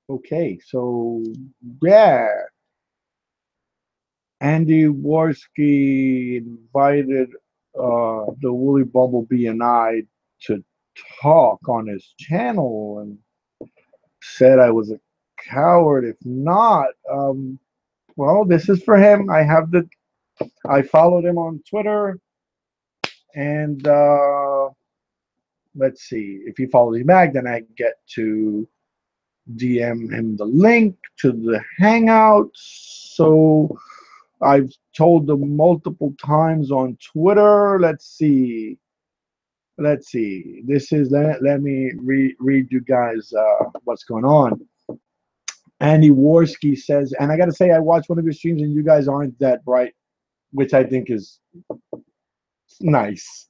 Okay, so yeah, Andy Warski invited the Woolly Bumblebee and I to talk on his channel and said I was a coward if not. Well, this is for him. I followed him on Twitter and let's see. If he follows me back, then I get to DM him the link to the Hangout. So I've told them multiple times on Twitter. Let's see. Let's see. This is let me read you guys what's going on. Andy Warski says, and I got to say, I watched one of your streams, and you guys aren't that bright, which I think is nice,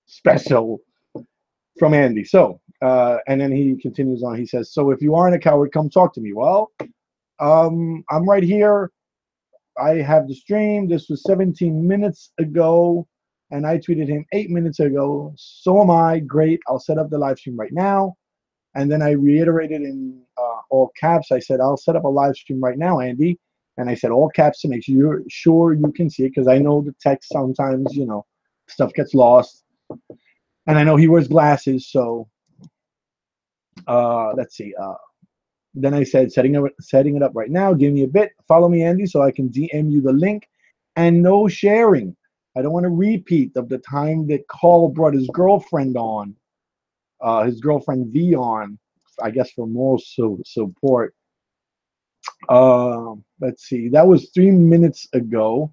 special from Andy. So, and then he continues on. He says, "So if you aren't a coward, come talk to me." Well, I'm right here. I have the stream. This was 17 minutes ago, and I tweeted him 8 minutes ago. So am I. Great. I'll set up the live stream right now. And then I reiterated in all caps. I said, I'll set up a live stream right now, Andy. And I said all caps to make sure you can see it because I know the text sometimes, stuff gets lost. And I know he wears glasses, so let's see. Then I said, setting it up right now. Give me a bit. Follow me, Andy, so I can DM you the link. And no sharing. I don't want to repeat of the time that Carl brought his girlfriend on, his girlfriend V on, I guess for moral support. Let's see. That was 3 minutes ago.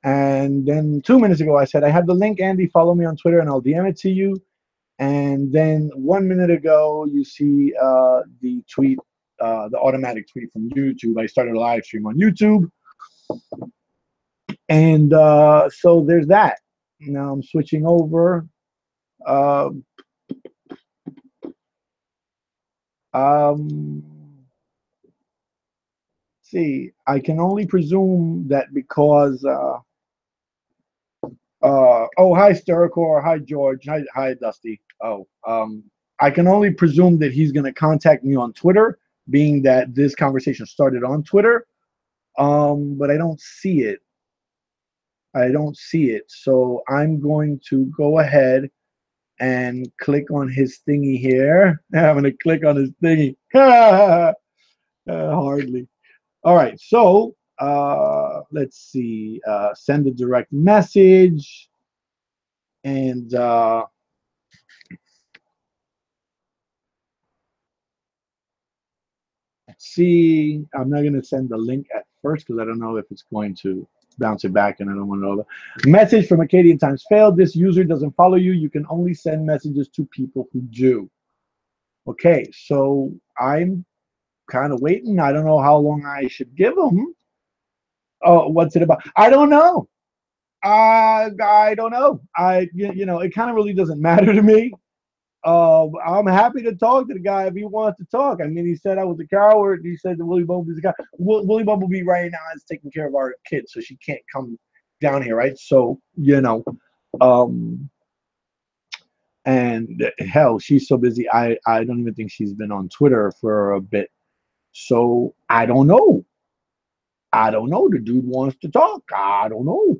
And then 2 minutes ago, I said, I have the link, Andy. Follow me on Twitter, and I'll DM it to you. And then 1 minute ago, you see the tweet, the automatic tweet from YouTube. I started a live stream on YouTube. And so there's that. Now I'm switching over. Uh, um, see, I can only presume that because oh, hi Stericor, hi George, hi Dusty. Oh, I can only presume that he's going to contact me on Twitter, being that this conversation started on Twitter. But I don't see it. I don't see it. So I'm going to go ahead and click on his thingy here. I'm going to click on his thingy. Hardly. All right. So let's see. Send a direct message. And see, I'm not going to send the link at first because I don't know if it's going to bounce it back and I don't want to know. Message from Akkadian Times failed. This user doesn't follow you. You can only send messages to people who do. Okay, so I'm kind of waiting. I don't know how long I should give them. Oh, what's it about? I don't know. I don't know. It kind of really doesn't matter to me. I'm happy to talk to the guy if he wants to talk. I mean, he said I was a coward. He said that Willie Bumblebee's a guy. Willie Bumblebee right now is taking care of our kids, so she can't come down here, right? So, um, and hell, she's so busy. I don't even think she's been on Twitter for a bit. So I don't know. I don't know. The dude wants to talk. I don't know.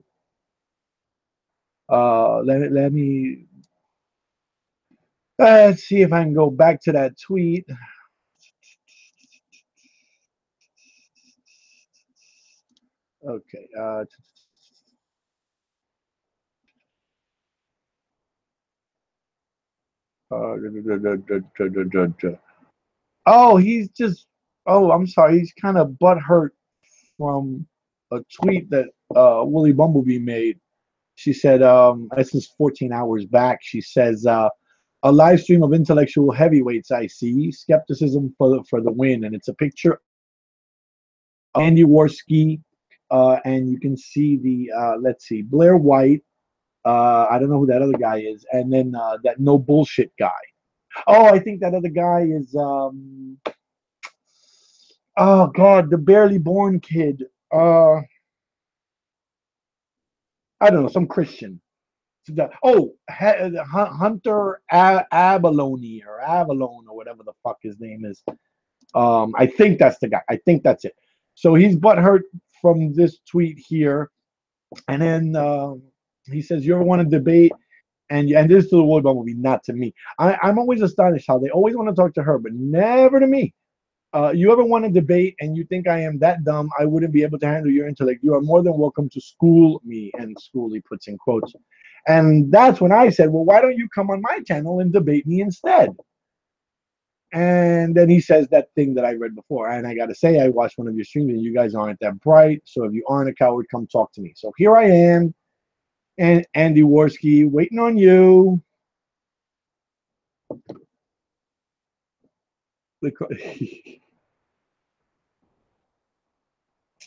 Let me let's see if I can go back to that tweet. Okay. Uh, oh, he's just. Oh, I'm sorry. He's kind of butthurt from a tweet that Willie Bumblebee made. She said, this is 14 hours back. She says, a live stream of intellectual heavyweights I see. Skepticism for the win. And it's a picture of Andy Warski. And you can see let's see, Blair White. I don't know who that other guy is. And then that no bullshit guy. Oh, I think that other guy is oh God, the barely born kid. I don't know, some Christian. Oh, Hunter Abalone or Avalone or whatever the fuck his name is. I think that's the guy. I think that's it. So he's butthurt from this tweet here, and then he says, "You ever want to debate?" And this is to the Woolly Bumblebee, not to me. I'm always astonished how they always want to talk to her, but never to me. You ever want to debate and you think I am that dumb, I wouldn't be able to handle your intellect. You are more than welcome to school me. And school, he puts in quotes. And that's when I said, well, why don't you come on my channel and debate me instead? And then he says that thing that I read before. And I got to say, I watched one of your streams and you guys aren't that bright. So if you aren't a coward, come talk to me. So here I am, and Andy Warski, waiting on you.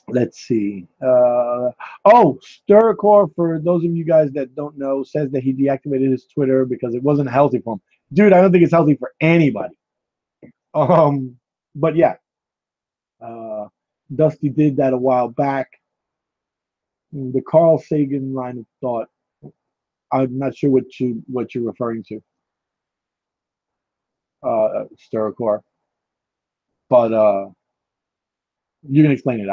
Let's see. Oh, Sturcor, for those of you guys that don't know, says that he deactivated his Twitter because it wasn't healthy for him. Dude, I don't think it's healthy for anybody. But yeah, uh, Dusty did that a while back. The Carl Sagan line of thought. I'm not sure what you're referring to, Sturcor, but you can explain it.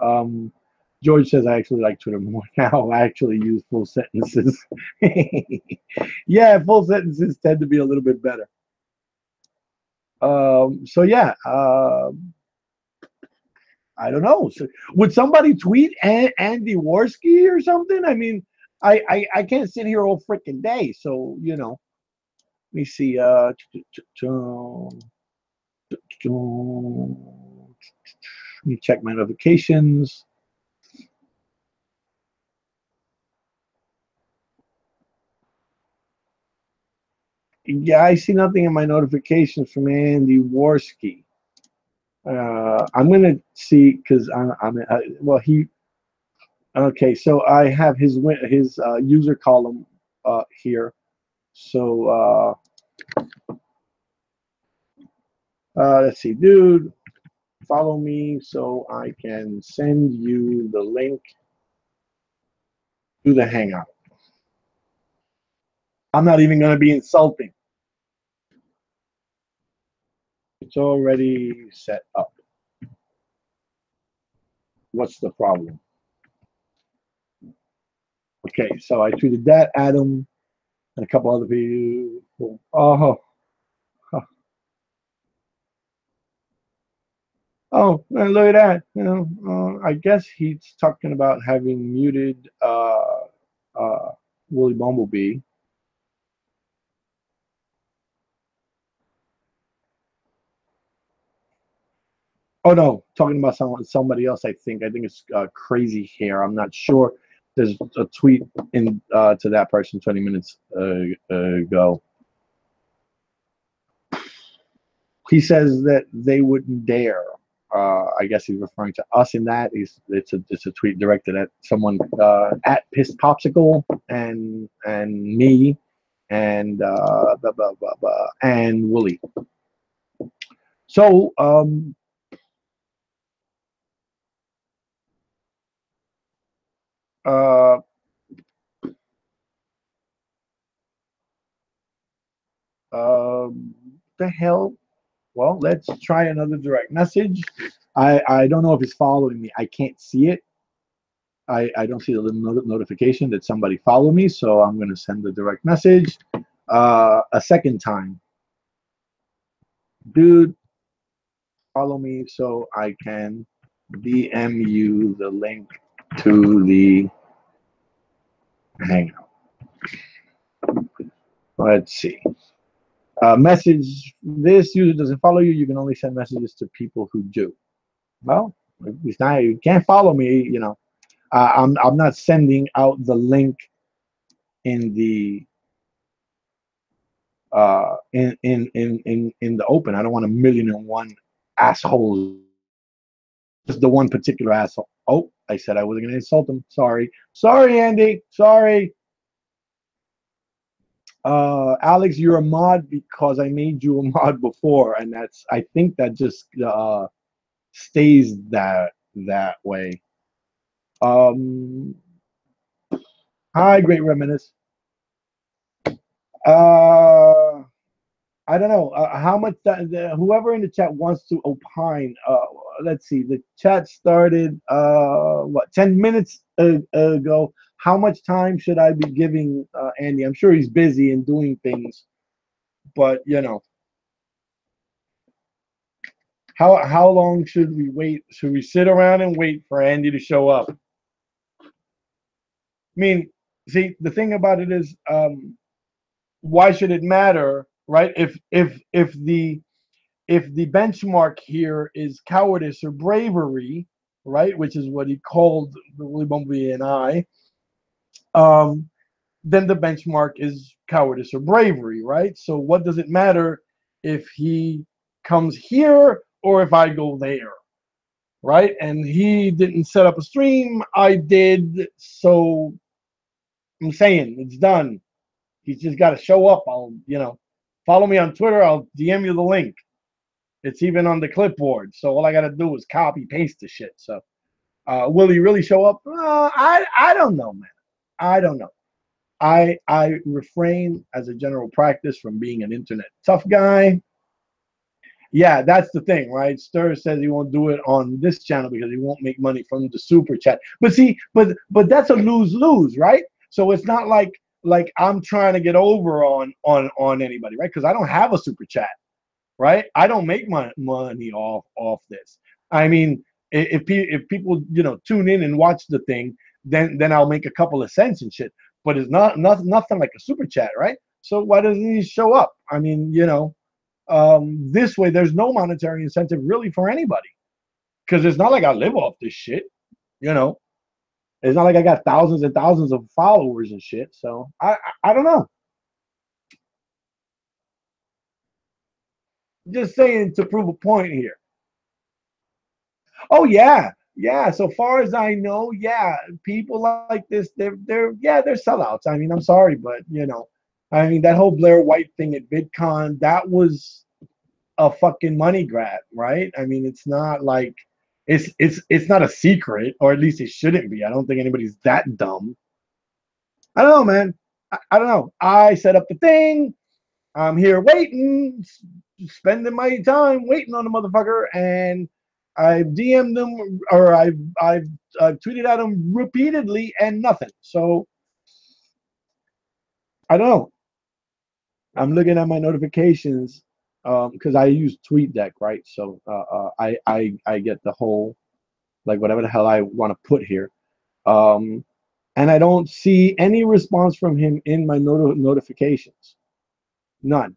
Um, George says I actually like Twitter more now. I actually use full sentences. Yeah, full sentences tend to be a little bit better. So yeah, I don't know. So, would somebody tweet Andy Warski or something? I mean, I can't sit here all freaking day. So you know, let me see. Let me check my notifications. Yeah, I see nothing in my notifications from Andy Warski. I'm gonna see because well he okay. So I have his user column here. So let's see, dude, follow me so I can send you the link to the Hangout. I'm not even gonna be insulting. It's already set up. What's the problem? Okay, so I tweeted that, Adam, and a couple other people. Oh, oh, look at that. You know, I guess he's talking about having muted Woolly Bumblebee. Oh no, talking about somebody else. I think it's Crazy Hair. I'm not sure. There's a tweet in to that person 20 minutes ago. He says that they wouldn't dare. I guess he's referring to us in that. It's a tweet directed at someone at Pissed Popsicle and me and blah, blah, blah, blah, and Wooly. So uh, the hell. Well, let's try another direct message. I don't know if it's following me. I can't see it. I don't see the little notification that somebody followed me, so I'm going to send the direct message a second time. Dude, follow me so I can DM you the link to the Hangout. Let's see. Message, this user doesn't follow you. You can only send messages to people who do. Well, it's not, you can't follow me, you know. I'm not sending out the link in the in the open. I don't want 1,000,001 assholes. Just the one particular asshole. Oh, I said I wasn't gonna insult him. Sorry. Sorry, Andy. Sorry. Alex, you're a mod because I made you a mod before, and that's I think that just stays that way. Um, Hi, Great Reminisce. Uh, I don't know how much whoever in the chat wants to opine. Let's see. The chat started what 10 minutes ago. How much time should I be giving Andy? I'm sure he's busy and doing things, but how long should we wait? Should we sit around and wait for Andy to show up? I mean, see, the thing about it is, why should it matter, right? If the benchmark here is cowardice or bravery, right, which is what he called the Willy Bumblebee and I, um, then the benchmark is cowardice or bravery, right? So what does it matter if he comes here or if I go there, right? And he didn't set up a stream, I did, so I'm saying it's done. He's just got to show up. I'll follow me on Twitter. I'll DM you the link. It's even on the clipboard. So all I got to do is copy paste the shit. So will he really show up? I don't know, man. I don't know. I refrain as a general practice from being an internet tough guy. Yeah, that's the thing, right? Stir says he won't do it on this channel because he won't make money from the super chat. But see, but that's a lose-lose, right? So it's not like I'm trying to get over on anybody, right? Because I don't have a super chat, right? I don't make money off this. I mean, if people tune in and watch the thing, then I'll make a couple of cents and shit. But it's nothing like a super chat, right? So why doesn't he show up? I mean, this way there's no monetary incentive really for anybody, because it's not like I live off this shit. You know, it's not like I got thousands and thousands of followers and shit. So I don't know. Just saying to prove a point here. Oh yeah, yeah. So far as I know, yeah, people like this, they're sellouts. I mean, I'm sorry, but I mean that whole Blair White thing at VidCon, that was a fucking money grab, right? I mean, it's not like it's not a secret, or at least it shouldn't be. I don't think anybody's that dumb. I don't know, man. I don't know. I set up the thing. I'm here waiting, spending my time waiting on the motherfucker, and I've DM'd them, or I've tweeted at them repeatedly, and nothing. So I don't know. I'm looking at my notifications because I use TweetDeck, right? So I get the whole, like, whatever the hell I want to put here, um, and I don't see any response from him in my notifications. None.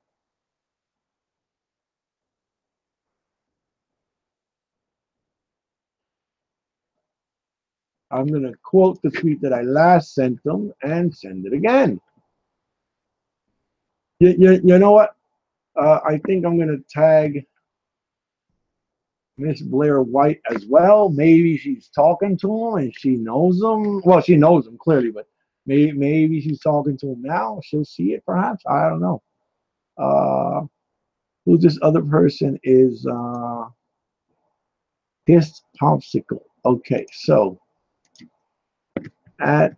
I'm gonna quote the tweet that I last sent them and send it again. You know what? I think I'm gonna tag Miss Blair White as well. Maybe she's talking to him and she knows him. Well, she knows him clearly, but maybe she's talking to him now. She'll see it, perhaps. I don't know. Who this other person is? His popsicle. Okay, so at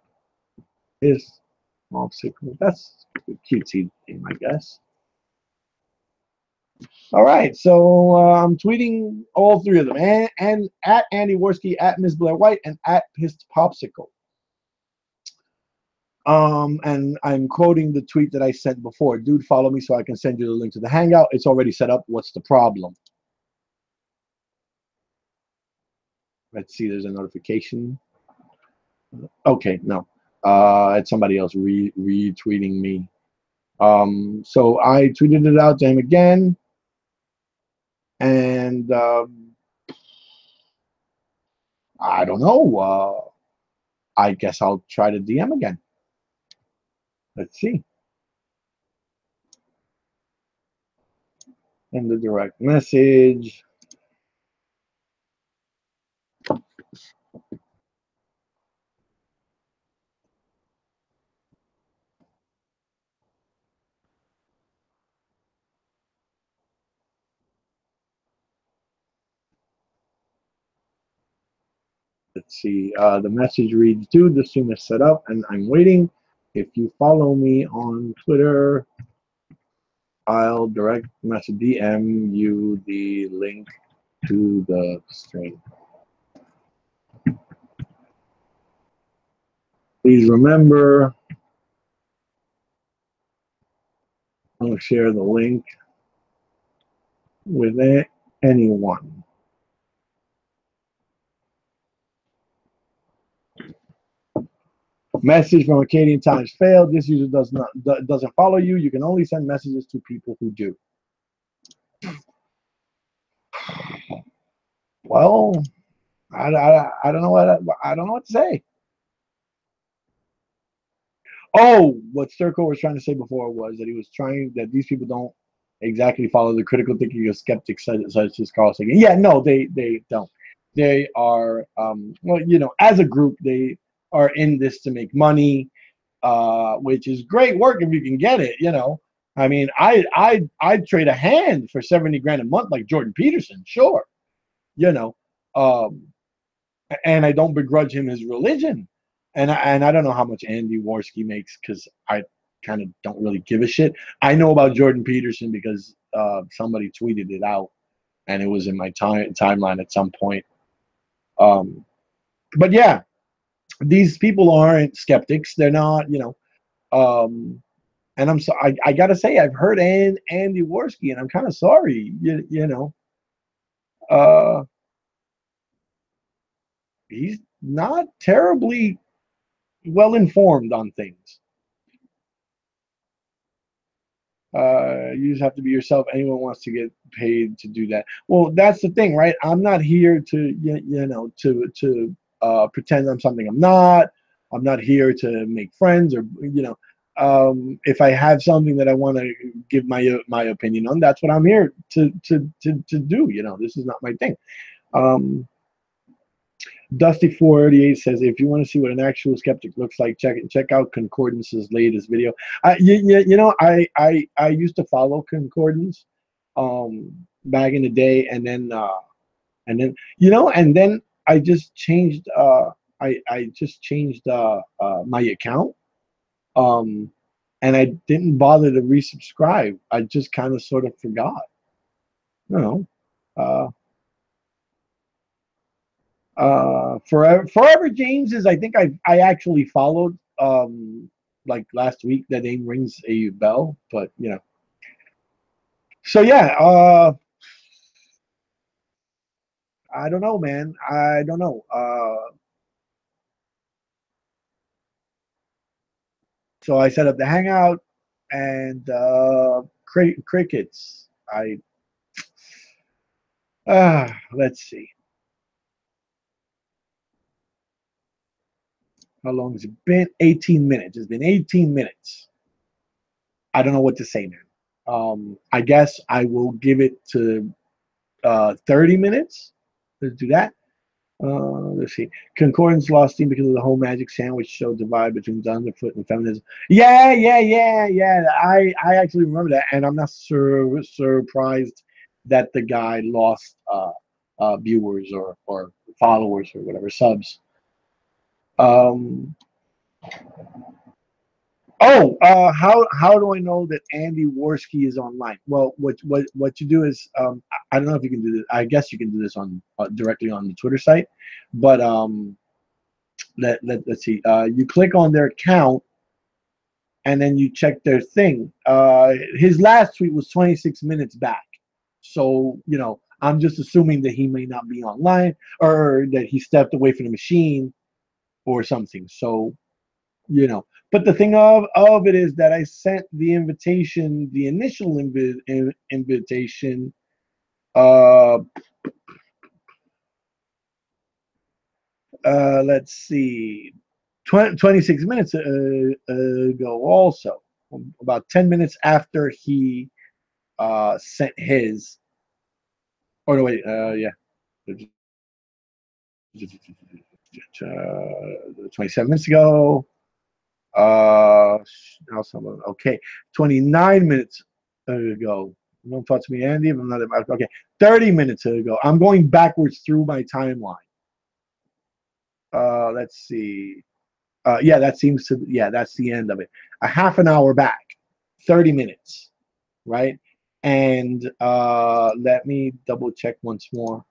his popsicle. That's a cutesy name, I guess. All right, so I'm tweeting all three of them, and at Andy Warski, at Miss Blair White, and at Pissed Popsicle. And I'm quoting the tweet that I sent before. Dude, follow me so I can send you the link to the Hangout. It's already set up. What's the problem? Let's see. There's a notification. Okay, no. It's somebody else retweeting me. So I tweeted it out to him again, and I don't know. I guess I'll try to DM again. Let's see. In the direct message. Let's see. The message reads, dude, the stream is set up and I'm waiting. If you follow me on Twitter, I'll direct message DM you the link to the stream. Please remember, I'll share the link with anyone. Message from Akkadian Times failed. This user doesn't follow you. You can only send messages to people who do. Well, I don't know I don't know what to say. Oh, what Sturko was trying to say before was that he was trying that these people don't exactly follow the critical thinking of skeptics such as Carl Sagan. Yeah, no, they don't. They are well, you know, as a group, they are in this to make money, which is great work if you can get it. You know, I mean, I'd trade a hand for 70 grand a month like Jordan Peterson, sure. You know, um, and I don't begrudge him his religion. And I don't know how much Andy Warski makes because I kind of don't really give a shit. I know about Jordan Peterson because somebody tweeted it out, and it was in my timeline at some point. But yeah, these people aren't skeptics. They're not, you know. And I gotta say, I've heard Andy Warski, and I'm kind of sorry. You know, uh, he's not terribly well informed on things. You just have to be yourself. Anyone wants to get paid to do that. Well, that's the thing, right? I'm not here to you know to pretend I'm something I'm not. I'm not here to make friends or you know. If I have something that I want to give my opinion on, that's what I'm here to do. You know, this is not my thing. Um, Dusty488 says, if you want to see what an actual skeptic looks like, check out Concordance's latest video. You know, I used to follow Concordance back in the day, and then you know, and then I just changed I just changed my account, and I didn't bother to resubscribe. I just kind of sort of forgot, you know. Uh, Forever James's, I think I actually followed like last week. That name rings a bell, but you know. So yeah, I don't know, man. I don't know. So I set up the Hangout and crickets. Let's see. How long has it been? 18 minutes. It's been 18 minutes. I don't know what to say, man. I guess I will give it to 30 minutes. Let's do that. Let's see. Concordance lost steam because of the whole magic sandwich show divide between underfoot and feminism. Yeah. I actually remember that, and I'm not surprised that the guy lost viewers or followers or whatever subs. Um, how do I know that Andy Warski is online? Well, what you do is I don't know if you can do this. I guess you can do this on directly on the Twitter site, but let's see. You click on their account and then you check their thing. His last tweet was 26 minutes back, so you know I'm just assuming that he may not be online or that he stepped away from the machine or something. So you know, but the thing of it is that I sent the invitation, the initial invitation, uh, let's see, 26 minutes ago. Also, about 10 minutes after he sent his. Oh no, wait, yeah. 27 minutes ago. Now someone, okay, 29 minutes ago. Don't talk to me, Andy. I'm not okay. 30 minutes ago. I'm going backwards through my timeline. Let's see. Yeah, that seems to. Yeah, that's the end of it. A half an hour back. 30 minutes. right? And let me double check once more.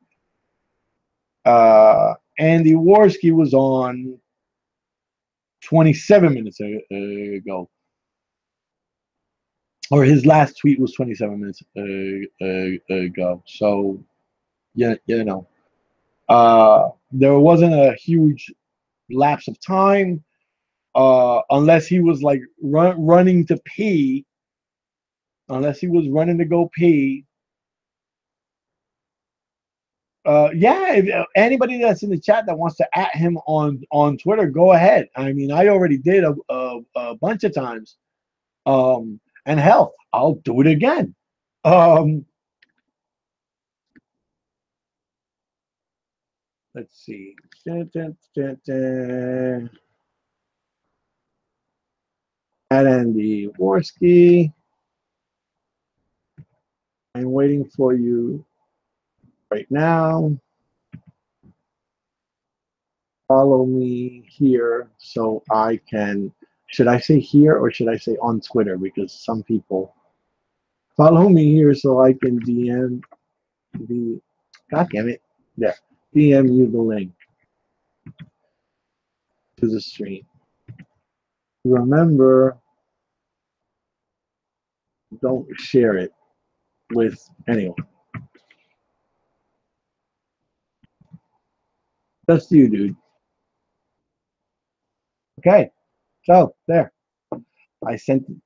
Andy Warski was on 27 minutes ago, or his last tweet was 27 minutes ago. So yeah, there wasn't a huge lapse of time, unless he was like running to pee. Unless he was running to go pee. Yeah, if anybody that's in the chat that wants to at him on Twitter, go ahead. I mean, I already did a bunch of times. And hell, I'll do it again. Let's see. At Andy Warski. I'm waiting for you right now. Follow me here so I can. Should I say here or should I say on Twitter? Because some people follow me here so I can DM the. God damn it! Yeah, DM you the link to the stream. Remember, don't share it with anyone. Just you, dude. Okay, so there. I sent it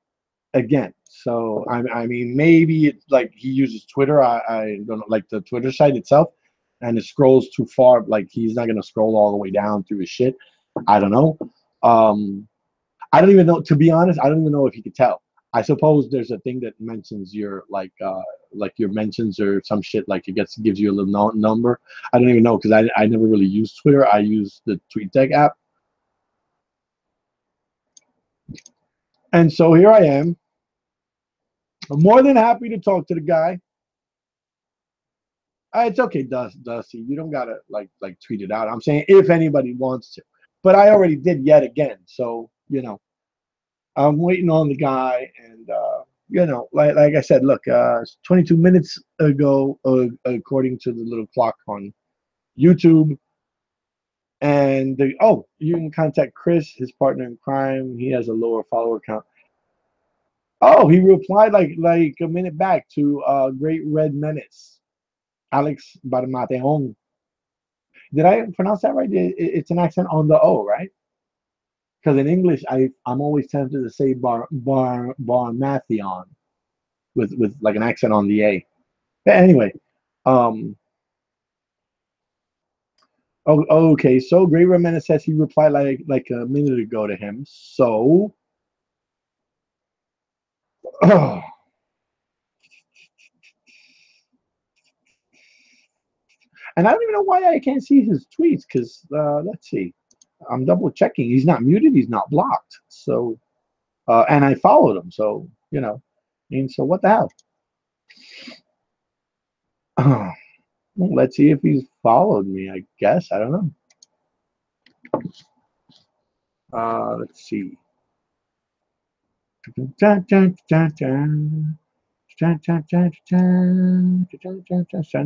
again. So I mean, maybe it's like he uses Twitter. I don't know, like the Twitter site itself, and it scrolls too far. Like he's not gonna scroll all the way down through his shit. I don't know. I don't even know. To be honest, I don't even know if he could tell. I suppose there's a thing that mentions your like your mentions or some shit. Like it gives you a little number. I don't even know because I never really used Twitter. I use the TweetDeck app. And so here I am. I'm more than happy to talk to the guy. It's okay, Dusty. You don't gotta like tweet it out. I'm saying if anybody wants to, but I already did yet again. So I'm waiting on the guy, and like I said, look, 22 minutes ago, according to the little clock on YouTube, and you can contact Chris, his partner in crime. He has a lower follower count. Oh, he replied like a minute back to Great Red Menace, Alex Barmateon. Did I pronounce that right? It's an accent on the O, right? Because in English, I'm always tempted to say Barmathion with like an accent on the A. But anyway, um, okay. So Great Ramena says he replied like a minute ago to him. So, and I don't even know why I can't see his tweets. Because let's see, I'm double checking. He's not muted. He's not blocked. So, and I followed him. So and so what the hell? Well, let's see if he's followed me. I guess I don't know. Let's see. Send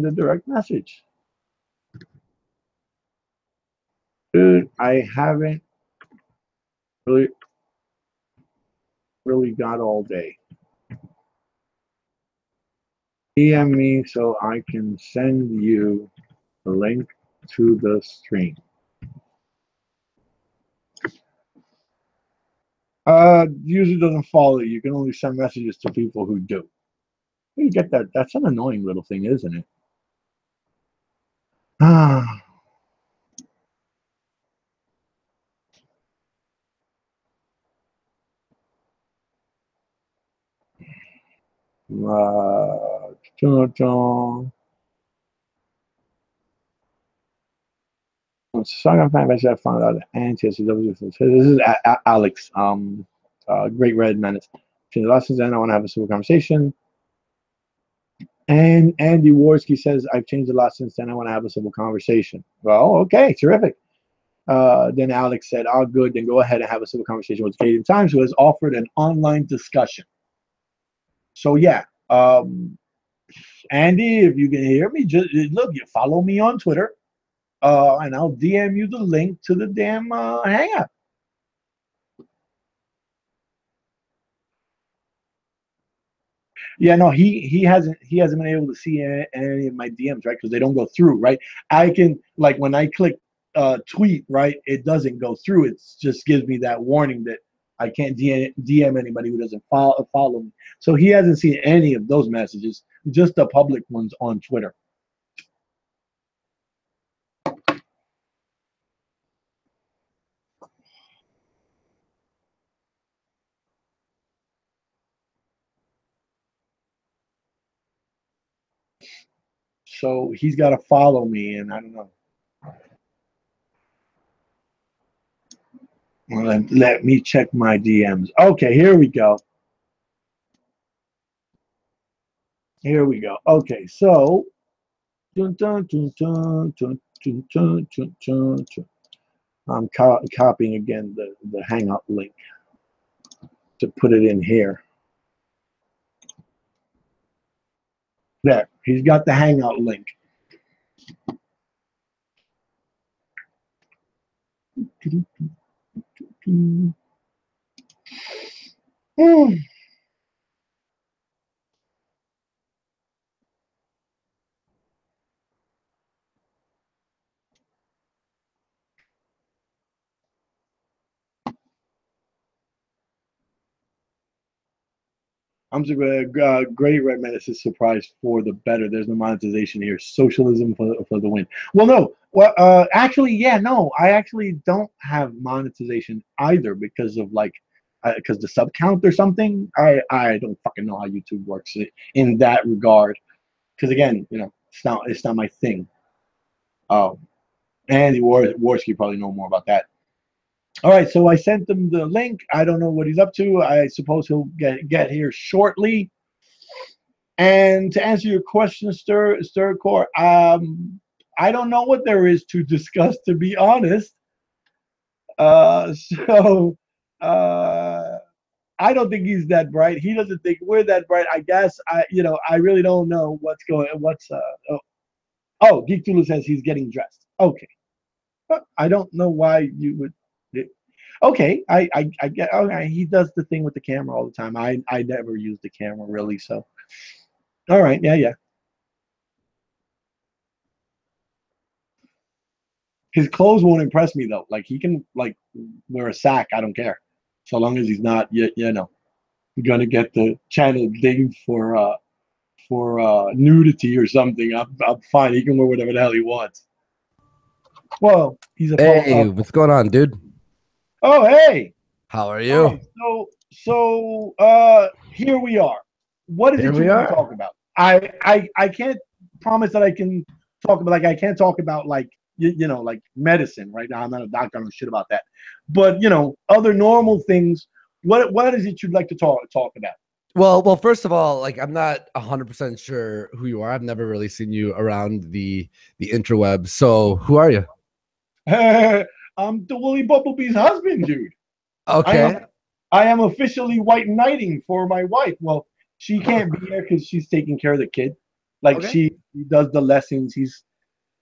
a direct message. Dude, I haven't really got all day. DM me so I can send you the link to the stream. Usually doesn't follow you. You can only send messages to people who do. You get that? That's an annoying little thing, isn't it? Ah. Saga fan base I found out anti-SCW. This is Alex, Great Red Menace. Change the lessons, and I want to have a civil conversation. And Andy Warski says, I've changed a lot since then. I want to have a civil conversation. Well, okay, terrific. Then Alex said, oh, good. Then go ahead and have a civil conversation with Canadian Times, who has offered an online discussion. So, yeah, Um, Andy, if you can hear me, just look. You follow me on Twitter, and I'll DM you the link to the damn hangout. Yeah, no, he hasn't been able to see any of my DMs, right? Because they don't go through, right? I can like when I click tweet, right? It doesn't go through. It just gives me that warning that I can't DM anybody who doesn't follow me. So he hasn't seen any of those messages, just the public ones on Twitter. So he's got to follow me, and I don't know. Well, let me check my DMs. Okay, here we go. Here we go. Okay, so dun, dun, dun, dun, dun, dun, dun, dun, dun, dun. I'm copying again the Hangout link to put it in here. There, he's got the Hangout link. I'm so Great Red Menace is surprised for the better. There's no monetization here. Socialism for the win. Well, no. Well, actually, yeah, no. I actually don't have monetization either because of like, because the sub count or something. I don't fucking know how YouTube works in that regard. Because again, it's not my thing. Oh, Andy Warski probably know more about that. All right, so I sent him the link. I don't know what he's up to. I suppose he'll get here shortly. And to answer your question, Stircore, I don't know what there is to discuss, to be honest. So I don't think he's that bright. He doesn't think we're that bright. I guess I really don't know what's Geek Tulu says he's getting dressed. Okay, I don't know why you would. Okay, I get. Okay, he does the thing with the camera all the time. I never use the camera really, so all right, yeah. His clothes won't impress me though. Like he can like wear a sack. I don't care, so long as he's not gonna get the channel dinged for nudity or something. I'm fine. He can wear whatever the hell he wants. Well, he's a Hey, what's going on, dude? Oh, hey. How are All you? right, here we are. What is Here it you we want to are. talk about? I can't promise that I can talk about, like, I can't talk about like like medicine right now. I'm not a doctor. I don't know shit about that. But other normal things. What is it you'd like to talk about? Well, first of all, like I'm not 100% sure who you are. I've never really seen you around the interwebs. So, who are you? I'm the Woolly Bumblebee's husband, dude. I am Okay. I am officially white knighting for my wife. Well, she can't be here because she's taking care of the kid. Like Okay. she does the lessons.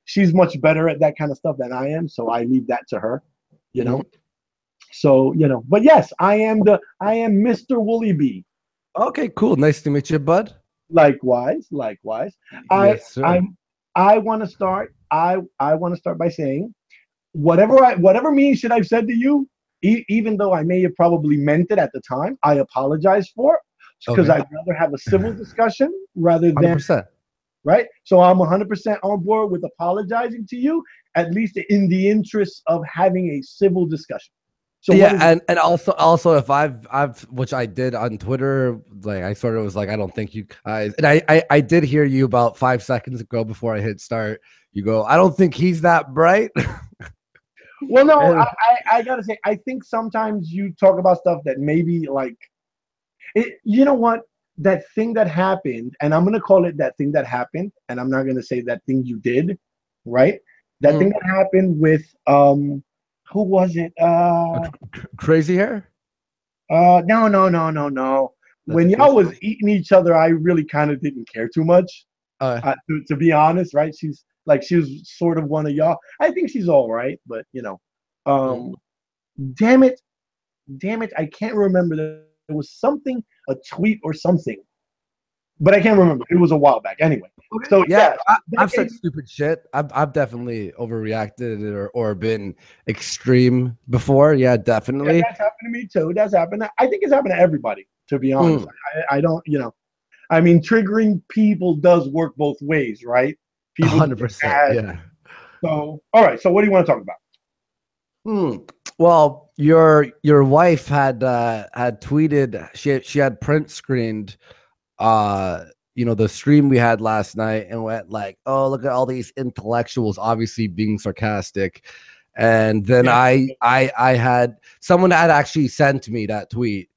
She's much better at that kind of stuff than I am, so I leave that to her. You know. Mhm. So but yes, I am Mr. Woolly Bee. Okay, cool. Nice to meet you, bud. Likewise. I Yes, sir. I I want to start. I want to start by saying whatever mean shit I've said to you, even though I may have probably meant it at the time, I apologize for because Okay. I'd rather have a civil discussion rather than 100%. right. So I'm 100% on board with apologizing to you, at least in the interest of having a civil discussion. So what Yeah, is it? and also if I've which I did on Twitter, like I sort of was like, I don't think you guys, and I did hear you about 5 seconds ago before I hit start. You go, I don't think he's that bright. Well, no, And I gotta say, I think sometimes you talk about stuff that maybe like you know what? That thing that happened, and I'm gonna call it that thing that happened, and I'm not gonna say that thing you did, right? That thing Mhm. that happened with who was it? Crazy hair. No. when y'all was eating each other, I really kind of didn't care too much. To be honest, right? She was sort of one of y'all. I think she's all right, but um, damn it, I can't remember. There was something, a tweet or something, but I can't remember. It was a while back. Anyway, so yeah, I've said stupid shit. I've definitely overreacted or been extreme before. Yeah, definitely. Yeah, that's happened to me too. That's happened. I think it's happened to everybody. To be honest, I don't. I mean, triggering people does work both ways, right? People 100%. Yeah. So, all right. So, what do you want to talk about? Well, your wife had tweeted, she had print screened the stream we had last night and went like, oh, look at all these intellectuals obviously being sarcastic. And then I had someone had actually sent me that tweet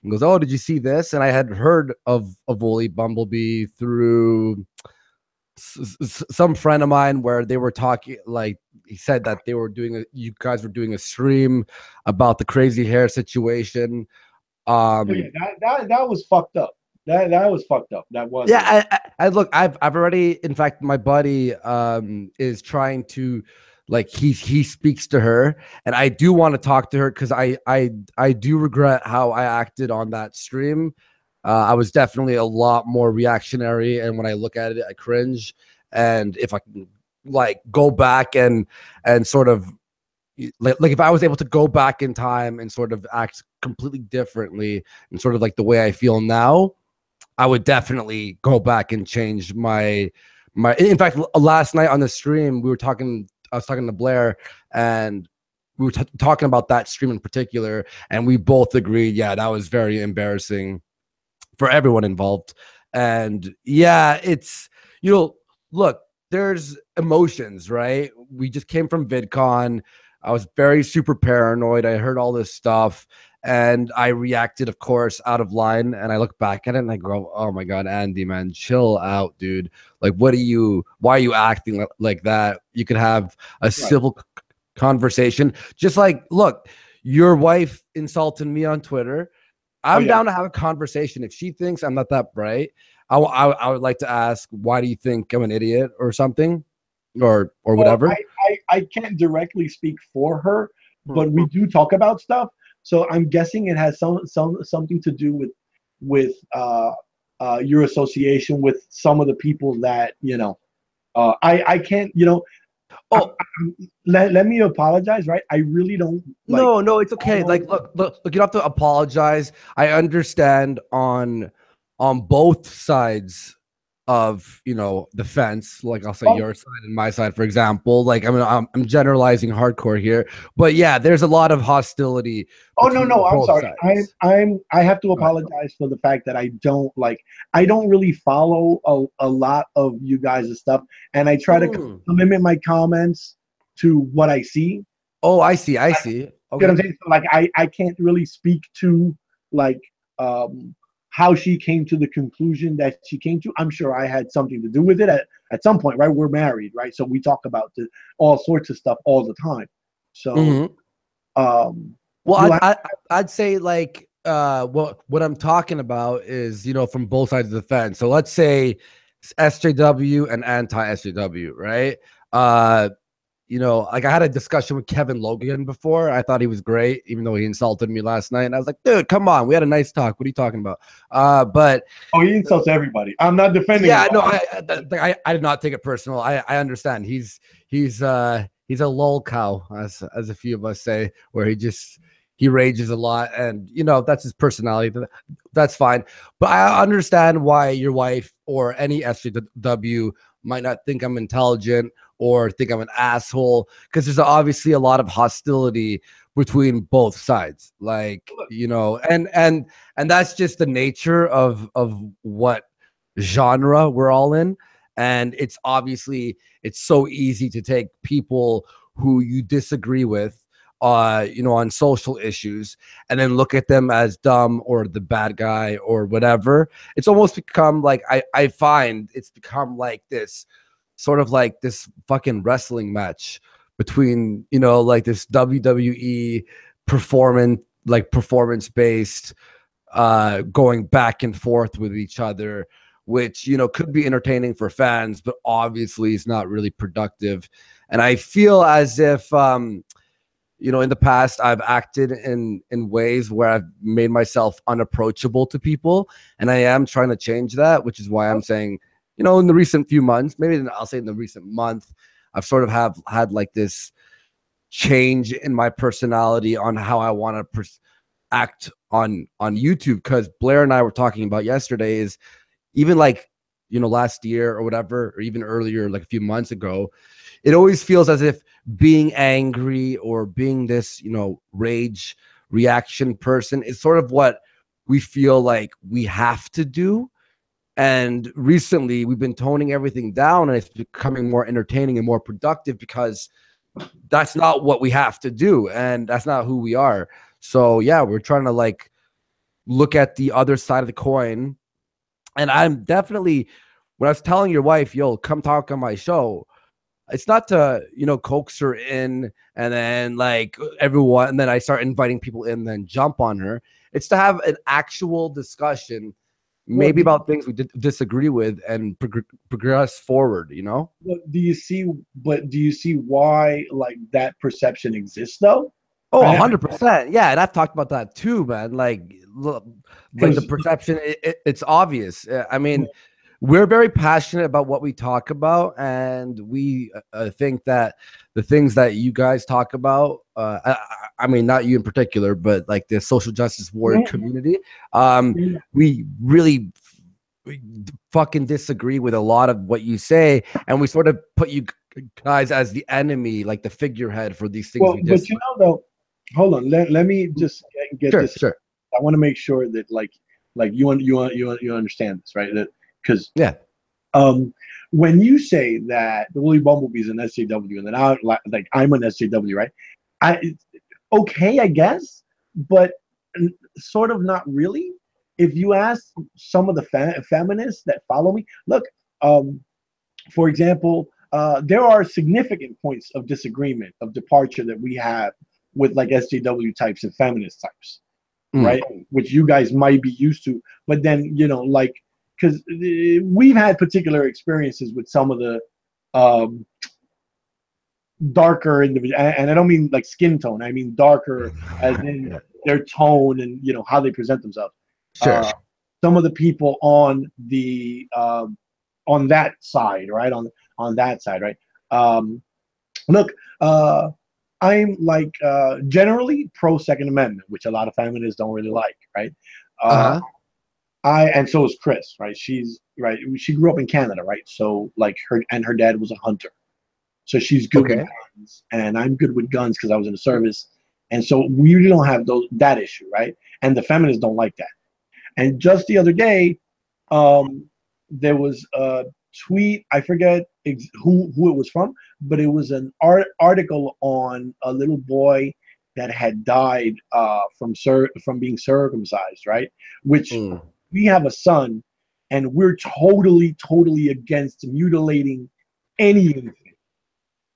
and goes, oh, did you see this? And I had heard of Woolly Bumblebee through some friend of mine where they were talking, like he said that you guys were doing a stream about the crazy hair situation. That was fucked up. That was fucked up. That was. Yeah, I look, I've already, in fact, my buddy is trying to, like, he speaks to her, and I do want to talk to her because I do regret how I acted on that stream. I was definitely a lot more reactionary, and when I look at it, I cringe. And if I can, like, go back and sort of like if I was able to go back in time and sort of act completely differently and sort of like the way I feel now, I would definitely go back and change my. In fact, last night on the stream, I was talking to Blair, and we were talking about that stream in particular, and we both agreed, yeah, that was very embarrassing for everyone involved. And yeah, it's, look, there's emotions, right? We just came from VidCon. I was very super paranoid. I heard all this stuff and I reacted, of course, out of line. And I look back at it and I go, oh my God, Andy, man, chill out, dude. Like, why are you acting like that? You could have a civil conversation. Just like, look, your wife insulted me on Twitter. I'm down to have a conversation. If she thinks I'm not that bright, I would like to ask, why do you think I'm an idiot or something, or whatever? I can't directly speak for her, but we do talk about stuff. So I'm guessing it has something to do with your association with some of the people that I can't let me apologize, right? I really don't. No, it's okay. Like, look, you don't have to apologize. I understand on both sides of the fence. Like, I'll say your side and my side, for example. Like, I mean, I'm generalizing hardcore here, but yeah, there's a lot of hostility. Oh no, I'm sorry. I have to apologize for the fact that I don't really follow a lot of you guys' stuff, and I try to limit my comments to what I see. Oh, I see. Okay. You know what I'm saying? So, like, I can't really speak to how she came to the conclusion that she came to. I'm sure I had something to do with it at some point, right? We're married, right? So we talk about all sorts of stuff all the time. So, well, I'd say, like, what I'm talking about is, from both sides of the fence. So let's say SJW and anti-SJW, right? Like, I had a discussion with Kevin Logan before. I thought he was great, even though he insulted me last night. And I was like, dude, come on. We had a nice talk. What are you talking about? But he insults everybody. I'm not defending him. Yeah, no, I did not take it personal. I understand. He's a lol cow, as a few of us say, where he rages a lot, and that's his personality. That's fine. But I understand why your wife or any SJW might not think I'm intelligent or think I'm an asshole, because there's obviously a lot of hostility between both sides. Like, and that's just the nature of what genre we're all in. And it's so easy to take people who you disagree with on social issues and then look at them as dumb or the bad guy or whatever. It's almost become like, I find it's become like this sort of like this fucking wrestling match between, like this WWE performance based going back and forth with each other, which, you know, could be entertaining for fans, but obviously is not really productive. And I feel as if, you know, in the past, I've acted in ways where I've made myself unapproachable to people, and I am trying to change that, which is why I'm saying, you know, in the recent few months, maybe I'll say in the recent month, I've sort of had like this change in my personality on how I want to act on YouTube. Because Blair and I were talking about yesterday is even like, you know, last year or whatever, or even earlier, like a few months ago, it always feels as if being angry or being this, you know, rage reaction person is sort of what we feel like we have to do. And recently we've been toning everything down, and it's becoming more entertaining and more productive because that's not what we have to do, and that's not who we are. So yeah, we're trying to like look at the other side of the coin. And I'm definitely, when I was telling your wife, yo, come talk on my show, it's not to, you know, coax her in and then like everyone, and then I start inviting people in, then jump on her. It's to have an actual discussion, maybe about things we disagree with, and progress forward, you know? But do you see why like that perception exists though? Oh, Right? 100%. Yeah, and I've talked about that too, man. Like, look, like the perception, it's obvious. I mean, we're very passionate about what we talk about, and we think that the things that you guys talk about, I mean, not you in particular, but like the social justice warrior community, we really fucking disagree with a lot of what you say, and we sort of put you guys as the enemy, like the figurehead for these things. Well, but you know though, hold on. Let me just get Sure, this. sure. I want to make sure that like you understand this, right? That because Yeah. When you say that the Woolly Bumblebee is an SJW and then I'm an SJW, right? I okay, I guess, but sort of not really. If you ask some of the feminists that follow me, look, for example, there are significant points of disagreement, of departure that we have with like SJW types and feminist types, right? Which you guys might be used to, but then, you know, like, because we've had particular experiences with some of the um, darker individuals, and I don't mean like skin tone, I mean darker as in their tone and, you know, how they present themselves. Sure. Some of the people on that side, right? On that side, right? Look, I'm like generally pro Second Amendment, which a lot of feminists don't really like, right? And so is Chris, right? She's right. She grew up in Canada, right? So like her dad was a hunter, so she's good with guns, and I'm good with guns because I was in the service, and so we really don't have that issue, right? And the feminists don't like that. And just the other day, there was a tweet. I forget who it was from, but it was an article on a little boy that had died from being circumcised, right? Which we have a son, and we're totally against mutilating any infant,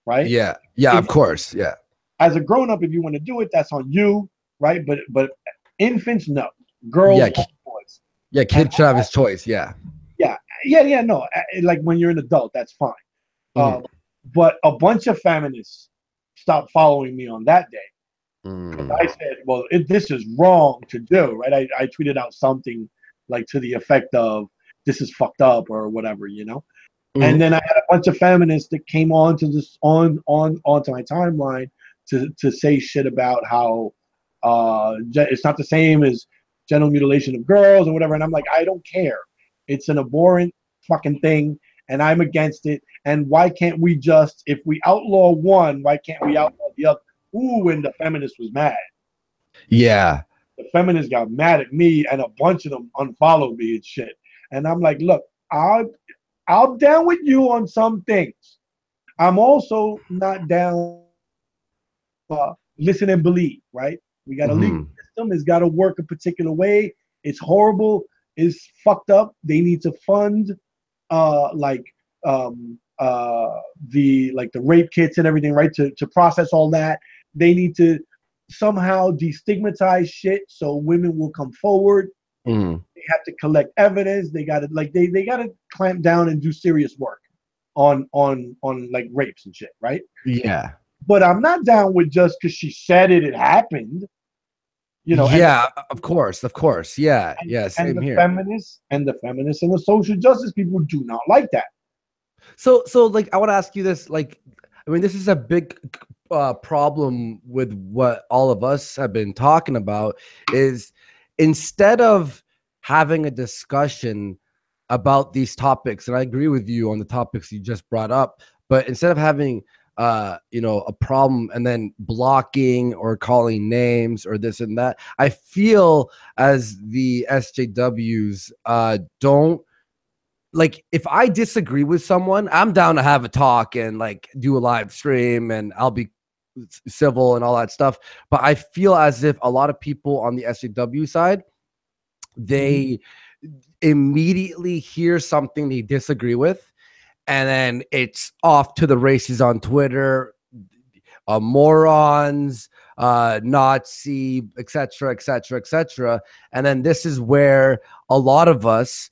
right? Yeah, of course, yeah. As a grown up, if you want to do it, that's on you, right? But infants, no. Girls, boys. Yeah, kid should have his choice. Yeah. No. Like when you're an adult, that's fine. But a bunch of feminists stopped following me on that day. I said, well, this is wrong to do, right? I tweeted out something like to the effect of, this is fucked up or whatever, you know? And then I had a bunch of feminists that came onto my timeline to say shit about how it's not the same as genital mutilation of girls or whatever. And I'm like, I don't care. It's an abhorrent fucking thing, and I'm against it. And why can't we just, if we outlaw one, why can't we outlaw the other? Ooh, and the feminist was mad. Yeah. The feminists got mad at me, and a bunch of them unfollowed me and shit. And I'm like, look, I'm down with you on some things. I'm also not down listen and believe, right? We got a legal system. It's got to work a particular way. It's horrible. It's fucked up. They need to fund the rape kits and everything, right? To process all that. They need to somehow destigmatize shit so women will come forward, Mhm. They have to collect evidence. They got to they got to clamp down and do serious work on like rapes and shit, right? Yeah. But I'm not down with just because she said it happened, you know. And Yeah, of course, of course. Yeah, and, yeah, and same the here. feminists and the feminists and the social justice people do not like that. So like I want to ask you this, like, I mean, this is a big problem with what all of us have been talking about is instead of having a discussion about these topics, and I agree with you on the topics you just brought up, but instead of having a problem and then blocking or calling names or this and that, I feel as the SJWs don't like if I disagree with someone, I'm down to have a talk and like do a live stream and I'll be civil and all that stuff. But I feel as if a lot of people on the SJW side, they immediately hear something they disagree with, and then it's off to the races on Twitter, morons, Nazi, etc., etc., etc. And then this is where a lot of us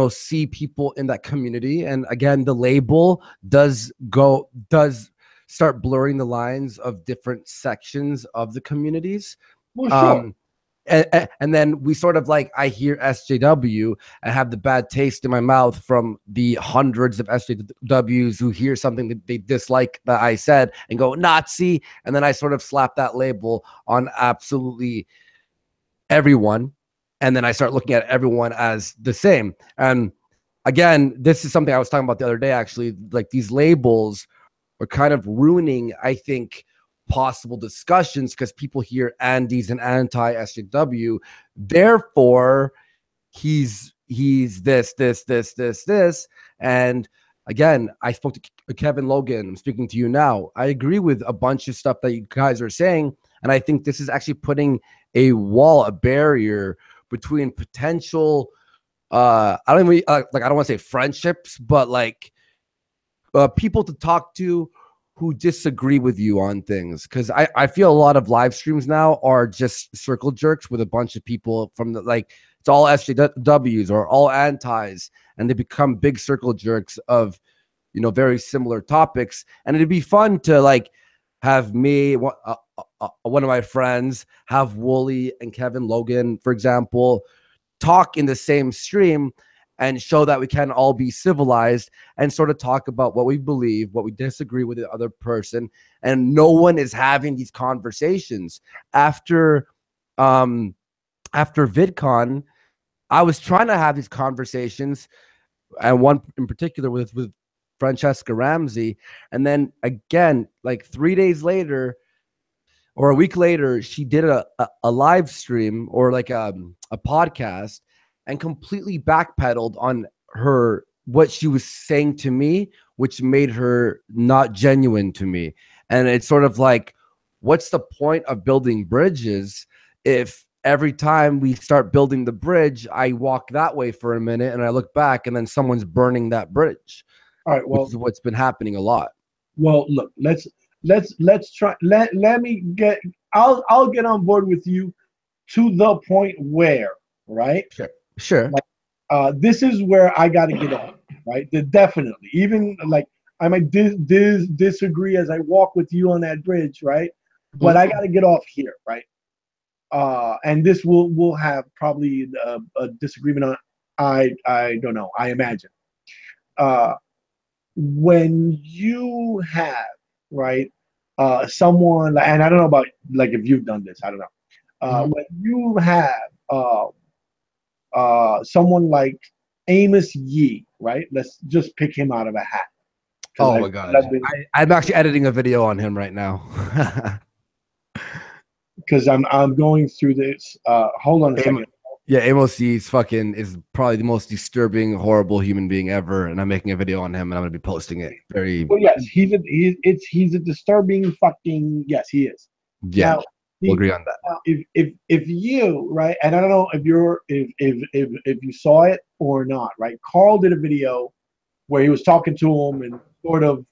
see people in that community. And again, the label does start blurring the lines of different sections of the communities. Well, sure. Um, and then we sort of like, I hear SJW and have the bad taste in my mouth from the hundreds of SJWs who hear something that they dislike that I said and go Nazi. And then I sort of slap that label on absolutely everyone. And then I start looking at everyone as the same. And again, this is something I was talking about the other day, actually. Like these labels are kind of ruining, I think, possible discussions because people hear Andy's an anti-SJW. Therefore, he's this. And again, I spoke to Kevin Logan. I'm speaking to you now. I agree with a bunch of stuff that you guys are saying. And I think this is actually putting a wall, a barrier between potential I don't even I don't want to say friendships, but like people to talk to who disagree with you on things. Because I feel a lot of live streams now are just circle jerks with a bunch of people from the like it's all SJWs or all antis, and they become big circle jerks of very similar topics. And it'd be fun to like have me, one of my friends, have Wooly and Kevin Logan, for example, talk in the same stream and show that we can all be civilized and sort of talk about what we believe, what we disagree with the other person. And no one is having these conversations. After VidCon, I was trying to have these conversations, and one in particular with Francesca Ramsey. And then again, like 3 days later or a week later, she did a live stream or like a podcast and completely backpedaled on what she was saying to me, which made her not genuine to me. And it's sort of like, what's the point of building bridges if every time we start building the bridge, I walk that way for a minute and I look back and then someone's burning that bridge? All right. Which Well, is what's been happening a lot. well, look. Let's try. Let me get. I'll get on board with you to the point where, right? Sure. Like, this is where I got to get off, right? Definitely. Even like I might disagree as I walk with you on that bridge, right? But I got to get off here, right? And this will have probably a disagreement on. I don't know. I imagine. When you have, right, someone, and I don't know about like if you've done this, I don't know. When you have someone like Amos Yee, right? Let's just pick him out of a hat. Oh my God. I'm actually editing a video on him right now. Because I'm going through this. Hold on a second. Yeah, Amos Yee is probably the most disturbing, horrible human being ever, and I'm making a video on him, and I'm going to be posting it. Well, yes, he's a disturbing fucking, yes, he is. Yeah, now, we'll agree on that. If you, right, and I don't know if you saw it or not, right? Carl did a video where he was talking to him and sort of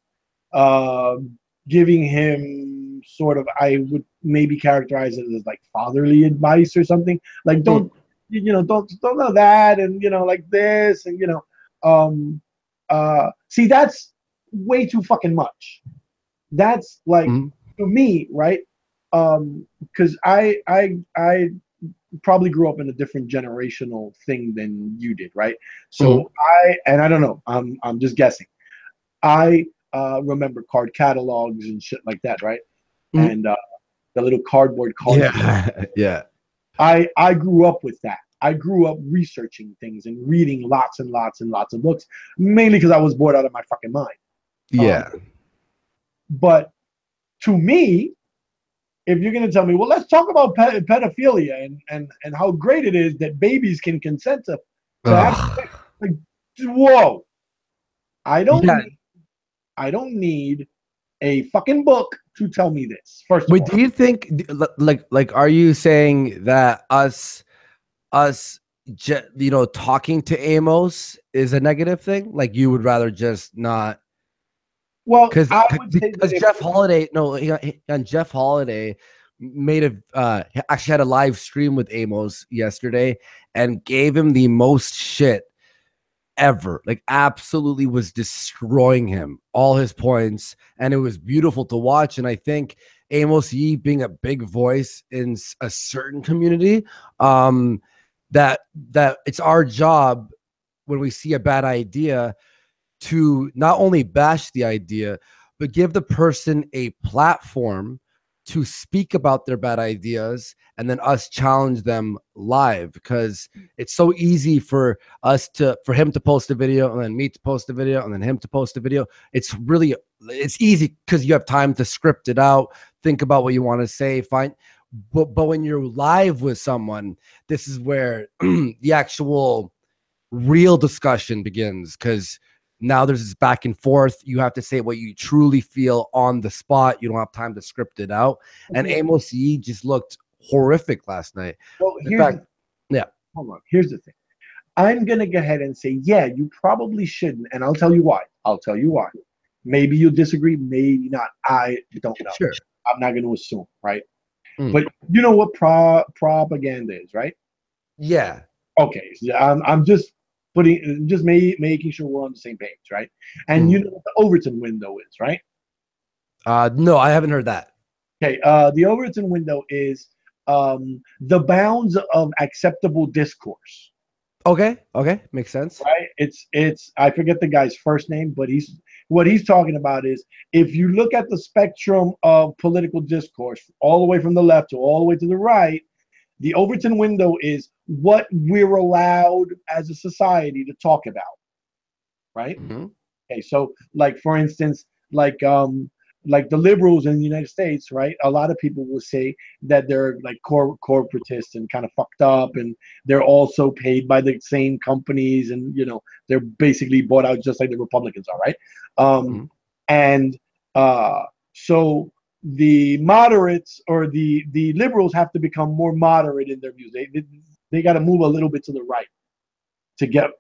giving him sort of, I would maybe characterize it as like fatherly advice or something. Like, don't don't know that, and like this, and see, that's way too fucking much. That's like, Mhm. to me, right? Because I probably grew up in a different generational thing than you did, right? Mhm. So I don't know. I'm just guessing. I remember card catalogs and shit like that, right? Mhm. And the little cardboard cards. Yeah. Yeah. I grew up with that. I grew up researching things and reading lots and lots and lots of books, mainly because I was bored out of my fucking mind. Um, Yeah. but to me, if you're going to tell me, well, let's talk about pedophilia and how great it is that babies can consent to have Ugh. sex, like, whoa, I don't Yeah. need, I don't need a fucking book to tell me this. First of But all, do you think like are you saying that us talking to Amos is a negative thing? Like you would rather just not well, because I would say that because if Jeff Holiday and Jeff Holiday made a actually had a live stream with Amos yesterday and gave him the most shit ever. Like absolutely was destroying him, all his points, and it was beautiful to watch. And I think Amos Yee being a big voice in a certain community, that it's our job when we see a bad idea to not only bash the idea, but give the person a platform to speak about their bad ideas and then us challenge them live because it's so easy for him to post a video and then me to post a video and then him to post a video. It's easy because you have time to script it out, think about what you want to say, find. But when you're live with someone, this is where the actual real discussion begins because now there's this back and forth. You have to say what you truly feel on the spot. You don't have time to script it out. And okay, Amos Yee just looked horrific last night. well, In fact, yeah, hold on. Here's the thing. I'm gonna go ahead and say, yeah, you probably shouldn't, and I'll tell you why. I'll tell you why. Maybe you'll disagree, maybe not. I don't know. sure. I'm not going to assume, right? Mm. But you know what propaganda is, right? Yeah. Okay, so I'm just making sure we're on the same page, right? And you Mm. know what the Overton window is, right? No, I haven't heard that. Okay, the Overton window is the bounds of acceptable discourse. Okay. Okay. Makes sense. Right? It's I forget the guy's first name, but he's talking about is if you look at the spectrum of political discourse, all the way from the left to all the way to the right, the Overton window is what we're allowed as a society to talk about, right? Mm-hmm. Okay, so like for instance, like the liberals in the United States, right? A lot of people will say that they're like corporatists and kind of fucked up, and they're also paid by the same companies, and they're basically bought out just like the Republicans are, right? Mm-hmm. And so the moderates or the liberals have to become more moderate in their views. They got to move a little bit to the right to get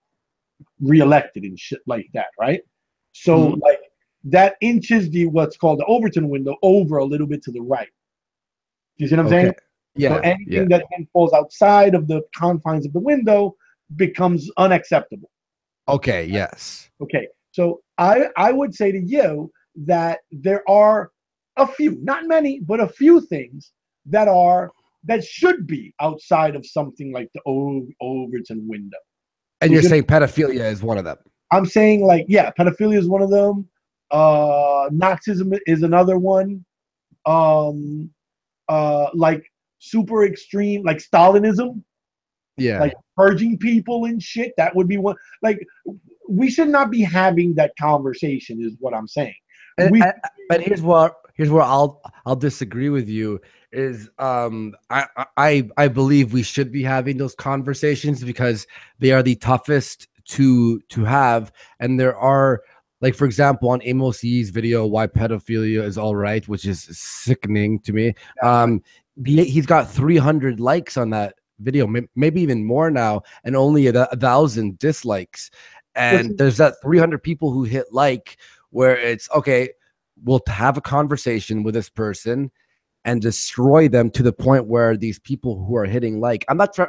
reelected and shit like that, right? So Mm-hmm. like that inches the what's called the Overton window over a little bit to the right. Do you see what I'm Okay. saying? So Yeah. Yeah. anything that then falls outside of the confines of the window becomes unacceptable. Okay. Yes. Okay. So I would say to you that there are a few, not many, but a few things that should be outside of something like the Overton window. And You you're see, saying pedophilia is one of them. I'm saying like, yeah, pedophilia is one of them. Nazism is another one. Um, like super extreme, like Stalinism, Yeah. like purging people and shit. That would be one. Like, we should not be having that conversation, is what I'm saying. And, We, and here's where I'll disagree with you is I believe we should be having those conversations because they are the toughest to have, and there are, like, for example, on Amos Yee's video why pedophilia is all right, which is sickening to me. He's got 300 likes on that video, maybe even more now, and only a 1,000 dislikes. And there's that 300 people who hit like, where it's okay, we'll have a conversation with this person and destroy them to the point where these people who are hitting like, I'm not trying,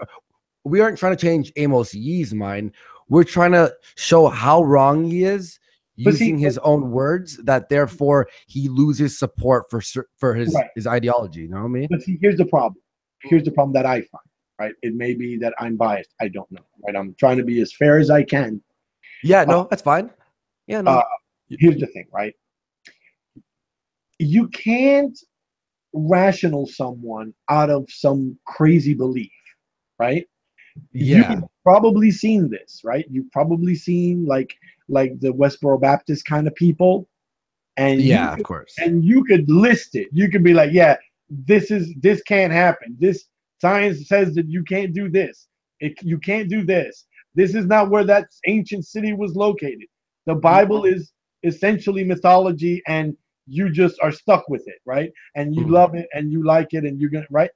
we aren't trying to change Amos Yee's mind. We're trying to show how wrong he is But see, using his own words, that therefore he loses support for right. his ideology. You know what I mean? But see, here's the problem. Here's the problem that I find. Right. It may be that I'm biased. I don't know. Right. I'm trying to be as fair as I can. Yeah, Uh, no, that's fine. Yeah, uh, no. here's the thing. Right. You can't rational someone out of some crazy belief. Right. Yeah. You've probably seen this, right? You've probably seen like the Westboro Baptist kind of people, and Yeah, of course. you could list it. You could be like, yeah, this can't happen. This science says that you can't do this. You can't do this. This is not where that ancient city was located. The Bible is essentially mythology, and you just are stuck with it, right? And you love it and you like it, and you're gonna right,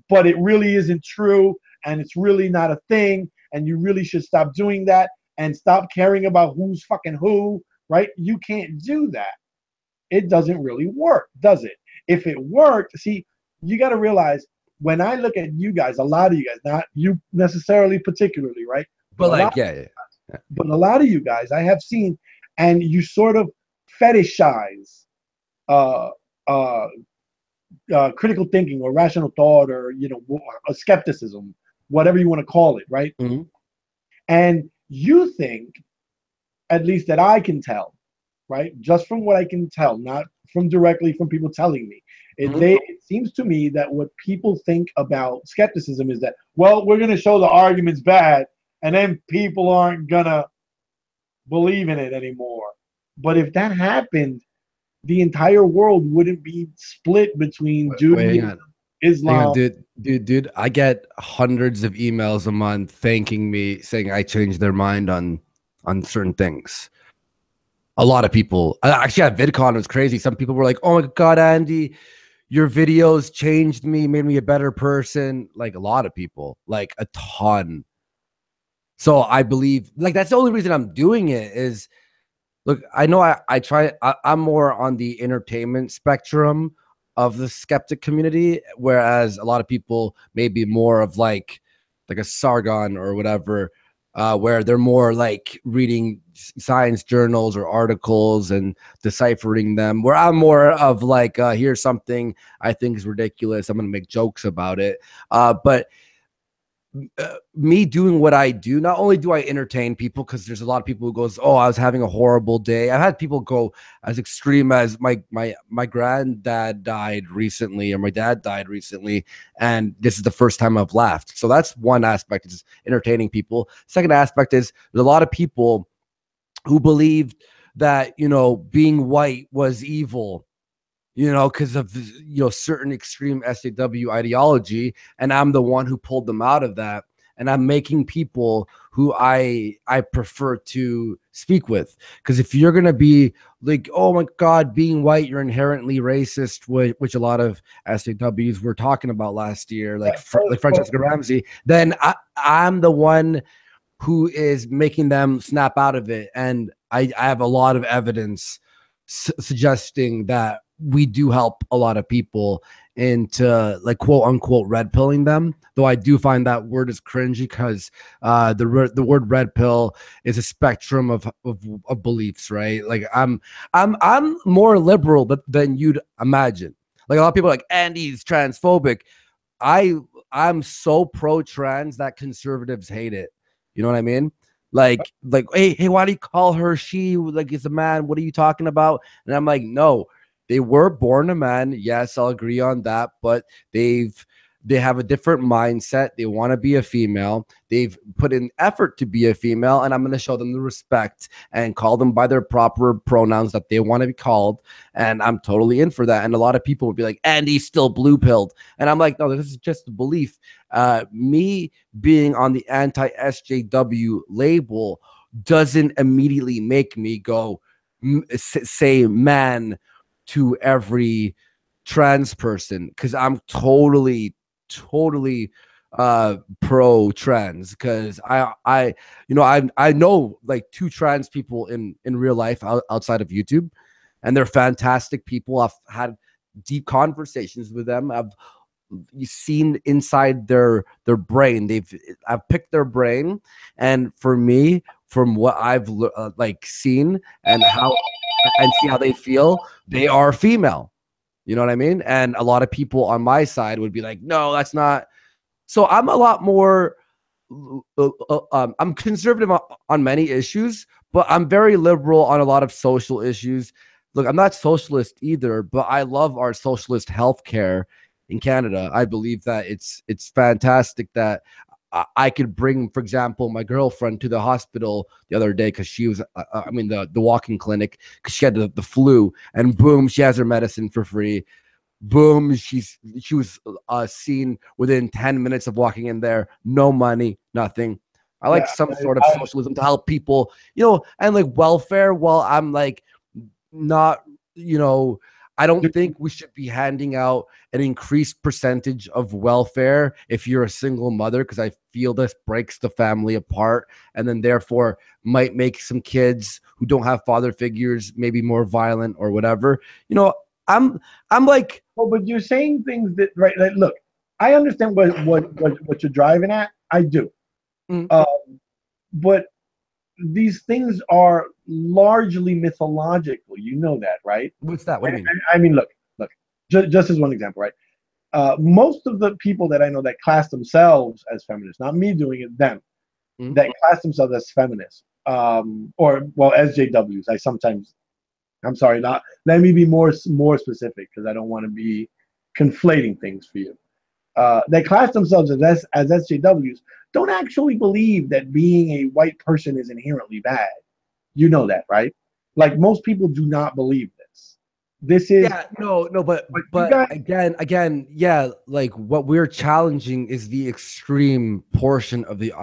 but it really isn't true, and it's really not a thing, and you really should stop doing that and stop caring about who's fucking who, right? You can't do that. It doesn't really work, does it? If it worked, see, you got to realize when I look at you guys, a lot of you guys, not you necessarily particularly, right? But a lot, like, yeah. but a lot of you guys I have seen, and you sort of fetishize uh, uh, critical thinking or rational thought, or a skepticism, whatever you want to call it, right? Mhm. And you think, at least that I can tell, right? Just from what I can tell, not from directly from people telling me. It seems to me that what people think about skepticism is that, well, we're going to show the argument's bad, and then people aren't going to believe in it anymore. But if that happened, the entire world wouldn't be split between Wait, hang Judaism, on. Hang on, Islam. dude. I get hundreds of emails a month thanking me, saying I changed their mind on certain things. A lot of people. Actually, at VidCon, it was crazy. Some people were like, "Oh my God, Andy, your videos changed me, made me a better person." Like a lot of people, like a ton. So I believe, like that's the only reason I'm doing it is, look, I know I'm more on the entertainment spectrum of the skeptic community, whereas a lot of people may be more of like a Sargon or whatever, where they're more like reading science journals or articles and deciphering them. Where I'm more of like, here's something I think is ridiculous, I'm going to make jokes about it. But me doing what I do, not only do I entertain people, because there's a lot of people who goes, "Oh, I was having a horrible day." I've had people go as extreme as my granddad died recently, or my dad died recently, and this is the first time I've laughed. So that's one aspect, is entertaining people. Second aspect is there's a lot of people who believed that being white was evil, because of certain extreme SJW ideology, and I'm the one who pulled them out of that, and I'm making people who I prefer to speak with. Because if you're gonna be like, "Oh my God, being white, you're inherently racist," which a lot of SJWs were talking about last year, like like Francesca Ramsey, then I'm the one who is making them snap out of it, and I have a lot of evidence suggesting that we do help a lot of people into, like, quote unquote red pilling them, though I do find that word is cringy, because the word red pill is a spectrum of beliefs, right? Like I'm more liberal than you'd imagine. Like a lot of people are like, Andy's transphobic. I'm so pro trans that conservatives hate it. You know what I mean? Like, hey, why do you call her she? Like, it's a man. What are you talking about? And I'm like, no, they were born a man. Yes, I'll agree on that. But they have a different mindset. They want to be a female. They've put in effort to be a female, and I'm going to show them the respect and call them by their proper pronouns that they want to be called. And I'm totally in for that. And a lot of people would be like, Andy's still blue pilled. And I'm like, no, this is just a belief. Me being on the anti-SJW label doesn't immediately make me go say man to every trans person, because I'm totally pro trans, because I know like 2 trans people in real life outside of YouTube, and they're fantastic people. I've had deep conversations with them. I've seen inside their brain. I've picked their brain, and for me, from what I've like seen and see how they feel, they are female. You know what I mean? And a lot of people on my side would be like, no, that's not. So I'm a lot more. I'm conservative on many issues, but I'm very liberal on a lot of social issues. Look, I'm not socialist either, but I love our socialist healthcare in Canada. I believe that it's fantastic that I could bring, for example, my girlfriend to the hospital the other day because she was, the walking clinic, because she had the flu, and boom, she has her medicine for free. Boom, she was seen within 10 minutes of walking in there. No money, nothing. I like some sort of socialism to help people, and like welfare. While I'm like not, I don't think we should be handing out an increased percentage of welfare if you're a single mother, because I feel this breaks the family apart, and then therefore might make some kids who don't have father figures maybe more violent or whatever. I'm like, well, but you're saying things that, right? Like, look, I understand what you're driving at. I do, but these things are largely mythological. You know that, right? What's that? What do you mean? I mean, look. Just as one example, right? Most of the people that I know that class themselves as feminists, not me doing it, them, that class themselves as feminists, or well, SJWs. I'm sorry, not. Let me be more specific, because I don't want to be conflating things for you. They class themselves as SJWs don't actually believe that being a white person is inherently bad. You know that, right? Like, most people do not believe this. This is but again, yeah, like what we're challenging is the extreme portion of the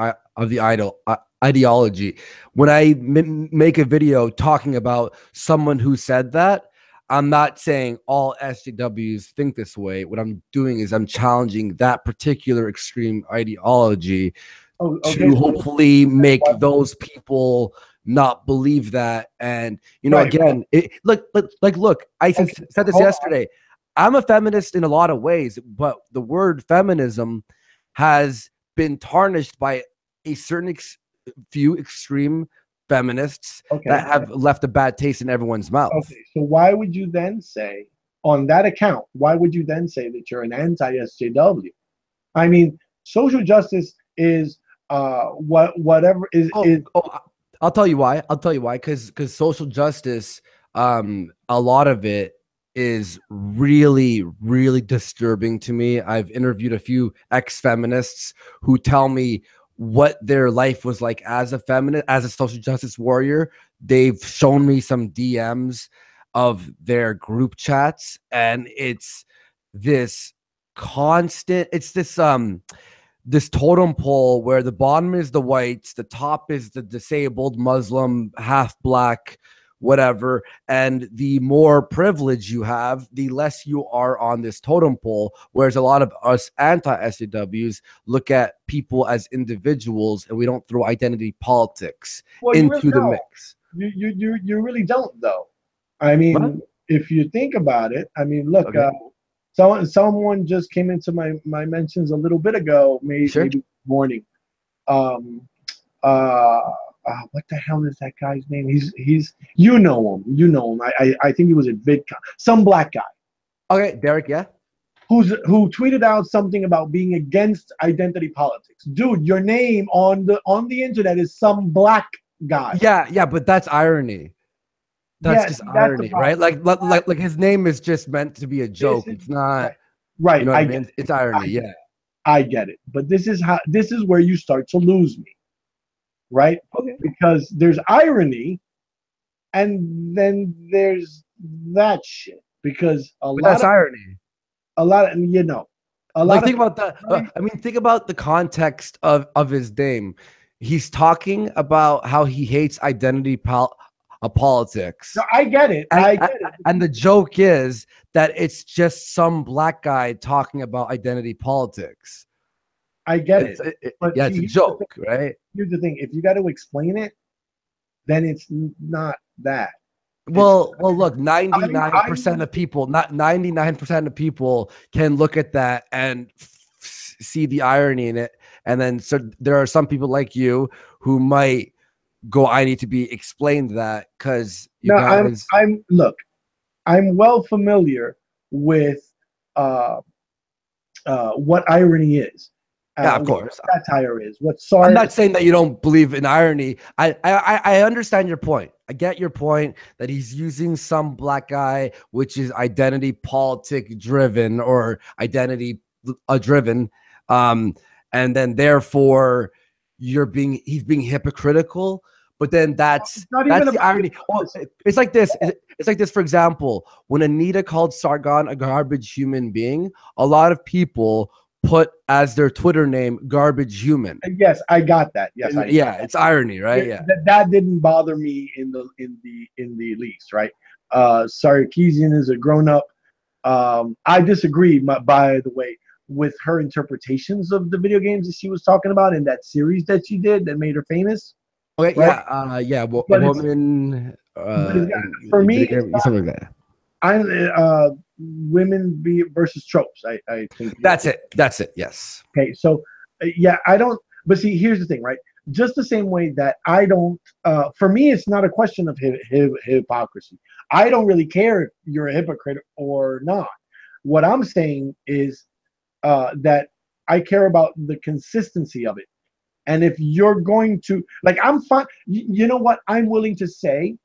ideology. When I make a video talking about someone who said that, I'm not saying all SJWs think this way. What I'm doing is I'm challenging that particular extreme ideology to hopefully make those people not believe that. And again, look, I said this yesterday. I'm a feminist in a lot of ways, but the word feminism has been tarnished by a certain few extreme feminists that have left a bad taste in everyone's mouth. Okay, so why would you then say, on that account, why would you then say that you're an anti-SJW? I mean, social justice is whatever is. I'll tell you why. Because social justice, a lot of it is really, really disturbing to me. I've interviewed a few ex-feminists who tell me what their life was like as a feminist, as a social justice warrior. They've shown me some DMs of their group chats, and it's this constant, this totem pole where the bottom is the whites, the top is the disabled Muslim, half black, whatever. And the more privilege you have, the less you are on this totem pole. Whereas a lot of us anti-SJWs look at people as individuals, and we don't throw identity politics into the mix. You really don't, though. I mean, if you think about it, I mean, look, someone just came into my mentions a little bit ago, maybe this morning. What the hell is that guy's name? He's you know him. I think he was at VidCon. Some black guy. Okay, Derek, yeah. Who tweeted out something about being against identity politics. Dude, your name on the internet is some black guy. Yeah, but that's irony. That's just irony, right? Like his name is just meant to be a joke. It's not right. You know what I mean? It's irony. Yeah, I get it. But this is where you start to lose me, right? Okay. Because there's irony, and then there's that shit. Because that's irony. A lot of think about that. Think about the context of his name. He's talking about how he hates identity politics. No, I get it. I get it. And the joke is that it's just some black guy talking about identity politics. I get it. It's a joke, right? Here's the thing. If you got to explain it, then it's not that. Well, look, I'm 99% of people, not 99% of people can look at that and see the irony in it. And then so there are some people like you who might go, I need to be explained that because you no, guys. I'm look, I'm well familiar with uh, what irony is, Yeah, of what course. satire is, what I'm sar. not saying that you don't believe in irony. I understand your point. I get your point that he's using some black guy, which is identity politic driven or identity driven, and then therefore he's being hypocritical. But then It's not even that's the about irony. Well, it's like this. It's like this. For example, when Anita called Sargon a garbage human being, a lot of people put as their Twitter name "garbage human." Yes, I got that. Yes, And yeah, it's irony, right? Yeah, that didn't bother me in the least, right? Sarkeesian is a grown up. I disagree, by the way, with her interpretations of the video games that she was talking about in that series that she did that made her famous, okay, right? yeah. A But it's woman, but it's, for me, it's something like that. I'm women versus tropes. I think That's it. That's it. Yes. okay. So yeah, I don't. But see, here's the thing, right? Just the same way that I don't. For me, it's not a question of hypocrisy. I don't really care if you're a hypocrite or not. What I'm saying is that I care about the consistency of it. And if you're going to like, I'm fine. You know what? I'm willing to say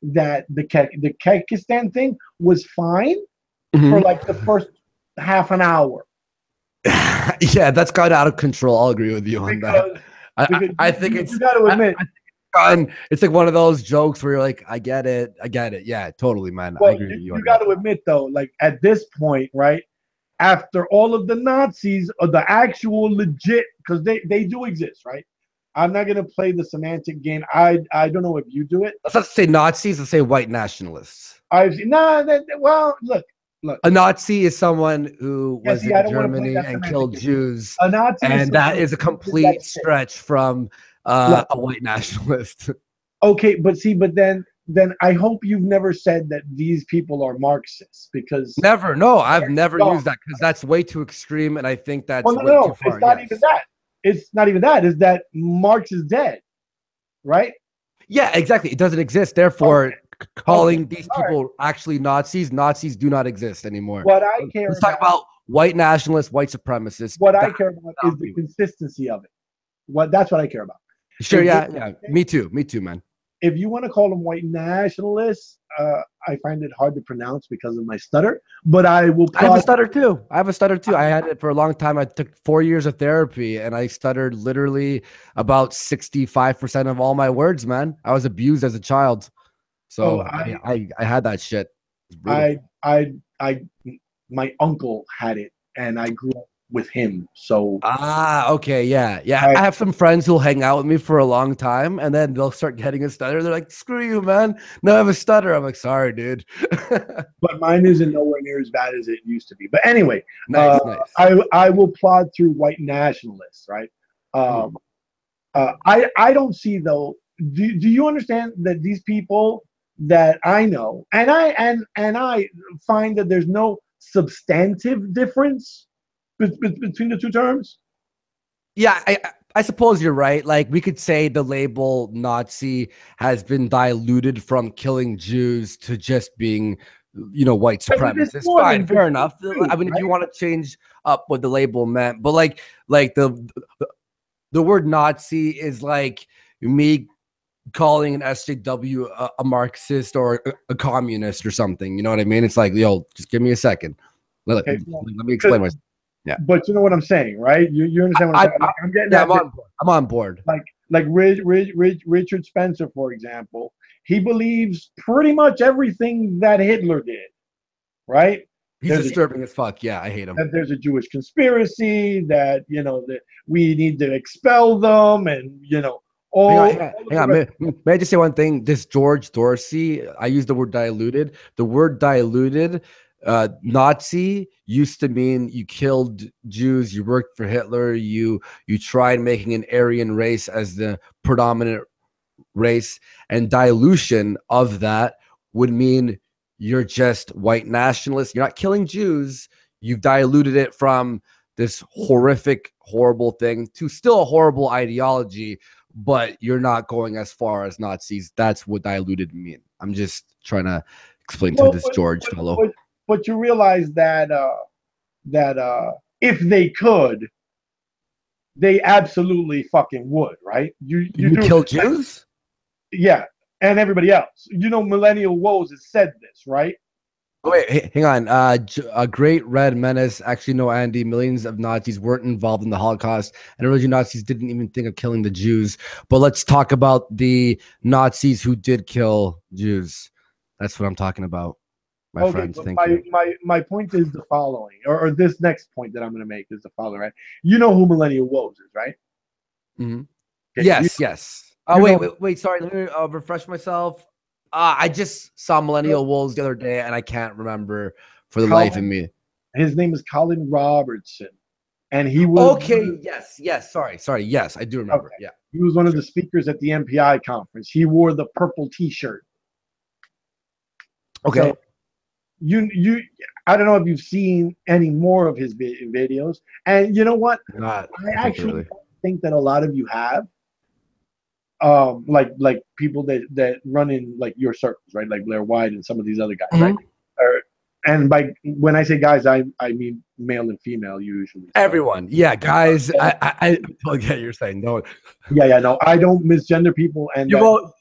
that the Kyrgyzstan thing was fine for like the first half an hour. Yeah, that's got out of control. I'll agree with you on that. I think you got to admit. It's like one of those jokes where you're like, I get it. Yeah, totally, man. Well, I agree with you. You got to admit though, like at this point, right? After all of the Nazis, or the actual legit, because they do exist, right? I'm not gonna play the semantic game. I don't know if you do it. Let's not say Nazis. Let's say white nationalists. I've seen well, look. A Nazi is someone who was in I don't Germany and killed game. Jews, A Nazi, and that is a complete stretch from a white nationalist. Okay, but then I hope you've never said that these people are Marxists, because Never. No, I've never used that because that's way too extreme, and I think that's way too far. It's not even that. It's not even that. Is that Marx is dead, right? Yeah, exactly. It doesn't exist. Therefore, calling these people actually Nazis do not exist anymore. What I care Let's talk about white nationalists, white supremacists. What I care about is the consistency of it. That's what I care about. Sure, yeah. Me too, man. If you want to call them white nationalists, I find it hard to pronounce because of my stutter. But I will. I have a stutter too. I had it for a long time. I took 4 years of therapy, and I stuttered literally about 65% of all my words. Man, I was abused as a child, so I had that shit. My uncle had it, and I grew up with him. So okay, yeah. I have some friends who'll hang out with me for a long time, and then they'll start getting a stutter. They're like, "Screw you, man! No, I have a stutter." I'm like, "Sorry, dude." But mine isn't nowhere near as bad as it used to be. But anyway, nice. I will plod through white nationalists, right? I don't see though. Do you understand that these people that I know, and I find that there's no substantive difference between the two terms? Yeah, I suppose you're right. Like, we could say the label Nazi has been diluted from killing Jews to just being, white supremacists. Fine, fair enough. I mean, if you want to change up what the label meant, but like the word Nazi is like me calling an SJW a Marxist or a communist or something. You know what I mean? It's like, yo, just give me a second. Let me explain myself. Yeah, but you know what I'm saying, right? You understand what I'm saying? I'm getting. Yeah, I'm on board. Like Richard Spencer, for example, he believes pretty much everything that Hitler did, right? He's disturbing as fuck. Yeah, I hate him. That there's a Jewish conspiracy, that that we need to expel them, and Hang on. May I just say one thing? This George Dorsey, I use the word diluted. The word diluted. Nazi used to mean you killed Jews, you worked for Hitler, you tried making an Aryan race as the predominant race, and dilution of that would mean you're just white nationalist. You're not killing Jews. You've diluted it from this horrific, horrible thing to still a horrible ideology, but you're not going as far as Nazis. That's what diluted mean. I'm just trying to explain to this George fellow. But you realize that if they could, they absolutely fucking would, right? You kill Jews? Yeah, and everybody else. You know, Millennial Woes has said this, right? Wait, hang on. A great red menace. Actually, no, Andy. Millions of Nazis weren't involved in the Holocaust, and original Nazis didn't even think of killing the Jews. But let's talk about the Nazis who did kill Jews. That's what I'm talking about, my friends. Thank you. My point is the following, or this next point that I'm going to make is the following, right? You know who Millennial Woes is, right? Mm-hmm. Okay, yes. Oh, wait. Sorry, let me refresh myself. I just saw Millennial Wolves the other day, and I can't remember for the life of me. His name is Colin Robertson, and he was okay. Yes. Sorry. Yes, I do remember. Okay. Yeah, he was one of the speakers at the MPI conference. He wore the purple T-shirt. Okay. So you, I don't know if you've seen any more of his videos, and you know what? Not I actually think that a lot of you have. Like people that run in like your circles, right? Like Blair White and some of these other guys, right? And by when I say guys, I mean male and female usually. Everyone, yeah, guys. I totally get you're saying no. Yeah, no, I don't misgender people, and you won't.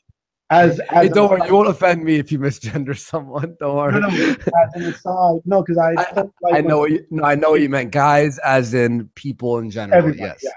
As don't worry, you won't offend me if you misgender someone. Don't worry. No, as an aside, no, because I know what you meant, guys, as in people in general. Everybody, yes. Yeah.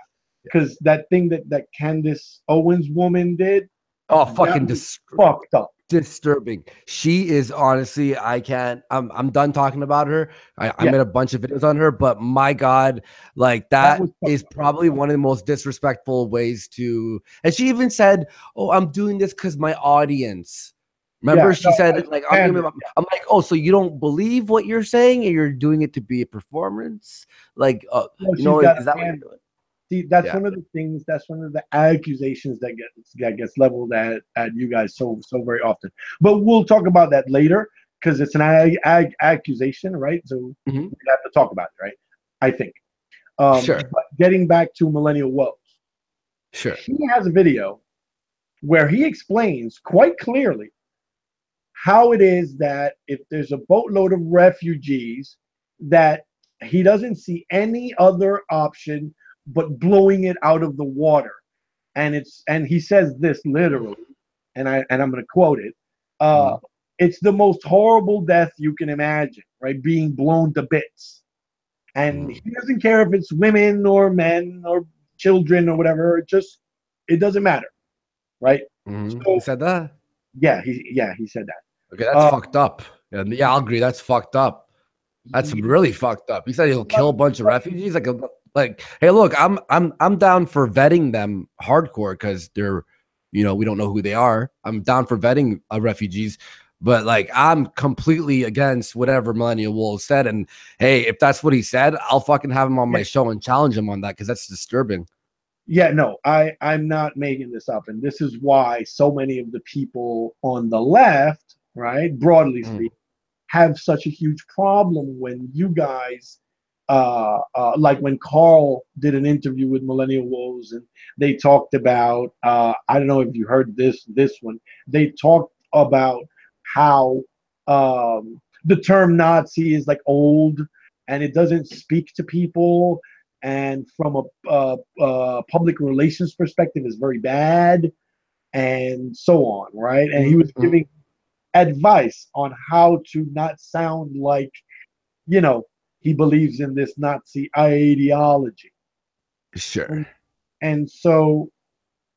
Because that thing that Candace Owens woman did, fucking fucked up, disturbing. She is honestly, I can't. I'm done talking about her. I made a bunch of videos on her, but my God, like that is probably one of the most disrespectful ways to. And she even said, "Oh, I'm doing this because my audience." Remember, she said, "Like I'm like, oh, so you don't believe what you're saying, and you're doing it to be a performance? Like, is that what you're doing?" See, that's one of the things. That's one of the accusations that gets leveled at you guys so very often. But we'll talk about that later because it's an accusation, right? So we have to talk about it, right? I think. Sure. But getting back to Millennial Woes, sure. He has a video where he explains quite clearly how it is that if there's a boatload of refugees, that he doesn't see any other option but blowing it out of the water. And he says this literally, and I'm going to quote it. It's the most horrible death you can imagine, right? Being blown to bits. And he doesn't care if it's women or men or children or whatever. It doesn't matter, right? So, he said that? Yeah, he said that. Okay, that's fucked up. Yeah, I'll agree. That's fucked up. That's really fucked up. He said he'll kill a bunch of refugees. Like, hey, look, I'm down for vetting them hardcore because they're, we don't know who they are. I'm down for vetting refugees, but like I'm completely against whatever Millennial Wolf said. And hey, if that's what he said, I'll fucking have him on my show and challenge him on that because that's disturbing. Yeah, no, I'm not making this up, and this is why so many of the people on the left, right, broadly speaking, have such a huge problem when you guys. Like when Carl did an interview with Millennial Woes and they talked about, I don't know if you heard this one, they talked about how the term Nazi is like old and it doesn't speak to people, and from a public relations perspective is very bad and so on, right? And he was giving advice on how to not sound like, he believes in this Nazi ideology. Sure. And so,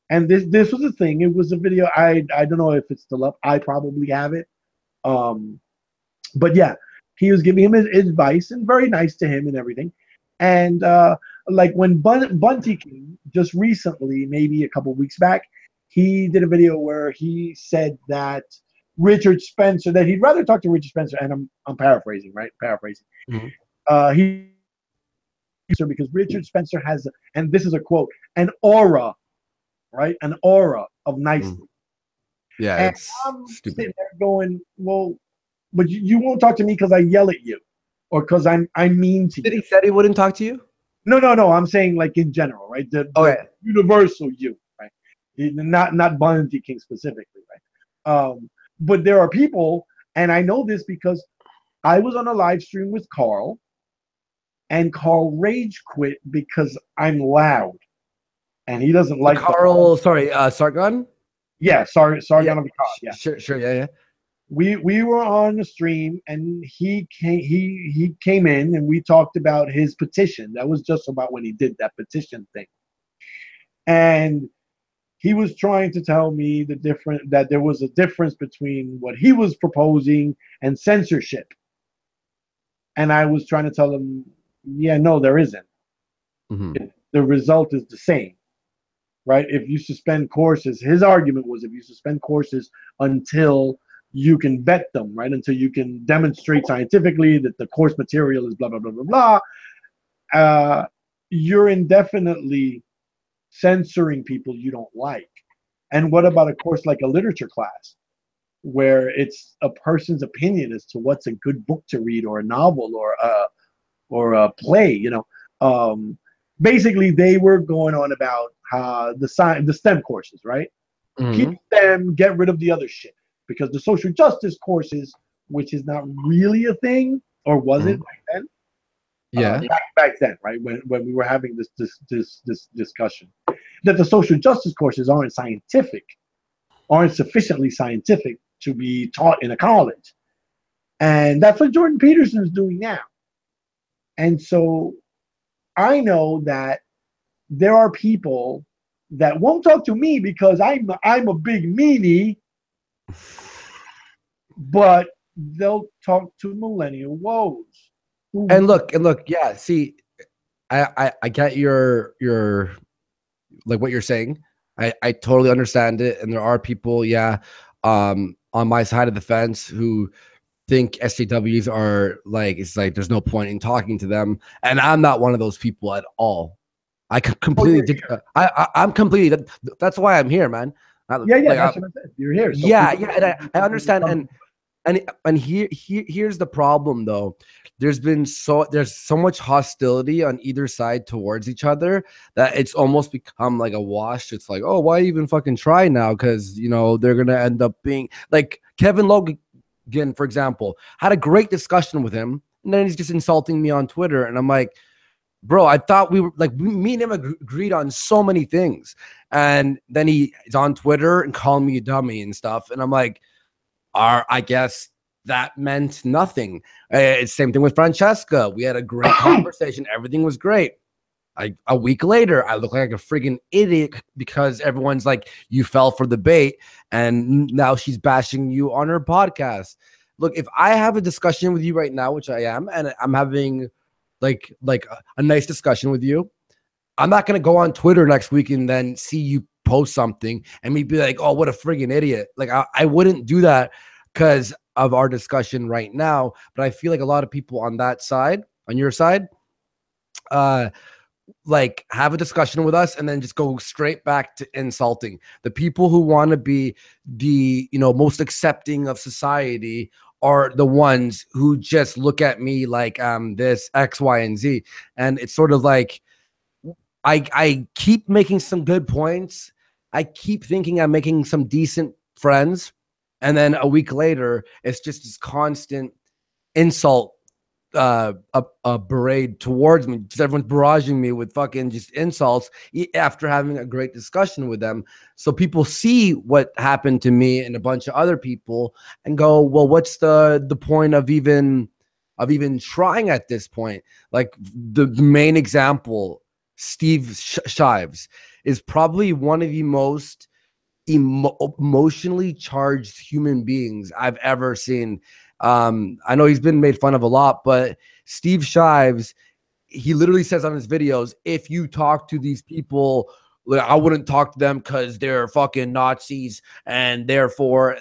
and this was a thing. It was a video. I don't know if it's still up. I probably have it. But yeah, he was giving him his advice and very nice to him and everything. And like when Bunty came just recently, maybe a couple weeks back, he did a video where he said that Richard Spencer, that he'd rather talk to Richard Spencer, and I'm paraphrasing, right? Paraphrasing. Because Richard Spencer has, and this is a quote, an aura, right? An aura of niceness. Yeah, And it's I'm stupid. sitting there going, well, but you won't talk to me because I yell at you or because I'm mean to Did you. he said he wouldn't talk to you? No. I'm saying like in general, right? The Okay. universal you, right? Not Bounty King specifically, right? But there are people, and I know this because I was on a live stream with Carl, and Carl rage quit because I'm loud, and he doesn't The like the. Carl, sorry, Sargon? Yeah, sorry, Yeah, Sargon of Akkad. Yeah, sure, yeah. we were on the stream, and he came in, and we talked about his petition. That was just about when he did that petition thing, and he was trying to tell me that there was a difference between what he was proposing and censorship, and I was trying to tell him, yeah, no, there isn't. Hmm. The result is the same, right? If you suspend courses, his argument was if you suspend courses until you can vet them, right? Until you can demonstrate scientifically that the course material is blah blah blah blah blah, you're indefinitely censoring people you don't like. And what about a course like a literature class, where it's a person's opinion as to what's a good book to read, or a novel, or a play? Um, basically, they were going on about the STEM courses, right? Keep Hmm. them, get rid of the other shit, because the social justice courses, which is not really a thing, or was it Hmm. back then? Yeah. Back then, right, when we were having this discussion, that the social justice courses aren't sufficiently scientific to be taught in a college, and that's what Jordan Peterson is doing now. And so I know that there are people that won't talk to me because I'm a big meanie, but they'll talk to millennial woes. And Who, look, yeah. See, I get your like what you're saying. I totally understand it, and there are people, yeah, on my side of the fence who think SJWs are like, it's like there's no point in talking to them, and I'm not one of those people at all. I oh, completely did. I'm completely. That's why I'm here, man. yeah, Like, that's what I said. You're here, so yeah, people. yeah, and I understand, and here's the problem though. There's so much hostility on either side towards each other that it's almost become like a wash. It's like, oh, why even fucking try now? Because they're gonna end up being like Kevin Logan, for example, had a great discussion with him, and then he's just insulting me on Twitter, and I'm like, bro, I thought we were like, me and him agreed on so many things, and then he's on Twitter and calling me a dummy and stuff, and I'm like, I guess that meant nothing. It's same thing with Francesca. We had a great conversation. Everything was great. A week later, I look like a friggin' idiot because everyone's like, you fell for the bait, and now she's bashing you on her podcast. Look, if I have a discussion with you right now, which I am, and I'm having like a nice discussion with you, I'm not gonna go on Twitter next week and then see you post something and me be like, oh, what a friggin' idiot. Like I wouldn't do that because of our discussion right now. But I feel like a lot of people on that side, on your side, like have a discussion with us and then just go straight back to insulting. The people who want to be the most accepting of society are the ones who just look at me like this X, Y, and Z. And it's sort of like I keep making some good points. I keep thinking I'm making some decent friends. And then a week later, it's just this constant insult a parade towards me. Just everyone's barraging me with fucking just insults after having a great discussion with them. So people see what happened to me and a bunch of other people and go, well, what's the point of even trying at this point? Like the main example, Steve Shives is probably one of the most emotionally charged human beings I've ever seen. I know he's been made fun of a lot, but Steve Shives, he literally says on his videos, if you talk to these people, like, I wouldn't talk to them because they're fucking Nazis and therefore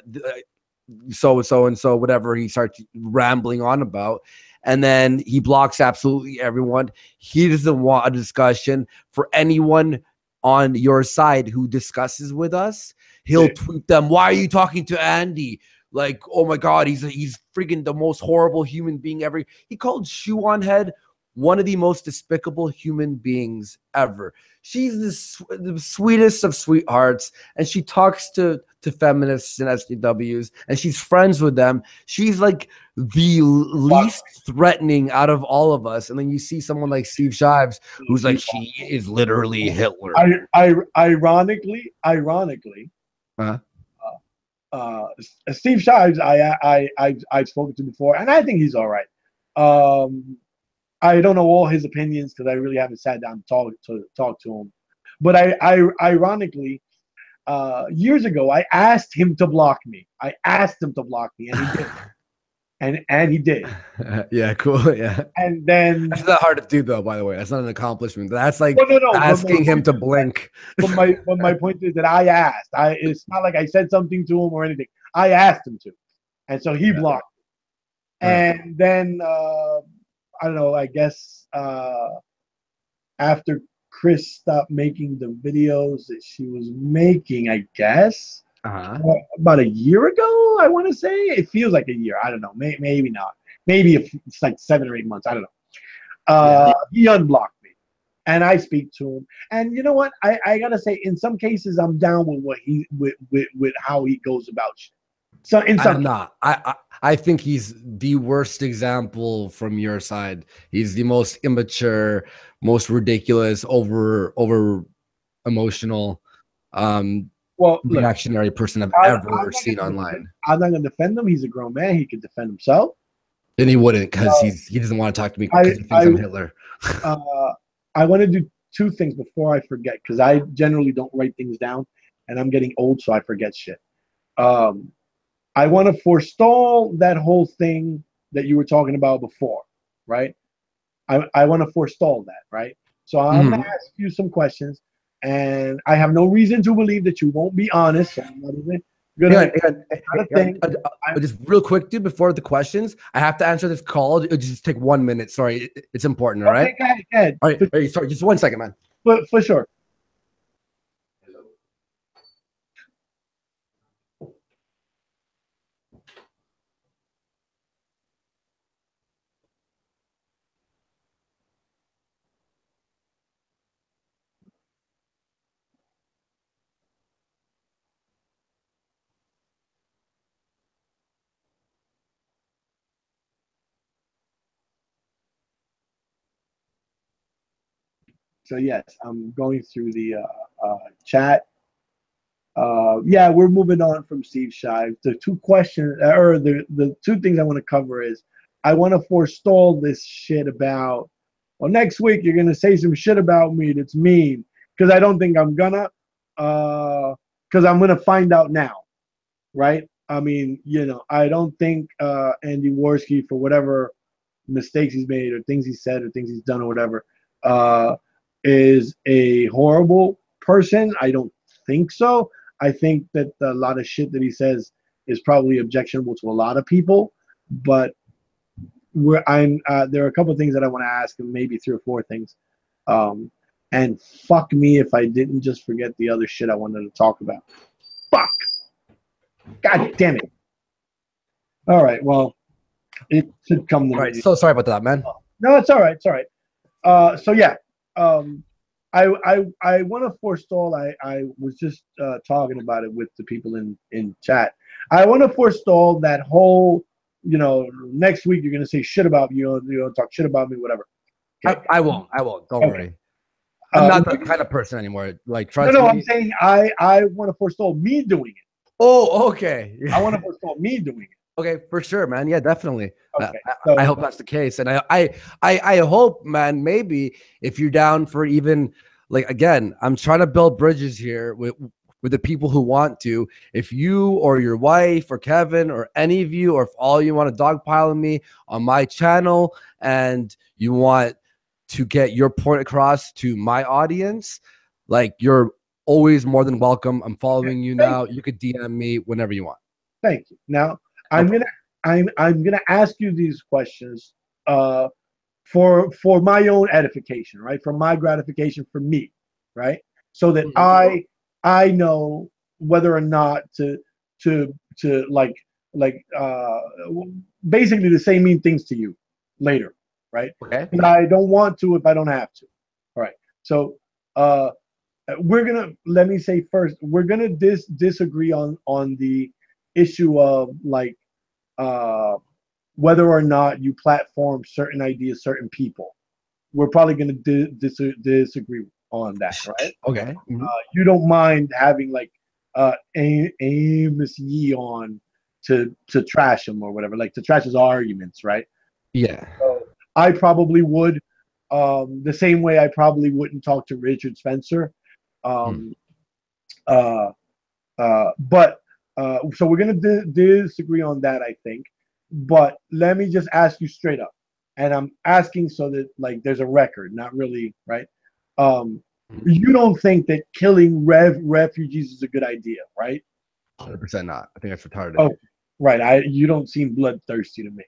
so and so, whatever he starts rambling on about. And then he blocks absolutely everyone. He doesn't want a discussion for anyone on your side who discusses with us. he'll tweet them, "Why are you talking to Andy? Like, oh my God, he's freaking the most horrible human being ever." He called Shoe on Head one of the most despicable human beings ever. She's the sweetest of sweethearts, and she talks to feminists and SJWs, and she's friends with them. She's like the least threatening out of all of us. And then you see someone like Steve Shives, who's like, she is literally Hitler. Ironically, Steve Shives, I've spoken to before, and I think he's all right. I don't know all his opinions because I really haven't sat down to talk to him. But ironically, years ago, I asked him to block me. I asked him to block me, and he did. and he did. Yeah, cool. Yeah. And then that's not hard to do, though. By the way, that's not an accomplishment. That's like no, asking him to blink. But my point is that I asked. It's not like I said something to him or anything. I asked him to, and so he blocked me. And then I don't know. I guess after Chris stopped making the videos that she was making, I guess about a year ago, I want to say. It feels like a year. I don't know. Maybe not. Maybe it's like 7 or 8 months. I don't know. He unblocked me, and I speak to him. And you know what? I gotta say, in some cases, I'm down with what he with how he goes about shit. So I'm not. I think he's the worst example from your side. He's the most immature, most ridiculous, over emotional, reactionary person I've ever seen online. I'm not gonna defend him. He's a grown man. He could defend himself. And he wouldn't, because he doesn't want to talk to me because he thinks I'm Hitler. I want to do 2 things before I forget, because I generally don't write things down, and I'm getting old, so I forget shit. I want to forestall that whole thing that you were talking about before, right? I want to forestall that, right? So I'm going to ask you some questions, and I have no reason to believe that you won't be honest. So I'm not even going to just real quick, dude, before the questions, I have to answer this call. It'll just take 1 minute. Sorry, it's important, all right? Go ahead. All right, sorry, just 1 second, man. For sure. So yes, I'm going through the chat. Yeah, we're moving on from Steve Shive. The 2 questions, or the 2 things I want to cover is, I want to forestall this shit about, well, next week you're gonna say some shit about me that's mean, because I don't think I'm gonna, because I'm gonna find out now, right? I mean, I don't think Andy Warski, for whatever mistakes he's made or things he said or things he's done or whatever, is a horrible person. I don't think so. I think that a lot of shit that he says is probably objectionable to a lot of people, but there are a couple of things that I want to ask him, maybe 3 or 4 things. And fuck me if I didn't just forget the other shit I wanted to talk about. Fuck. God damn it. All right. Well, it should come to me. All right. So sorry about that, man. No, it's all right. It's all right. So yeah, I want to forestall. I was just talking about it with the people in chat. I want to forestall that whole, next week you're gonna say shit about me, talk shit about me, whatever. Okay. I won't. Don't worry. I'm not that kind of person anymore. Like, trust me. I'm saying I want to forestall me doing it. Oh, okay. I want to forestall me doing it. Okay, for sure, man. Yeah, definitely. Okay. I hope that's the case, and I hope, man, maybe if you're down for even, like, again, I'm trying to build bridges here with the people who want to. If you or your wife or Kevin or any of you, or if all you want to dogpile me on my channel and you want to get your point across to my audience, like, you're always more than welcome. I'm following you now. You could DM me whenever you want. Thank you. Now, I'm gonna ask you these questions for my own edification, right? For my gratification, for me, right? So that I know whether or not to like basically to say mean things to you later, right? Okay. And I don't want to if I don't have to. All right. So we're gonna let me say first, we're gonna disagree on the issue of like uh whether or not you platform certain ideas, certain people. We're probably gonna disagree on that, right? Okay. Mhm. You don't mind having like Amos Yee on to trash him or whatever, like to trash his arguments, right? Yeah. So I probably would, the same way I probably wouldn't talk to Richard Spencer. Mm. Um, uh, but so we're gonna disagree on that, I think. But let me just ask you straight up, and I'm asking so that like there's a record, not really, right? Um, Mhm. you don't think that killing refugees is a good idea, right? 100% not. I think that's retarded. Oh, right. You don't seem bloodthirsty to me.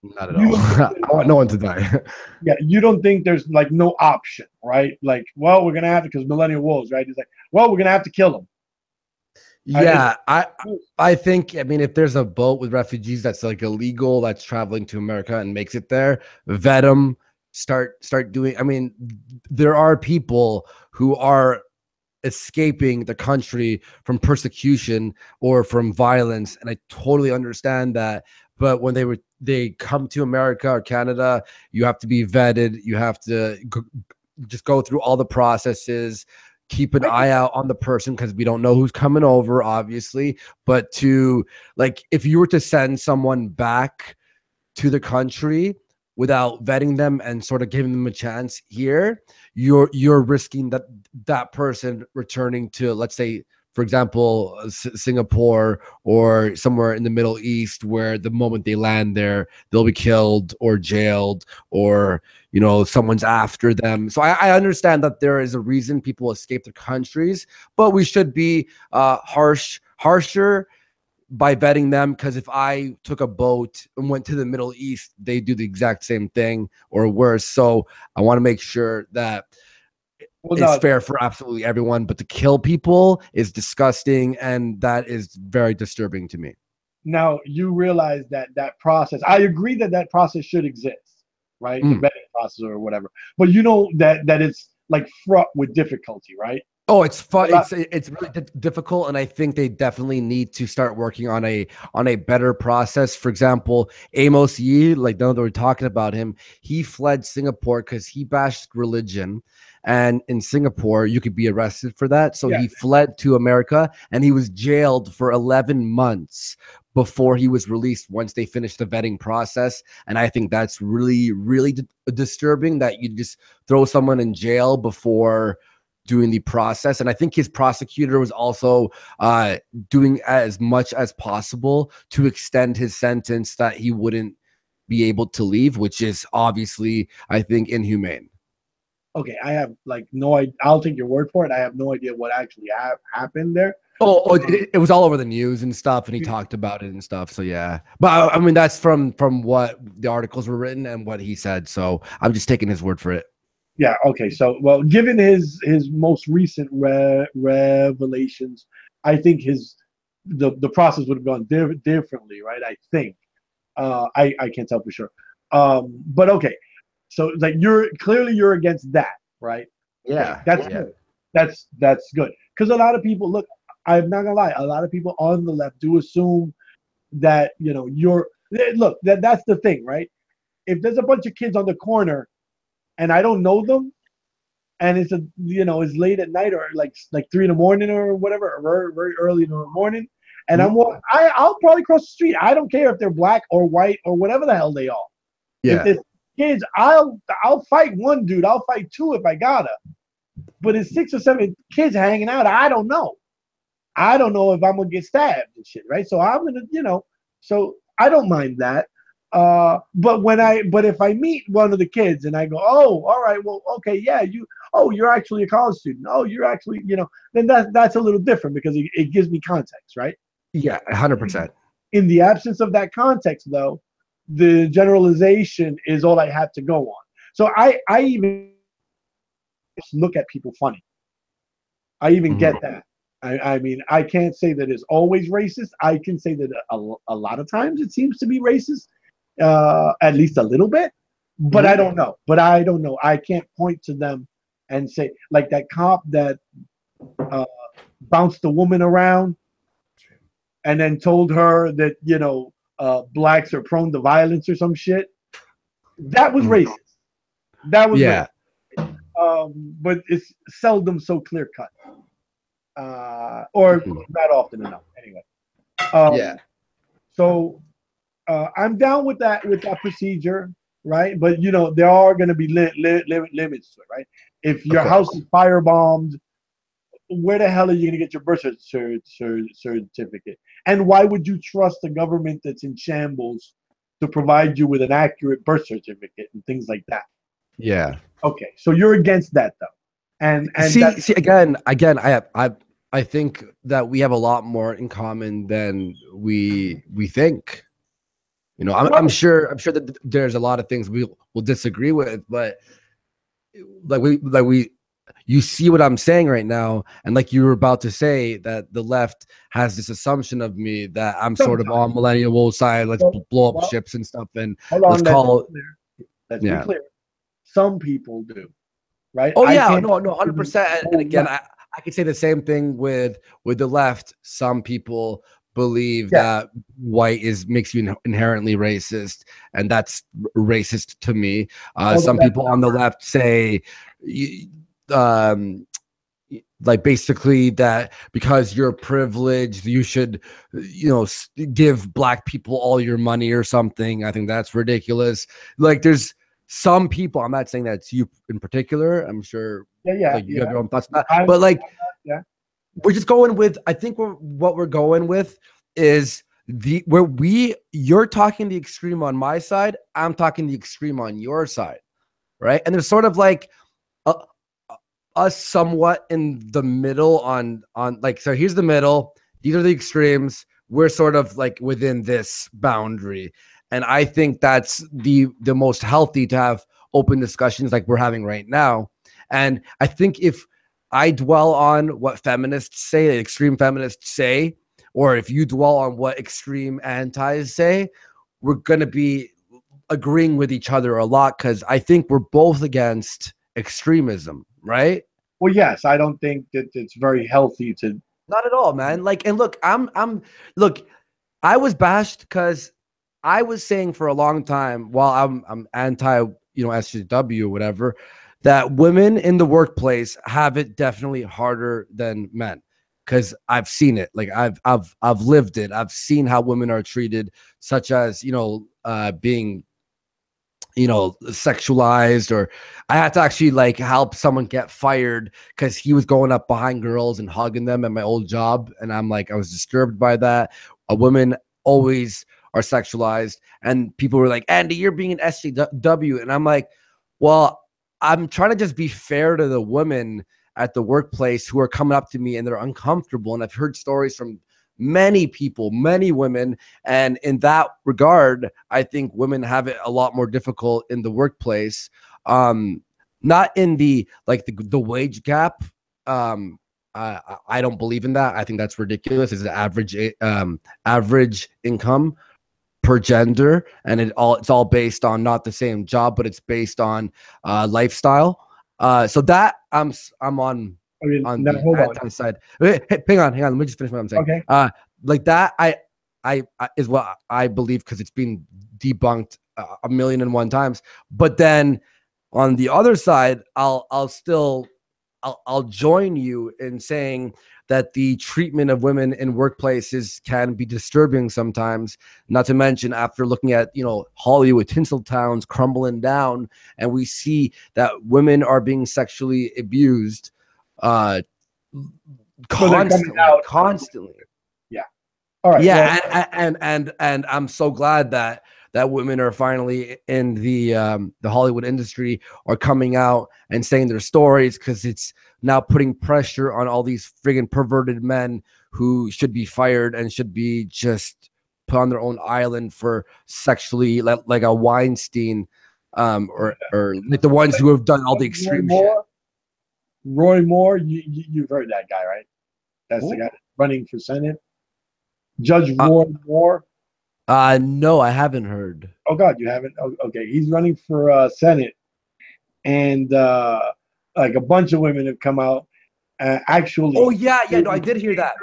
Not at You all. don't think I want no one to die. yeah, you don't think there's like no option, right? Like, well, we're gonna have to because millennial wolves, right? It's like, well, we're gonna have to kill them. Yeah, I think, I mean, if there's a boat with refugees that's like illegal, that's traveling to America and makes it there, vet them, start doing. I mean, there are people who are escaping the country from persecution or from violence, and I totally understand that. But when they come to America or Canada, you have to be vetted. You have to just go through all the processes, keep an eye out on the person because we don't know who's coming over, obviously. But to like, if you were to send someone back to the country without vetting them and sort of giving them a chance here, you're risking that person returning to, let's say, for example, Singapore or somewhere in the Middle East, where the moment they land there, they'll be killed or jailed, or someone's after them. So I understand that there is a reason people escape their countries, but we should be harsher by vetting them, because if I took a boat and went to the Middle East, they do the exact same thing or worse. So I want to make sure that Well, it's no. fair for absolutely everyone, but to kill people is disgusting, and that is very disturbing to me. Now you realize that that process. I agree that that process should exist, right? The Mm. vetting process or whatever. But you know that it's like fraught with difficulty, right? Oh, it's fun. A lot- It's really difficult, and I think they definitely need to start working on a better process. For example, Amos Yee, like now that we're talking about him, he fled Singapore because he bashed religion, and in Singapore you could be arrested for that. So Yeah. he fled to America, and he was jailed for 11 months before he was released once they finished the vetting process. And I think that's really, really disturbing that you just throw someone in jail before doing the process. And I think his prosecutor was also doing as much as possible to extend his sentence that he wouldn't be able to leave, which is obviously, I think, inhumane. Okay, I have like no idea. I'll take your word for it. I have no idea what actually happened there. Oh, it was all over the news and stuff, and he talked about it and stuff. So yeah, but I mean that's from what the articles were written and what he said. So I'm just taking his word for it. Yeah. Okay. So, well, given his most recent revelations, I think the process would have gone differently, right? I think. I can't tell for sure. But okay. So like you're against that, right? Okay, Yeah, that's yeah. good. That's good because a lot of people look. I'm not gonna lie. A lot of people on the left do assume that you're look that's the thing, right? If there's a bunch of kids on the corner and I don't know them, and it's it's late at night or like 3 in the morning or whatever, or very very early in the morning, and Mhm. I'll probably cross the street. I don't care if they're black or white or whatever the hell they are. If Yeah. there's kids, I'll fight one dude. I'll fight two if I gotta. But it's 6 or 7 kids hanging out. I don't know. I don't know if I'm gonna get stabbed and shit, right? So I'm gonna, so I don't mind that. But if I meet one of the kids and I go, oh, all right, well, okay, yeah, you're actually a college student. Oh, you're actually, then that's a little different because it gives me context, right? Yeah, 100%. In the absence of that context, though, the generalization is all I have to go on. So I even look at people funny. I even get Mhm. that. I mean, I can't say that it's always racist. I can say that a lot of times it seems to be racist, at least a little bit. But I don't know. But I don't know. I can't point to them and say like that cop that uh, bounced the woman around and then told her that blacks are prone to violence or some shit. That was racist. That was Yeah. racist. But it's seldom so clear cut, or not often enough. Anyway, Yeah. so I'm down with that procedure, right? But there are going to be limits to it, right? If your house is firebombed, where the hell are you going to get your birth certificate? And why would you trust a government that's in shambles to provide you with an accurate birth certificate and things like that? Yeah. Okay, so you're against that though, and see again, I think that we have a lot more in common than we think. I'm sure that there's a lot of things we will disagree with, but you see what I'm saying right now, and like you were about to say that the left has this assumption of me that I'm sort of on millennial side. Let's blow up ships and stuff, and let's be clear. Some people do, right? Oh yeah, no, 100%. And again, I could say the same thing with the left. Some people believe that white makes you inherently racist, and that's racist to me. Some people on the left say, like basically that because you're privileged, you should, give black people all your money or something. I think that's ridiculous. Like there's some people, I'm not saying that's you in particular. I'm sure you have your own thoughts about that. But like, we're just going with, I think what we're going with is you're talking the extreme on my side. I'm talking the extreme on your side. Right. And there's sort of like us somewhat in the middle on like, so here's the middle. These are the extremes. We're sort of like within this boundary. And I think that's the most healthy to have open discussions like we're having right now. And I think if I dwell on what feminists say, extreme feminists say, or if you dwell on what extreme antis say, we're going to be agreeing with each other a lot because I think we're both against extremism, right? Well, yes, I don't think that it's very healthy to. Not at all, man. Like, and look, look, I was bashed because I was saying for a long time, while I'm anti, SJW or whatever, that women in the workplace have it definitely harder than men. Because I've seen it, like I've lived it. I've seen how women are treated, such as being sexualized, or I had to actually like help someone get fired because he was going up behind girls and hugging them at my old job, and I was disturbed by that. A women always are sexualized, and people were like, Andy, you're being an SJW, and I'm like, well, I'm trying to just be fair to the women at the workplace who are coming up to me and they're uncomfortable. And I've heard stories from many people, many women. And in that regard, I think women have it a lot more difficult in the workplace. Not in the wage gap. I don't believe in that. I think that's ridiculous. It's an average income per gender, and it's all based on not the same job, but it's based on lifestyle. So that I'm on the anti side. Hey, hang on. Let me just finish what I'm saying. Okay. Like that, I is what I believe because it's been debunked 1,000,001 times. But then on the other side, I'll join you in saying that the treatment of women in workplaces can be disturbing sometimes, not to mention after looking at, Hollywood tinsel towns crumbling down, and we see that women are being sexually abused constantly. Yeah. All right. Yeah. Well, and I'm so glad that women are finally in the Hollywood industry are coming out and saying their stories, because it's now putting pressure on all these friggin' perverted men who should be fired and should be just put on their own island for sexually like a Weinstein, or like the ones who have done all the extreme shit. Roy Moore, you've heard that guy, right? That's the guy running for Senate. Judge Uh, Roy Moore. No, I haven't heard. Oh God, you haven't? Oh, okay, he's running for Senate, and like a bunch of women have come out. Actually, Oh yeah, yeah. No, I did hear that.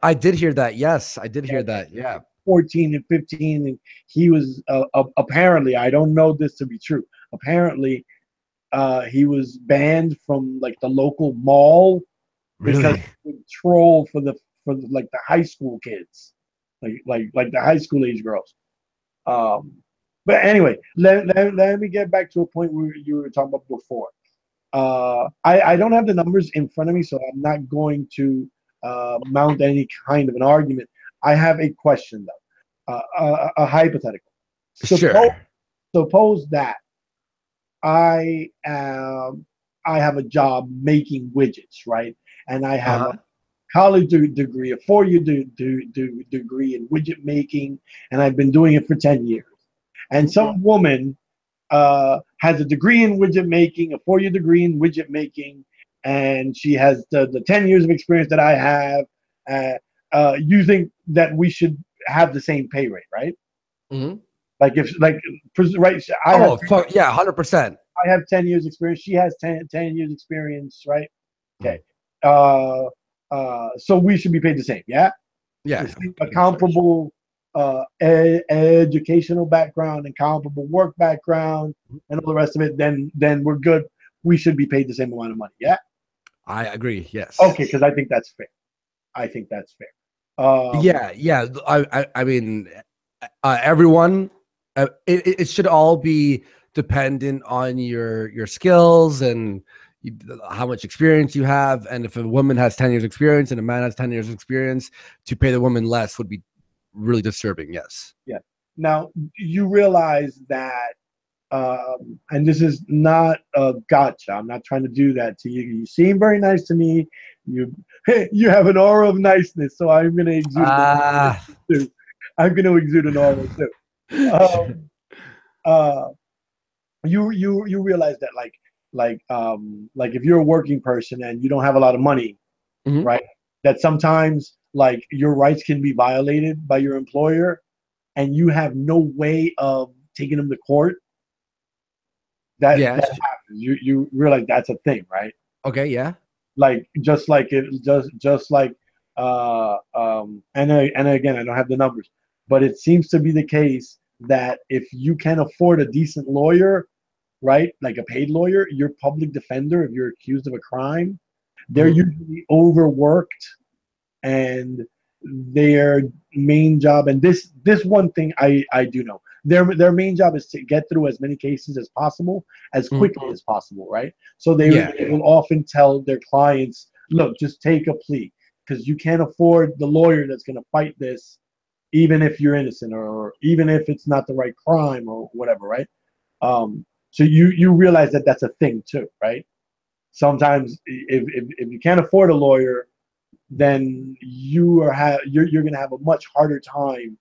I did hear that. Yes, I did hear that. Yeah. 14 and 15, and he was apparently, I don't know this to be true. Apparently, he was banned from like the local mall because Really? he would troll like the high school kids, like the high school age girls. Um, but anyway, let me get back to a point where you were talking about before. I don't have the numbers in front of me, so I'm not going to mount any kind of an argument. I have a question though, a hypothetical. Sure. Suppose that I I have a job making widgets, right? And I have a college degree, a 4-year degree in widget making, and I've been doing it for 10 years. And some woman has a degree in widget making, a 4-year degree in widget making, and she has the 10 years of experience that I have. You think that we should have the same pay rate, right? Mm-hmm. Like if like right, fuck yeah, 100%. I have 10 years experience. She has 10 years experience, right? Okay. So we should be paid the same, yeah? Yeah. A comparable educational background and comparable work background and all the rest of it, then we're good. We should be paid the same amount of money, yeah? I agree, yes. Okay, because I think that's fair. I think that's fair. Yeah. I mean, everyone, it should all be dependent on your skills and how much experience you have. And if a woman has 10 years experience and a man has 10 years experience, to pay the woman less would be really disturbing. Yes. Yeah. Now you realize that, and this is not a gotcha. I'm not trying to do that to you. You seem very nice to me. You have an aura of niceness, so I'm going to exude. I'm going to exude an aura too. You realize that like if you're a working person and you don't have a lot of money, right? That sometimes like your rights can be violated by your employer, and you have no way of taking them to court. That happens. You realize that's a thing, right? Okay, yeah. Like just like and again, I don't have the numbers, but it seems to be the case that if you can afford a decent lawyer, right, like a paid lawyer, your public defender, if you're accused of a crime, they're usually overworked, and their main job, and this one thing I do know, their main job is to get through as many cases as possible, as quickly as possible, right? So they will often tell their clients, look, just take a plea, because you can't afford the lawyer that's going to fight this, even if you're innocent, or even if it's not the right crime or whatever, right? So you realize that that's a thing too, right? Sometimes if you can't afford a lawyer, then you're going to have a much harder time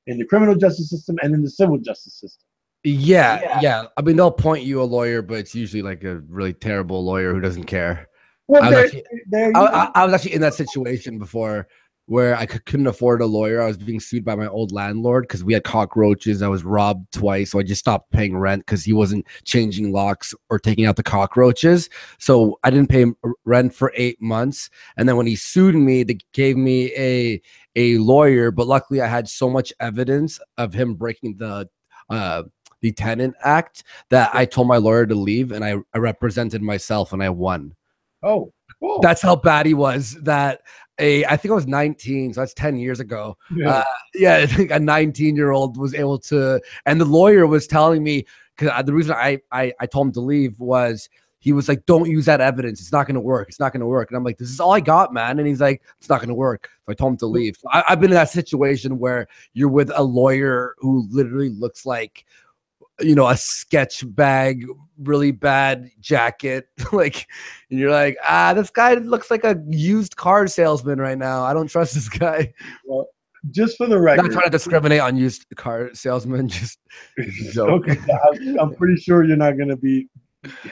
in the criminal justice system and in the civil justice system. Yeah. I mean, they'll point you a lawyer, but it's usually like a really terrible lawyer who doesn't care. Well, I was actually in that situation before, where I couldn't afford a lawyer. I was being sued by my old landlord because we had cockroaches. I was robbed twice, so I just stopped paying rent because he wasn't changing locks or taking out the cockroaches. So I didn't pay him rent for 8 months. And then when he sued me, they gave me a lawyer. But luckily, I had so much evidence of him breaking the Tenant Act that I told my lawyer to leave, and I represented myself, and I won. Oh, cool. That's how bad he was. That I think I was 19, so that's 10 years ago. I think a 19-year-old was able to, and the lawyer was telling me, because the reason I told him to leave was, he was like, don't use that evidence. It's not going to work. It's not going to work. And I'm like, this is all I got, man. And he's like, it's not going to work. So I told him to leave. So I've been in that situation where you're with a lawyer who literally looks like, a sketch bag, really bad jacket, like, and you're like, this guy looks like a used car salesman right now. I don't trust this guy. Well, just for the record, not trying to discriminate on used car salesmen, just joke. Okay, I'm pretty sure you're not going to be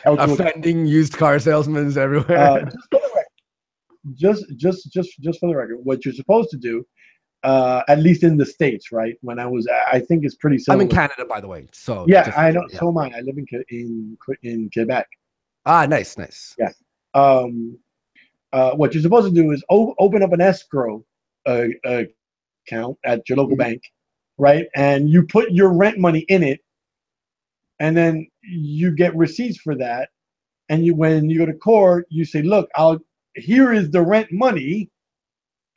offending used car salesmen everywhere. Just for the record, just for the record, what you're supposed to do, at least in the States, right? When I think it's pretty I'm in similar. Canada, by the way. So Yeah, just I know. yeah. So am I. I live in Quebec. Ah, nice, nice. Yeah. Um, what you're supposed to do is open up an escrow account at your local Mhm. bank, right? And you put your rent money in it, and then you get receipts for that. And when you go to court, you say, "Look, here is the rent money.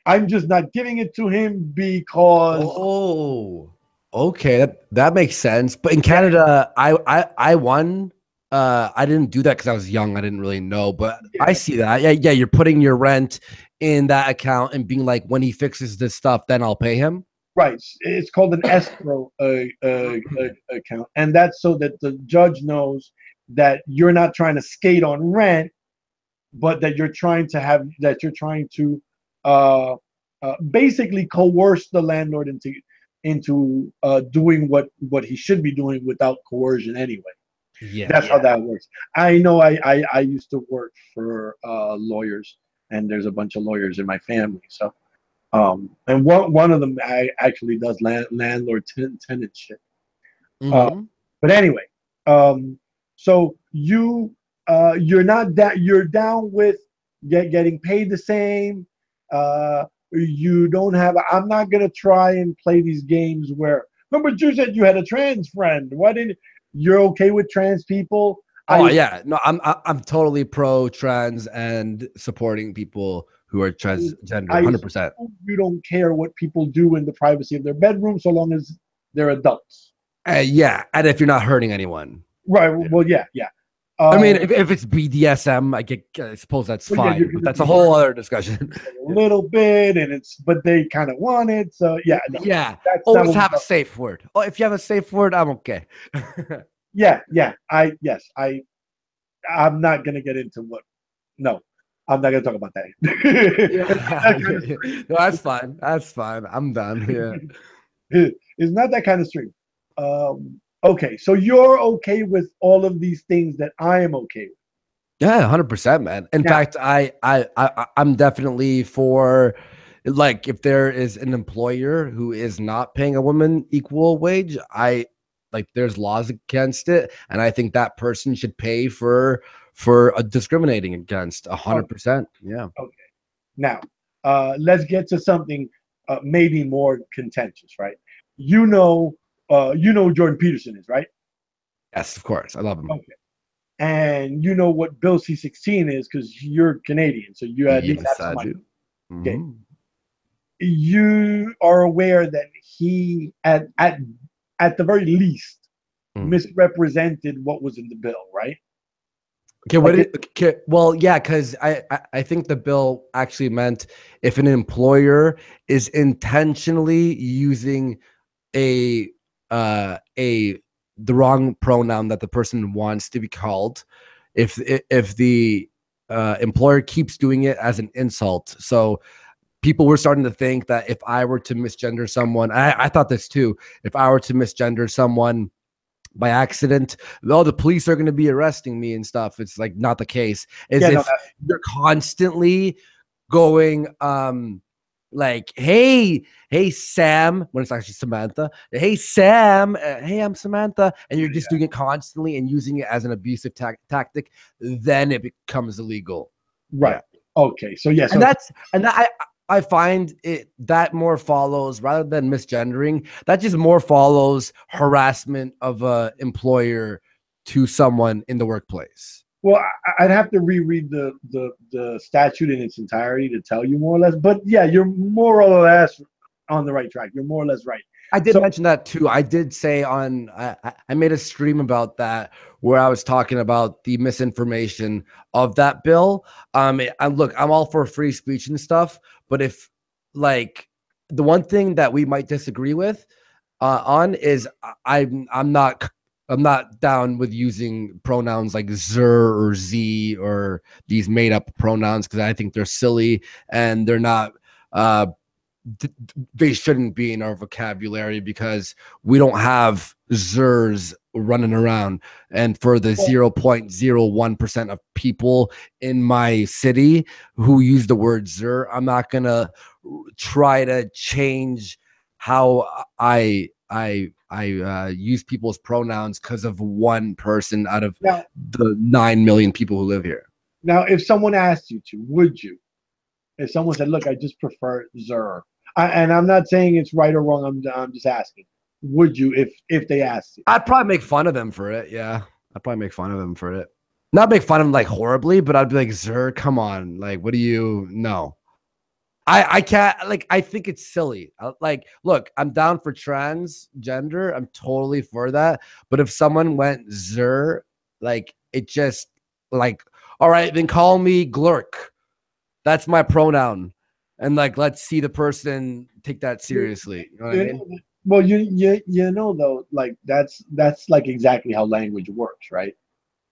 I'm just not giving it to him because Oh, okay, that makes sense. But in yeah, Canada, I won. I didn't do that because I was young. I didn't really know, but I yeah, see that. Yeah, yeah. You're putting your rent in that account and being like, when he fixes this stuff, then I'll pay him. right. It's called an escrow account, and that's so that the judge knows that you're not trying to skate on rent, but that you're trying to uh, basically coerce the landlord into doing what he should be doing without coercion anyway. Yeah, That's how yeah. that works. I know. I used to work for lawyers, and there's a bunch of lawyers in my family. So, and one of them actually does landlord tenant shit. Uh, Hmm. but anyway, so you're not that you're down with getting paid the same. You don't have. I'm not gonna try and play these games where. Remember, you said you had a trans friend. Why didn't you're okay with trans people? Oh I yeah, no, I'm totally pro trans and supporting people who are transgender, I 100%. assume you don't care what people do in the privacy of their bedroom so long as they're adults. Yeah, and if you're not hurting anyone. Right. Yeah. Well, yeah, yeah. I mean, Um, if it's BDSM, I suppose that's well, yeah, you're fine, but going to that's a be whole hurt other discussion. a little bit, and but they kind of want it. So yeah, no, Yeah, that's not always what we're have a talking. safe word. Oh, if you have a safe word, I'm okay. Yeah, yeah. Yes, I'm not gonna get into what. No, I'm not gonna talk about that. It's not Yeah, that kind of no, that's fine. That's fine. I'm done. Yeah, stream. It's not that kind of stream. Okay, so you're okay with all of these things that I am okay with. yeah, 100%, man. In Now, fact, I'm definitely for, like, if there is an employer who is not paying a woman equal wage, I like there's laws against it, and I think that person should pay for discriminating against okay, 100%. Yeah. okay. Now, let's get to something maybe more contentious, right? You know, you know who Jordan Peterson is, right? Yes, of course. I love him. Okay. And you know what Bill C-16 is because you're Canadian, so you at least have Yes, I some idea. do. Okay. Mhm. You are aware that he, at the very least, Mm. misrepresented what was in the bill, right? Okay, Like it, okay, well, yeah, because I think the bill actually meant if an employer is intentionally using a a the wrong pronoun that the person wants to be called, if the employer keeps doing it as an insult. So people were starting to think that if I were to misgender someone, I thought this too, if I were to misgender someone by accident, oh, the police are going to be arresting me and stuff. It's like not the case. As yeah, no, if you're constantly going, like, hey, Sam, when it's actually Samantha. Hey, Sam, hey, I'm Samantha, and you're just yeah, doing it constantly and using it as an abusive tactic, then it becomes illegal. right. Yeah. Okay, so yeah, And so I find it that more follows rather than misgendering, that just more follows harassment of a employer to someone in the workplace. well, I'd have to reread the statute in its entirety to tell you more or less. But yeah, you're more or less on the right track. You're more or less right. I did So mention that too. I did say I made a stream about that where I was talking about the misinformation of that bill. Look, I'm all for free speech and stuff, but if, like, the one thing that we might disagree with on is I'm not down with using pronouns like zer or z or these made up pronouns because I think they're silly and they're not uh they shouldn't be in our vocabulary because we don't have zers running around. And for the 0.01% of people in my city who use the word "zer," I'm not gonna try to change how I use people's pronouns because of one person out of Now, the 9 million people who live here. now, if someone asked you to, would you? If someone said, "Look, I just prefer Zer," and I'm not saying it's right or wrong. I'm just asking. Would you, if they asked you? I'd probably make fun of them for it. Yeah, I'd probably make fun of them for it. Not make fun of them like horribly, but I'd be like, "Zer, come on, like, what do you know?" I can't, like, I think it's silly. Like, look, I'm down for transgender. I'm totally for that. But if someone went "zer," like, it just, like, all right, then call me Glurk. That's my pronoun. And, like, let's see the person take that seriously. You know what I mean? Well, you know though, like that's like exactly how language works, right?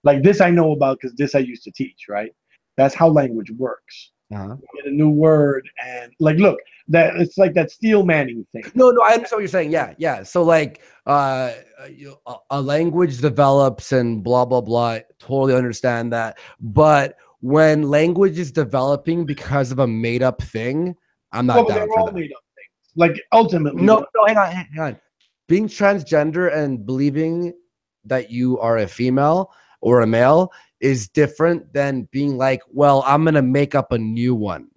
Like this I know about because this I used to teach, right? That's how language works. Uh-huh. You get a new word and like look, that it's like that steel manning thing. No, I understand what you're saying. Yeah, yeah. So like, a language develops and blah blah blah. Totally understand that. But when language is developing because of a made up thing, I'm not Well, down they're for all that. made up things. Like ultimately, No, hang on. Being transgender and believing that you are a female or a male is different than being like, well, I'm gonna make up a new one.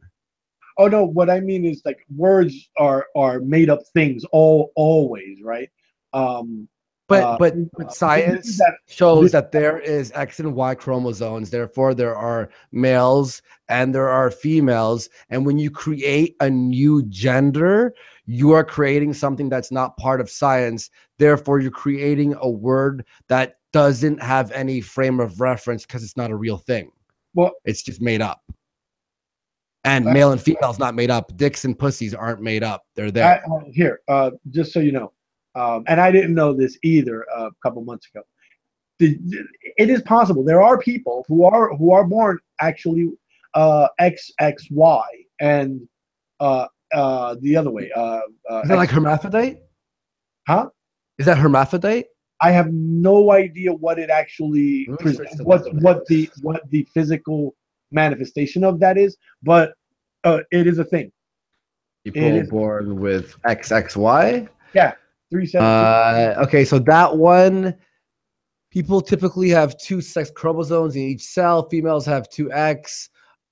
oh no, what I mean is like words are made up things always, right? Um, uh, But this is science that. shows This, that there is X and Y chromosomes. Therefore, there are males and there are females. And when you create a new gender, you are creating something that's not part of science. Therefore, you're creating a word that doesn't have any frame of reference because it's not a real thing. well, It's just made up. And uh, male and female is not made up. Dicks and pussies aren't made up. They're there. here, just so you know, and I didn't know this either a couple months ago. It is possible there are people who are born actually XXY and the other way. Is that like hermaphrodite? Huh? Is that hermaphrodite? I have no idea what it actually what the physical manifestation of that is, but it is a thing. People born with XXY. Yeah, 317. Okay, so that one, people typically have two sex chromosomes in each cell. Females have two X.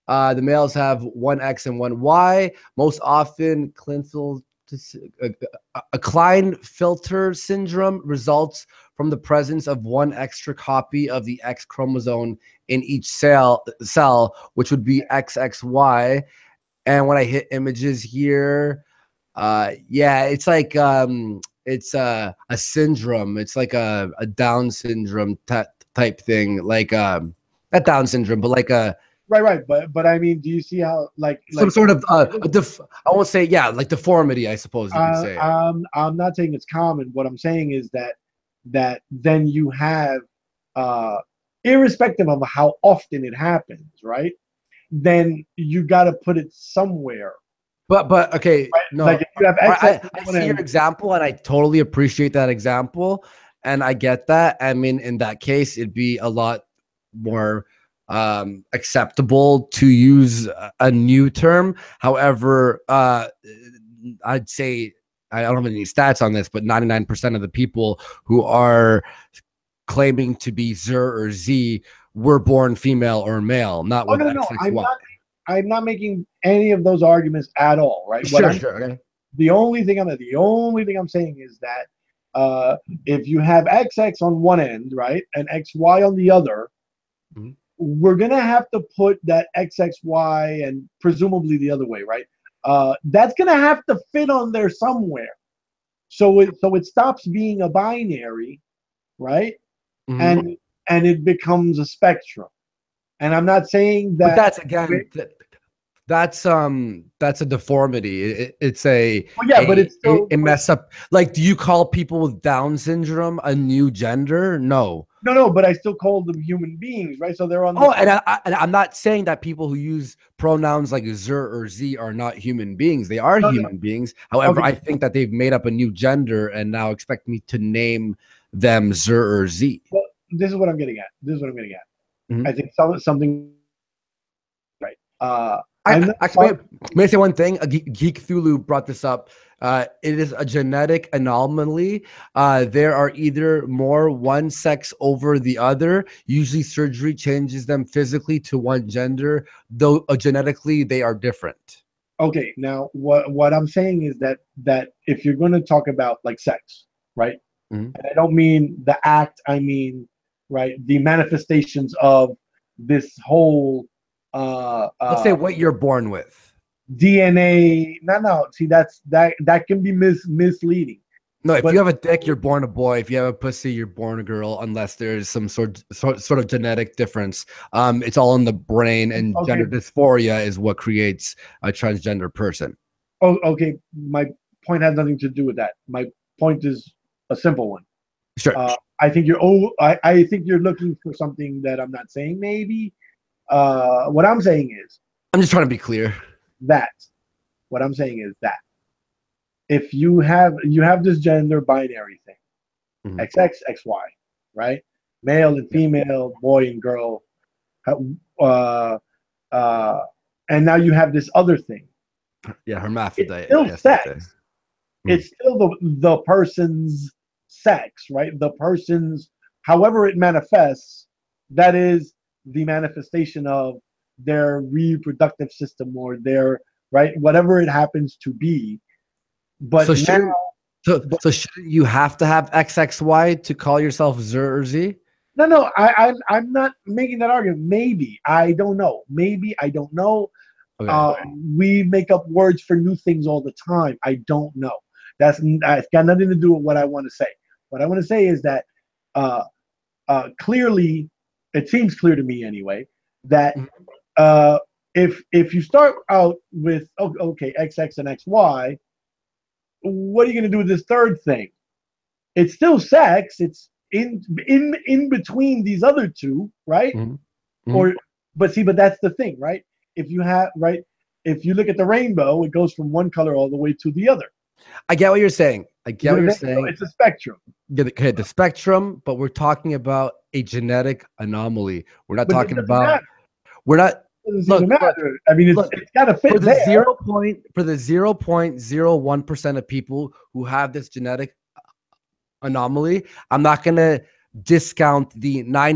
The males have one X and one Y. Most often, Klinefelter syndrome results from the presence of one extra copy of the X chromosome in each cell, which would be XXY. And when I hit images here, yeah, it's like it's a syndrome. It's like a Down syndrome type thing, like not Down syndrome, but like a Right. But I mean, do you see how some sort of I won't say, yeah, like deformity, I suppose you could say. I'm not saying it's common. What I'm saying is that then you have irrespective of how often it happens, right? Then you got to put it somewhere. But okay, Right? no, Like if you have I see your example, and I totally appreciate that example, and I get that. I mean, in that case, it'd be a lot more acceptable to use a new term. However, I'd say I don't have any stats on this, but 99% of the people who are claiming to be Zer or Z were born female or male, not with XXY. I'm not making any of those arguments at all, right? Sure, okay. The only thing I'm saying is that if you have XX on one end, right, and XY on the other, mm-hmm. We're gonna have to put that XXY and presumably the other way, right? That's gonna have to fit on there somewhere. So it stops being a binary, right? Mm-hmm. And it becomes a spectrum. And I'm not saying that. But that's again, that's a deformity. It's a but it's still a mess up. Like, do you call people with Down syndrome a new gender? No. No, but I still call them human beings, right? So they're on. Oh, and I'm not saying that people who use pronouns like zer or z are not human beings. They are human beings. However, Okay. I think that they've made up a new gender and now expect me to name them zer or z. Well, this is what I'm getting at. This is what I'm getting at. Mhm. I think something right. May I say one thing? Geek Thulu brought this up. It is a genetic anomaly. There are either more one sex over the other. Usually, surgery changes them physically to one gender, though genetically they are different. Okay, now what I'm saying is that if you're going to talk about like sex, right? Mhm. And I don't mean the act. I mean, right, the manifestations of this whole Let's say what you're born with. DNA. No. See, that can be misleading. No, if But you have a dick, you're born a boy. If you have a pussy, you're born a girl. Unless there's some sort of genetic difference. It's all in the brain, and okay, gender dysphoria is what creates a transgender person. okay. My point has nothing to do with that. My point is a simple one. Sure. I think I think you're looking for something that I'm not saying. Maybe what I'm saying is I'm just trying to be clear. that what I'm saying is that if you have this gender binary thing, Mhm. XX, XY, right? Male and female, boy and girl, uh, uh, and now you have this other thing. Yeah, It's hermaphrodite, I still guess you'd say. sex. It's still the person's sex, right? The person's, however it manifests, that is the manifestation of their reproductive system or their, right, whatever it happens to be. But So now, shouldn't so shouldn't you have to have XXY to call yourself Zer or Z? no, I'm not making that argument. Maybe I don't know. Maybe I don't know. Okay. We make up words for new things all the time. I don't know. That's got nothing to do with what I want to say. What I want to say is that uh, clearly, it seems clear to me anyway, that Mhm. if you start out with okay XX and XY, what are you going to do with this third thing? It's still sex. It's in between these other two, right? Mhm. Mhm. Or but that's the thing, right? If you have right, if you look at the rainbow, it goes from one color all the way to the other. I get what you're saying. I You get see what what I'm you're saying? So saying. it's a spectrum. Yeah, the spectrum, but we're talking about a genetic anomaly. We're not But it talking doesn't about. matter. We're not. It doesn't seem to Look, matter. I mean, look. it's got to For fit the there. 0.01% of people who have this genetic anomaly, I'm not gonna discount the Not what I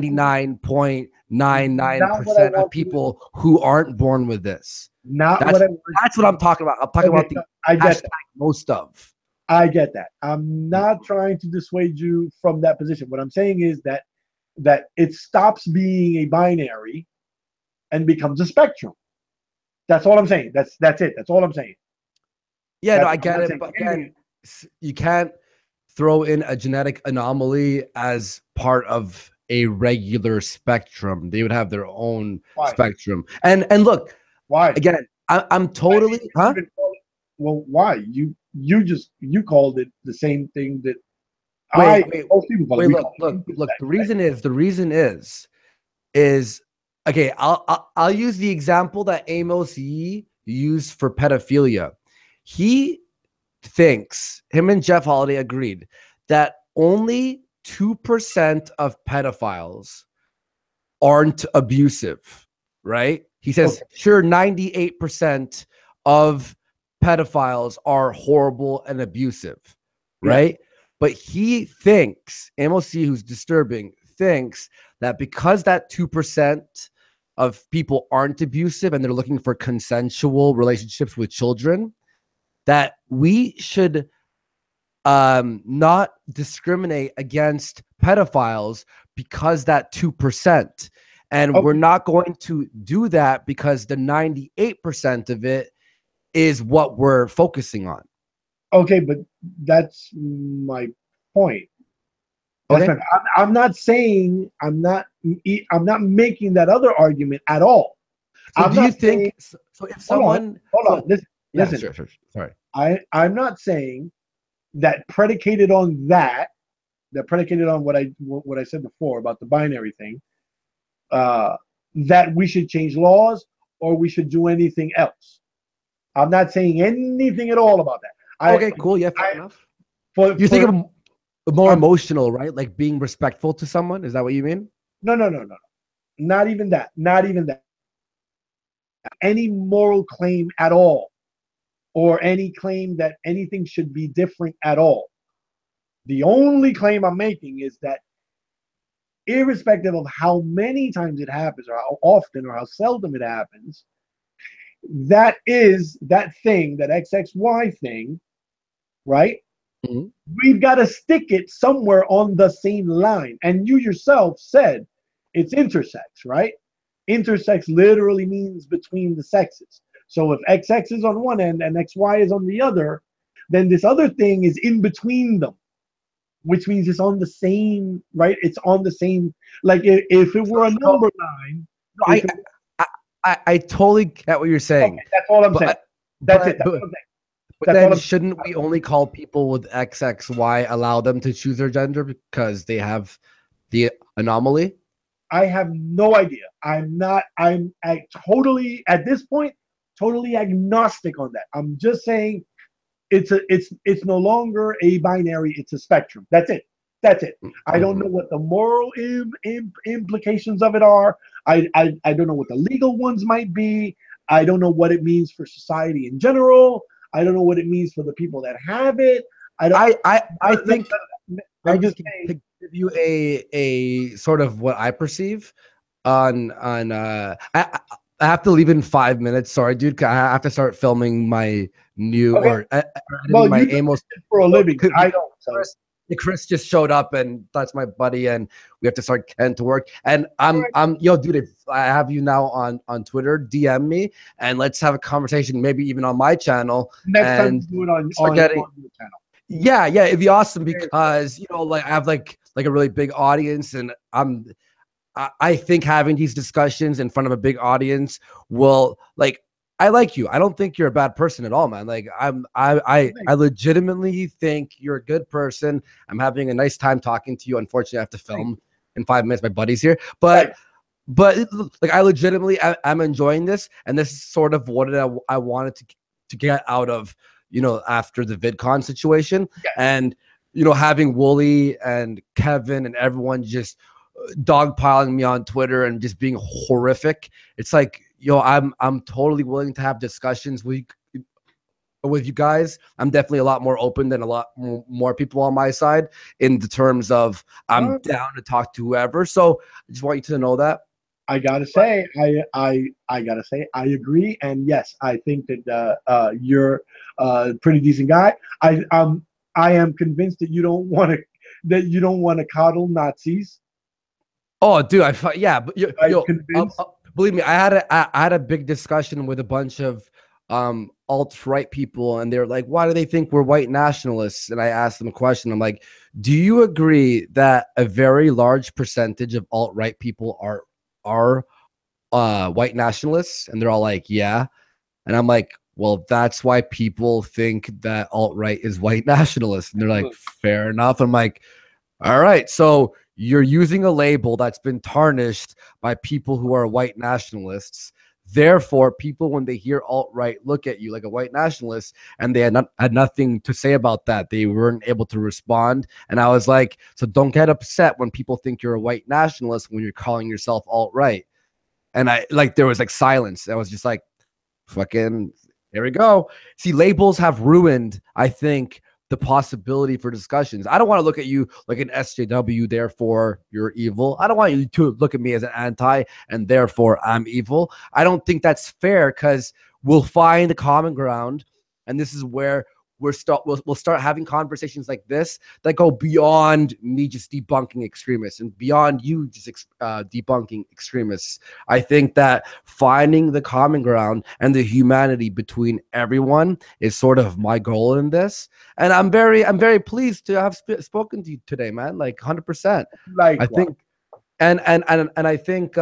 99.99% of want you to. people who aren't born with this. Not That's what I want. that's what I'm talking about. I'm talking Okay, about the no, I get hashtag that. most of. I get that. I'm not trying to dissuade you from that position. What I'm saying is that it stops being a binary and becomes a spectrum. That's all I'm saying. That's it. That's all I'm saying. Yeah, no, I I'm get not it, saying but anything. again, you can't throw in a genetic anomaly as part of a regular spectrum. They would have their own Why? spectrum. And look, Why? again, I'm Why did totally, you huh? even call it? Well, why? You called it the same thing that Wait, wait, most people call it. wait. We call Look, it look, look. intersex, The right? reason is is okay. I'll use the example that Amos Yee used for pedophilia. He thinks him and Jeff Holiday agreed that only 2% of pedophiles aren't abusive, right? He says, Okay. sure, 98% of pedophiles are horrible and abusive, Yes. right? But he thinks, MOC, who's disturbing, thinks that because that 2% of people aren't abusive and they're looking for consensual relationships with children, that we should not discriminate against pedophiles because that 2%. And we're Okay. not going to do that because the 98% of it is what we're focusing on. Okay, but that's my point. That's Okay. my. I'm not saying I'm not making that other argument at all. So I'm do you not saying. think so if Hold on. someone Hold on. so Listen. yeah, Listen. sure. Sorry. I'm not saying that predicated on that that predicated on what I said before about the binary thing, that we should change laws or we should do anything else. I'm not saying anything at all about that. Okay, cool. Yeah, fair enough. For, You think of more um, emotional, right? Like being respectful to someone. Is that what you mean? no. Not even that. Not even that. Any moral claim at all, or any claim that anything should be different at all. The only claim I'm making is that, irrespective of how many times it happens, or how often, or how seldom it happens, that is that thing, that XXY thing, right? Mhm. We've got to stick it somewhere on the same line. And you yourself said it's intersex, right? Intersex literally means between the sexes. So if XX is on one end and XY is on the other, then this other thing is in between them, which means it's on the same, right? It's on the same, like if it were a number line. No, I totally get what you're saying. Okay, that's all I'm saying. That's it. That's what I'm saying. But That's then shouldn't we only call people with XXY, allow them to choose their gender because they have the anomaly? I have no idea. I'm totally, at this point, totally agnostic on that. I'm just saying it's no longer a binary, it's a spectrum. That's it. That's it. I don't know what the moral implications of it are. I don't know what the legal ones might be. I don't know what it means for society in general. I don't know what it means for the people that have it. I think I'm just to saying. give you a sort of what I perceive on I have to leave in 5 minutes. Sorry, dude. I have to start filming my new Okay. Well, Well, you do Amos it for a living. I don't. So. Chris just showed up, and that's my buddy, and we have to start getting to work. And I'm yo, dude, if I have you now on Twitter, DM me and let's have a conversation, maybe even on my channel. Next time and do it on your channel. Yeah, it'd be awesome because like I have like a really big audience, and I think having these discussions in front of a big audience will I like you. I don't think you're a bad person at all, man. Like I legitimately think you're a good person. I'm having a nice time talking to you. Unfortunately, I have to film in 5 minutes. My buddy's here, but like I legitimately I'm enjoying this, and this is sort of what I wanted to get out of after the VidCon situation, and having Wooly and Kevin and everyone just dogpiling me on Twitter and just being horrific. It's like, I'm totally willing to have discussions with you guys. I'm definitely a lot more open than a lot more people on my side in the terms of I'm down to talk to whoever. So I just want you to know that. I gotta say, I gotta say, I agree, and yes, I think that you're a pretty decent guy. I am convinced that you don't want to coddle Nazis. Oh, dude, believe me, I had a big discussion with a bunch of alt-right people, and they're like, why do they think we're white nationalists? And I asked them a question. I'm like, do you agree that a very large percentage of alt-right people are white nationalists? And they're all like, yeah. And I'm like, well, that's why people think that alt-right is white nationalists. And they're like, fair enough. I'm like, all right, so you're using a label that's been tarnished by people who are white nationalists. Therefore, people, when they hear alt-right, look at you like a white nationalist, and they had nothing to say about that. They weren't able to respond. And I was like, so don't get upset when people think you're a white nationalist when you're calling yourself alt-right. And there was silence. I was just like, fucking, here we go. See, labels have ruined, I think, the possibility for discussions. I don't want to look at you like an SJW, therefore you're evil. I don't want you to look at me as an anti, and therefore I'm evil. I don't think that's fair, because we'll find a common ground, and this is where we'll start having conversations like this that go beyond me just debunking extremists and beyond you just debunking extremists. I think that finding the common ground and the humanity between everyone is sort of my goal in this. And I'm very pleased to have spoken to you today, man. Like 100%. I think, and I think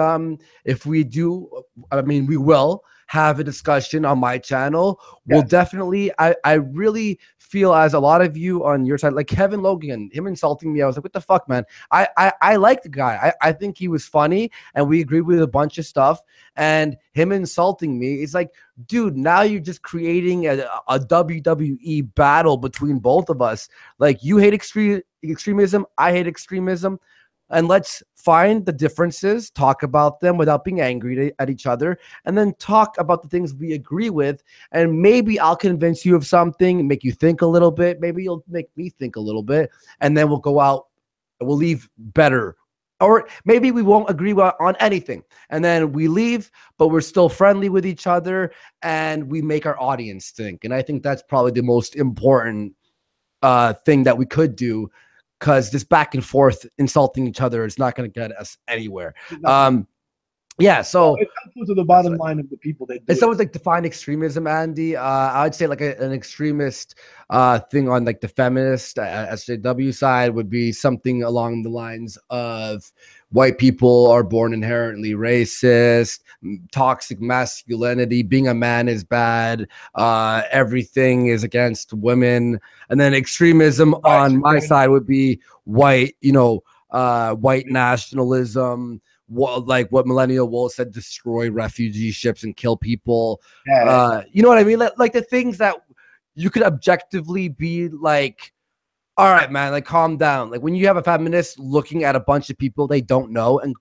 if we do, I mean, we will have a discussion on my channel, we'll Yes. definitely. I really feel as a lot of you on your side, like Kevin Logan, him insulting me. I was like, what the fuck, man? I like the guy. I think he was funny, and we agreed with a bunch of stuff. And him insulting me, it's like, dude, now you're just creating a WWE battle between both of us. Like, you hate extremism, I hate extremism, and let's find the differences, talk about them without being angry at each other, and then talk about the things we agree with. And maybe I'll convince you of something, make you think a little bit. Maybe you'll make me think a little bit, and then we'll go out and we'll leave better. Or maybe we won't agree on anything, and then we leave, but we're still friendly with each other, and we make our audience think. And I think that's probably the most important thing that we could do, because this back and forth insulting each other is not going to get us anywhere. Yeah, so it's helpful to the bottom line of the people that do it's always like define extremism, Andy. I would say like an extremist thing on like the feminist SJW side would be something along the lines of white people are born inherently racist, toxic masculinity, being a man is bad, everything is against women. And then extremism on my side would be white, white nationalism, like what Millennial Wolf said, destroy refugee ships and kill people. You know what I mean? Like the things that you could objectively be like, all right, man, like calm down. Like when you have a feminist looking at a bunch of people they don't know and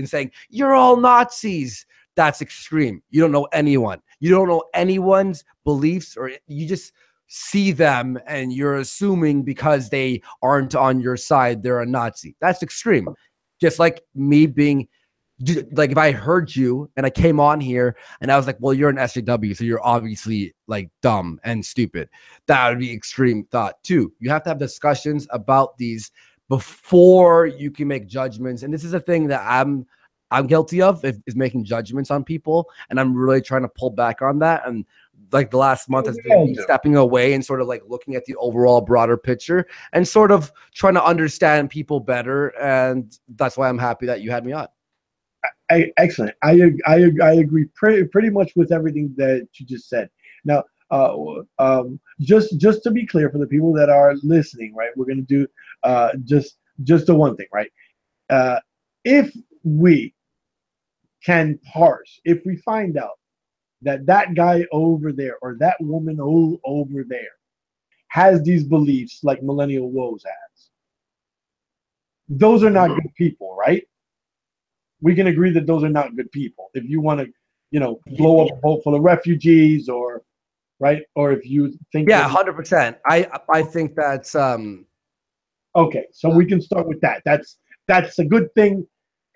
saying, you're all Nazis, that's extreme. You don't know anyone. You don't know anyone's beliefs, or you just see them and you're assuming because they aren't on your side, they're a Nazi. That's extreme. Just like me being, like if I heard you and I came on here and I was like, well, you're an SJW, so you're obviously like dumb and stupid. That would be extreme thought too. You have to have discussions about these before you can make judgments. And this is a thing that I'm guilty of, is making judgments on people. And I'm really trying to pull back on that. And like the last month has been me stepping away and sort of like looking at the overall broader picture and sort of trying to understand people better. And that's why I'm happy that you had me on. Excellent. I agree pretty much with everything that you just said. Now, just to be clear for the people that are listening, right? We're going to do just the one thing, right? If we can parse, if we find out that guy over there or that woman over there has these beliefs like Millennial Woes has, those are not good people, right? We can agree that those are not good people. If you want to, blow up a boat full of refugees, or right, or if you think, 100%. I think that's okay. So we can start with that. That's a good thing.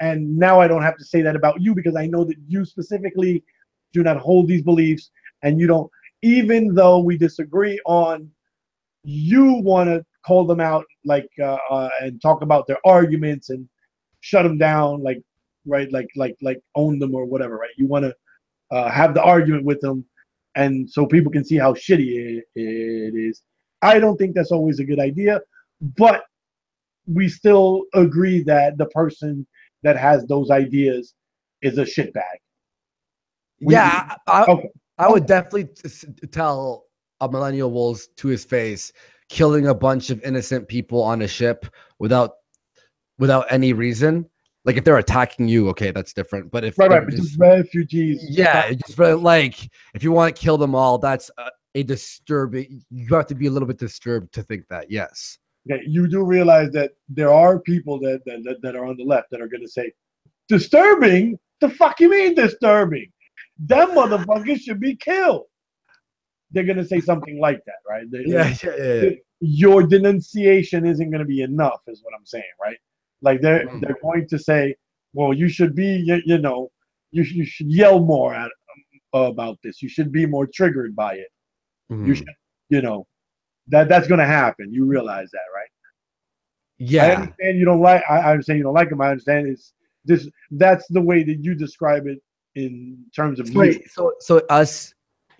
And now I don't have to say that about you, because I know that you specifically do not hold these beliefs, and you don't, even though we disagree on, you want to call them out, like and talk about their arguments and shut them down, like, right, like own them or whatever, right? You want to have the argument with them, and so people can see how shitty it is. I don't think that's always a good idea, but we still agree that the person that has those ideas is a shitbag. I would definitely tell a Millennial Wolves to his face, killing a bunch of innocent people on a ship without any reason. Like if they're attacking you, okay, that's different. But if but just refugees, just like if you want to kill them all, that's a disturbing. You have to be a little bit disturbed to think that. Yes. Okay, you do realize that there are people that are on the left that are going to say, disturbing? The fuck you mean disturbing? Them motherfuckers should be killed. They're going to say something like that, right? Yeah. Your denunciation isn't going to be enough, is what I'm saying, right? Like they're going to say, well, you should be, you should yell more about this. You should be more triggered by it. You should, that's going to happen. You realize that, right? Yeah. I understand you don't like. I understand you don't like him. I understand that's the way that you describe it in terms of you. So us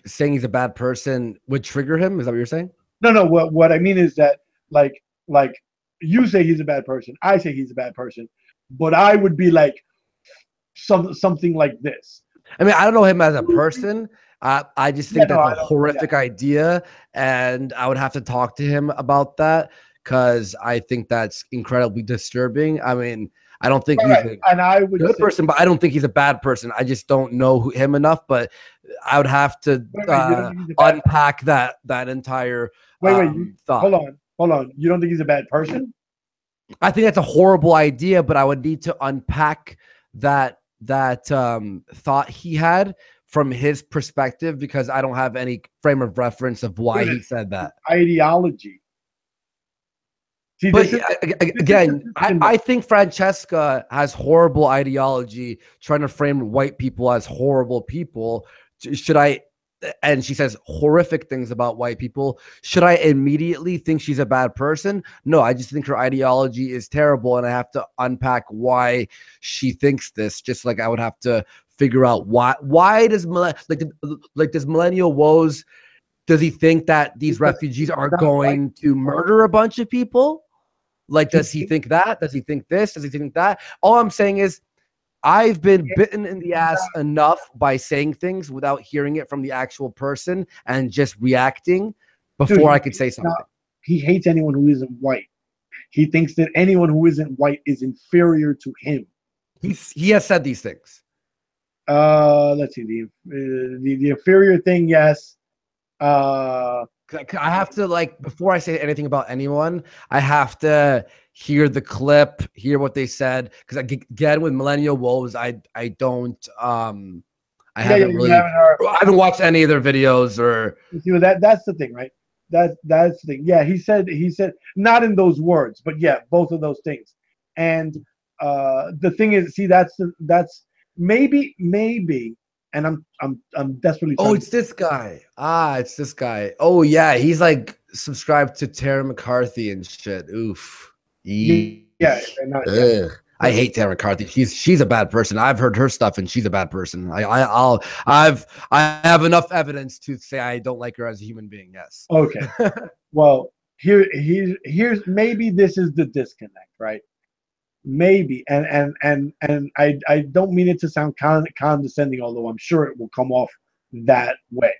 saying he's a bad person would trigger him? Is that what you're saying? No. What I mean is that like you say he's a bad person, I say he's a bad person, but I would be like something like this. I mean, I don't know him as a person. I just Yeah, think no, that's I a don't. Yeah, horrific idea, and I would have to talk to him about that because I think that's incredibly disturbing. I mean, I don't think all he's right. a And I would good say, person, but I don't think he's a bad person. I just don't know him enough. But I would have to wait, you don't think he's a bad person? unpack that entire Wait, thought. hold on. You don't think he's a bad person? I think that's a horrible idea, but I would need to unpack that thought he had from his perspective because I don't have any frame of reference of why Dude, he it's said that. ideology. See, But this is again, I think Francesca has horrible ideology, trying to frame white people as horrible people. Should I? And she says horrific things about white people. Should I immediately think she's a bad person? No, I just think her ideology is terrible, and I have to unpack why she thinks this. Just like I would have to figure out why does does millennial woes, does he think that these refugees are going to murder a bunch of people? Like, does he think that? Does he think this? Does he think that? All I'm saying is, I've been bitten in the ass enough by saying things without hearing it from the actual person and just reacting before I could say something. He hates anyone who isn't white. He thinks that anyone who isn't white is inferior to him. He has said these things. Let's see the inferior thing. Yes. I have to, like, before I say anything about anyone, I have to hear the clip, hear what they said. Because again, with millennial woes, I haven't watched any of their videos or. You see, that's the thing, right? That's the thing. Yeah, he said not in those words, but yeah, both of those things. And the thing is, see, that's maybe, and I'm desperately. Oh, it's this guy. It's this guy. Oh yeah, he's like subscribed to Tara McCarthy and shit. Oof. Yeah. I hate Tara McCarthy. She's a bad person. I've heard her stuff, and she's a bad person. I have enough evidence to say I don't like her as a human being. Yes. Okay. Well, here's maybe this is the disconnect, right? Maybe, and I don't mean it to sound condescending, although I'm sure it will come off that way.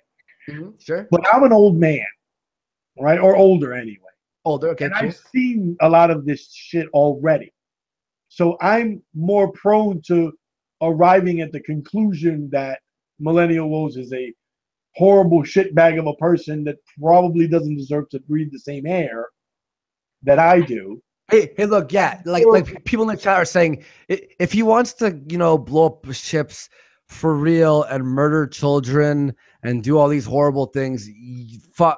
Sure. But I'm an old man, right, or older anyway. Older, okay. And cool. I've seen a lot of this shit already, so I'm more prone to arriving at the conclusion that Millennial Woes is a horrible shitbag of a person that probably doesn't deserve to breathe the same air that I do. Hey, look, yeah, like people in the chat are saying, if he wants to, blow up ships for real and murder children and do all these horrible things,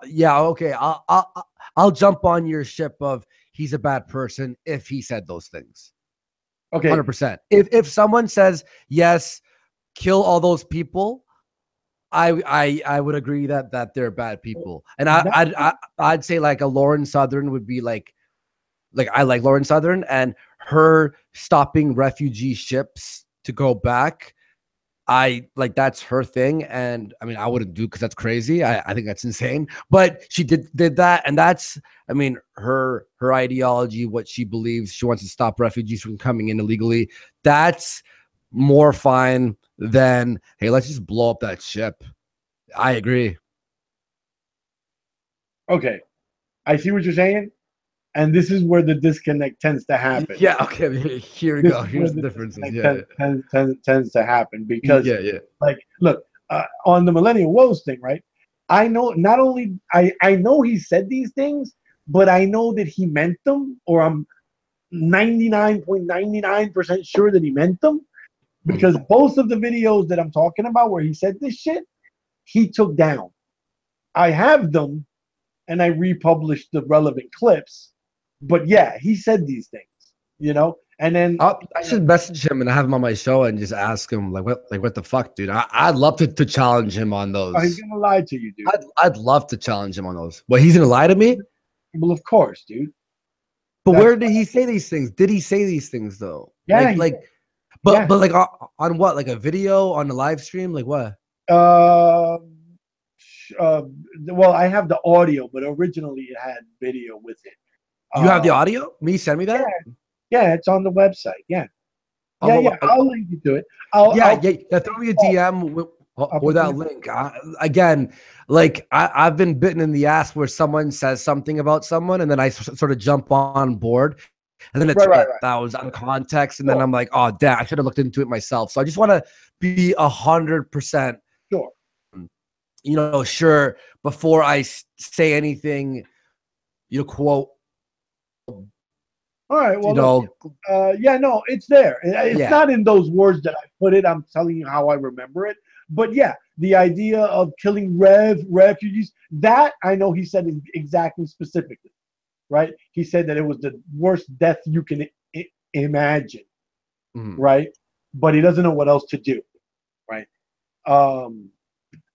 yeah, okay, I'll jump on your ship of he's a bad person if he said those things. Okay, 100%. If someone says yes, kill all those people, I would agree that they're bad people, and I'd say like a Lauren Southern would be like I like Lauren Southern, and her stopping refugee ships to go back. I like that's her thing, and I mean I wouldn't do because that's crazy. I think that's insane, but she did that, and that's her ideology, what she believes. She wants to stop refugees from coming in illegally. That's more fine than, hey, let's just blow up that ship. I agree. Okay, I see what you're saying. And this is where the disconnect tends to happen. Yeah, okay. Here we go. Here's the differences. Tends to happen because, like, look, on the Millennial Woes thing, right? I know not only I know he said these things, but I know that he meant them, or I'm 99.99% sure that he meant them, because both of the videos that I'm talking about where he said this shit, he took down. I have them, and I republished the relevant clips. But yeah, he said these things, and then I should message him and have him on my show and just ask him what the fuck, dude. I'd love to challenge him on those. Oh, he's gonna lie to you, dude. I'd love to challenge him on those. What, he's gonna lie to me? Well, of course, dude. But where did he say these things? Did he say these things though? Yeah, but like on what? Like a video on a live stream? Like what? Well, I have the audio, but originally it had video with it. You have the audio? Send me that? Yeah, it's on the website. Yeah. Yeah. I'll link you to it. I'll Throw me a DM with that link. Again, like I've been bitten in the ass where someone says something about someone, and then I sort of jump on board, and then it's that was out of context, and then I'm like, oh, damn, I should have looked into it myself. So I just want to be 100% sure. Sure before I say anything. Quote. All right. Well, no, it's there. It's not in those words that I put it. I'm telling you how I remember it. But yeah, the idea of killing refugees, that I know he said exactly specifically, right? He said that it was the worst death you can imagine, right? But he doesn't know what else to do, right?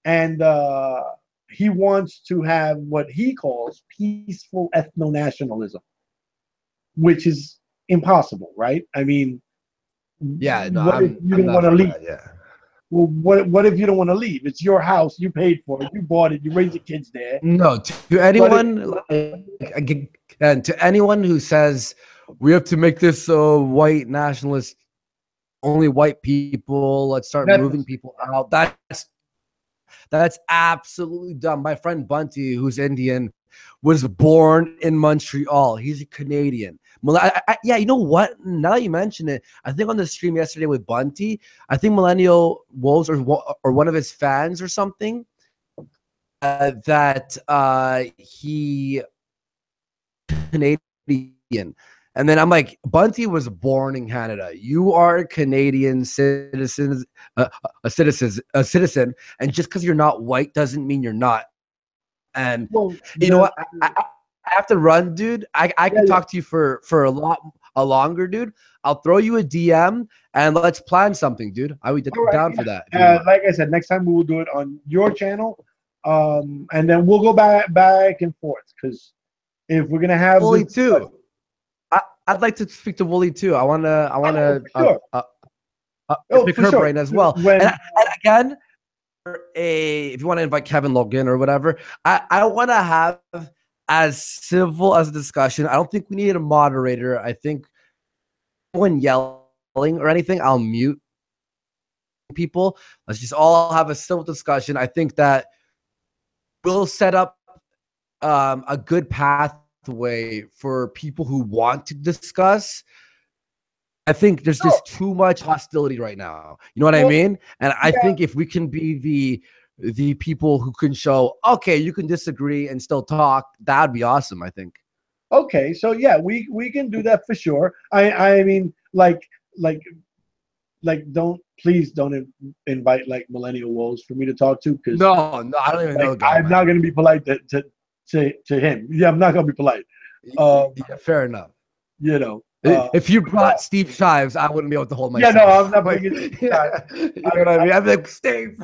And he wants to have what he calls peaceful ethno-nationalism, which is impossible, right? I mean, what if you don't want to leave? Well, what if you don't want to leave? It's your house. You paid for it. You bought it. You raised your kids there. No, to anyone, and to anyone who says we have to make this white nationalist, only white people, let's start moving people out. That's absolutely dumb. My friend Bunty, who's Indian, was born in Montreal. He's a Canadian. You know what? Now that you mention it, I think on the stream yesterday with Bunty, I think Millennial Wolves or one of his fans or something that he Canadian. And then I'm like, Bunty was born in Canada. You are a Canadian citizen, a citizen, and just because you're not white doesn't mean you're not. And you know what? I have to run, dude. I can talk to you for a longer, dude. I'll throw you a DM and let's plan something, dude. I would be down for that. Like I said, next time we will do it on your channel, and then we'll go back and forth because if we're gonna have Wooly too. I'd like to speak to Wooly too. I wanna pick her brain as well. And again, if you want to invite Kevin Logan or whatever, I want to have as civil as a discussion. I don't think we need a moderator. I think when yelling or anything, I'll mute people. Let's just all have a civil discussion. I think that we'll set up a good pathway for people who want to discuss. I think there's just too much hostility right now. You know what I mean? And I think if we can be the people who can show, okay, you can disagree and still talk, that'd be awesome, I think. Okay, so yeah, we can do that for sure. I mean, like please don't invite like Millennial Wolves for me to talk to, because no, I don't even know the guy. I'm not gonna be polite to him. Yeah, I'm not gonna be polite. Fair enough. You know. If you brought Steve Shives, I wouldn't be able to hold myself. Yeah, no, I'm not bringing Steve Shives. You know what I mean? I'm like, Steve.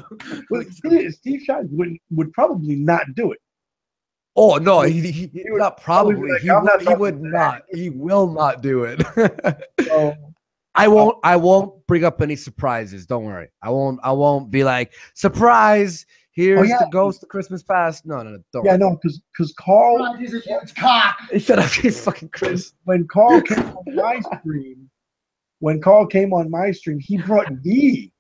Steve Shives would probably not do it. Oh no, he not probably. Like, he would not. He will not do it. I won't bring up any surprises. Don't worry. I won't be like, surprise. Here's the ghost of Christmas past. No. Don't. Yeah, no, because Carl. He's a huge cock. Shut up, he's fucking Chris. When Carl came on my stream, he brought V.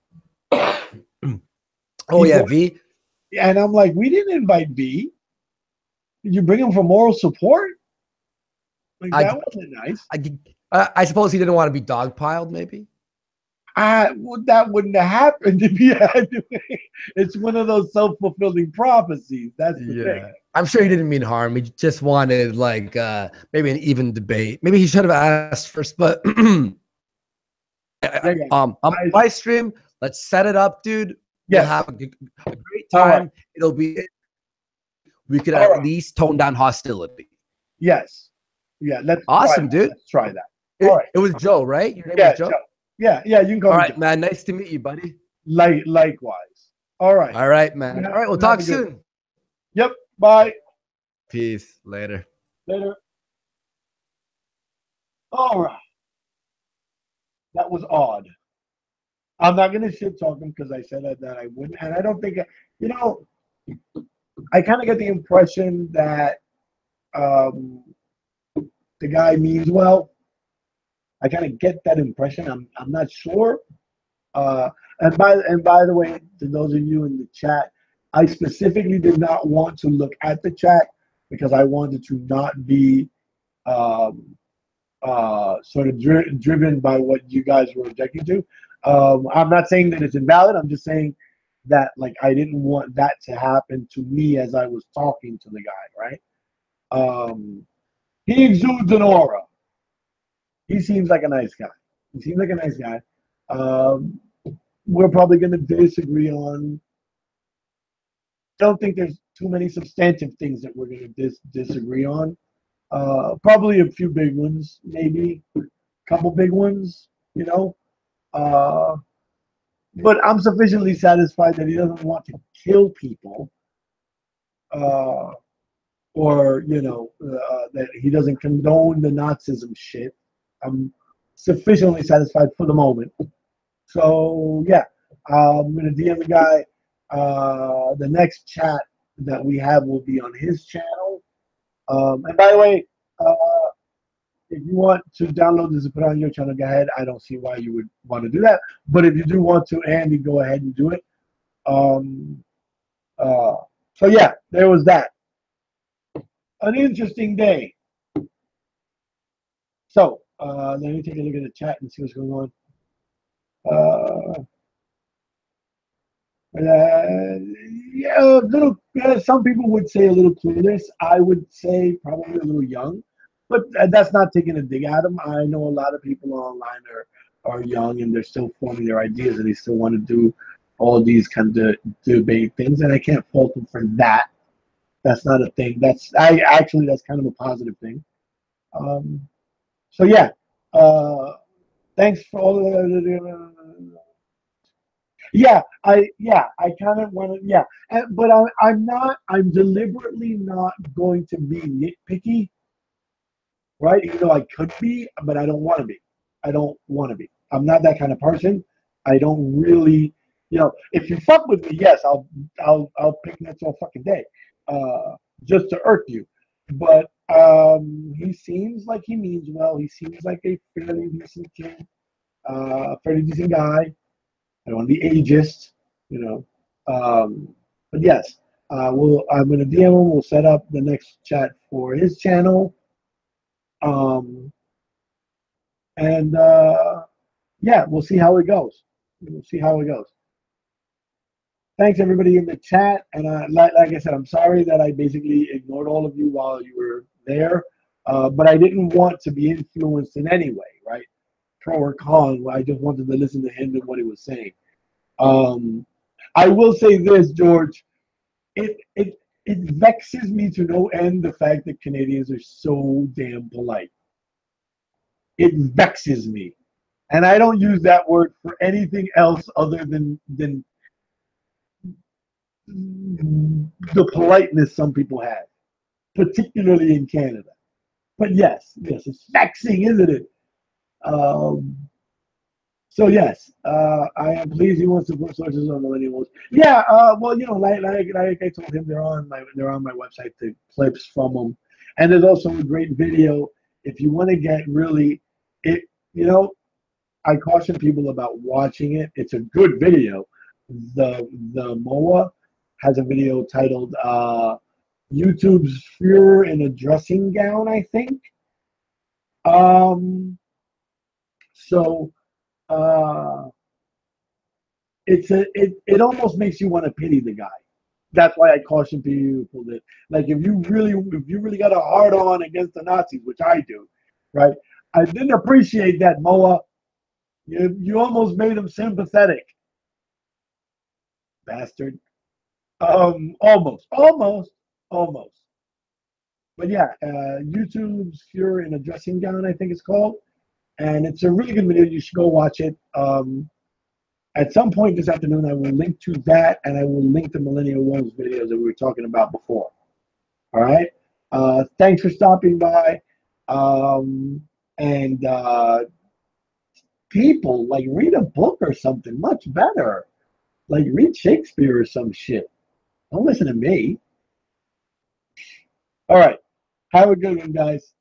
V. And I'm like, we didn't invite V. Did you bring him for moral support? Like, that wasn't nice. I suppose he didn't want to be dogpiled, maybe. That wouldn't have happened if he had to. It's one of those self-fulfilling prophecies. That's the thing. I'm sure he didn't mean harm. He just wanted like maybe an even debate. Maybe he should have asked first, but on my stream, let's set it up, dude. We'll have a great time. It'll be we could at least tone down hostility. Yes. Yeah, awesome, dude. Let's try that. It was Joe, right? Your name was Joe? Yeah, you can go. All right, man. Nice to meet you, buddy. Likewise. All right, man. All right, we'll talk soon. Yep. Bye. Peace. Later. All right. That was odd. I'm not gonna shit talk him because I said that I wouldn't, and I don't think I kind of get the impression that the guy means well. I kind of get that impression. I'm not sure. And by the way, to those of you in the chat, I specifically did not want to look at the chat because I wanted to not be um, sort of driven by what you guys were objecting to. I'm not saying that it's invalid. I'm just saying that like I didn't want that to happen to me as I was talking to the guy, right? He exudes an aura. He seems like a nice guy. He seems like a nice guy. Um, we're probably going to disagree on. I don't think there's too many substantive things that we're going to disagree on. Probably a few big ones, maybe a couple big ones, you know. Uh, but I'm sufficiently satisfied that he doesn't want to kill people, uh, or that he doesn't condone the Nazism shit. I'm sufficiently satisfied for the moment. So yeah, I'm gonna DM the guy. The next chat that we have will be on his channel. And by the way, uh, if you want to download this and put it on your channel, go ahead. I don't see why you would want to do that. But if you do want to, Andy, go ahead and do it. Um, uh, so yeah, there was that. An interesting day. So let me take a look at the chat and see what's going on. Yeah, some people would say a little clueless. I would say probably a little young, but that's not taking a dig at them. I know a lot of people online are young and they're still forming their ideas and they still want to do all these kind of debate things, and I can't fault them for that. That's not a thing. That's kind of a positive thing. So yeah, thanks for all the. I kind of want to, but I'm not. I'm deliberately not going to be nitpicky, right? Even though I could be, but I don't want to be. I don't want to be. I'm not that kind of person. I don't really, if you fuck with me, yes, I'll pick nuts all fucking day, just to irk you. But he seems like he means well. He seems like a fairly decent kid, fairly decent guy. I don't want to be ageist, you know. But yes, I'm going to DM him. We'll set up the next chat for his channel. And yeah, we'll see how it goes. We'll see how it goes. Thanks everybody in the chat. And like I said, I'm sorry that I basically ignored all of you while you were there. But I didn't want to be influenced in any way, right? Pro or con. I just wanted to listen to him and what he was saying. I will say this, George. It vexes me to no end the fact that Canadians are so damn polite. It vexes me, and I don't use that word for anything else other than the politeness some people have, particularly in Canada. But yes, it's vexing, isn't it? So yes, I am pleased he wants to put sources on millennials. Yeah, well, like I told him, they're on my website. The clips from them, and there's also a great video. If you want to get really, it I caution people about watching it. It's a good video. The MOA has a video titled "YouTube's Fuhrer in a Dressing Gown," I think. So. It almost makes you want to pity the guy. That's why I caution people that, like, if you really got a hard on against the Nazis, which I do, right? I didn't appreciate that, Moa. You almost made him sympathetic, bastard. Almost. But yeah, YouTube's Fuhrer in a Dressing Gown, I think it's called, and it's a really good video. You should go watch it. At some point this afternoon, I will link to that, and I will link the Millennial Wolves videos that we were talking about before. All right? Thanks for stopping by. And people, like, read a book or something much better. Like, read Shakespeare or some shit. Don't listen to me. All right. Have a good one, guys.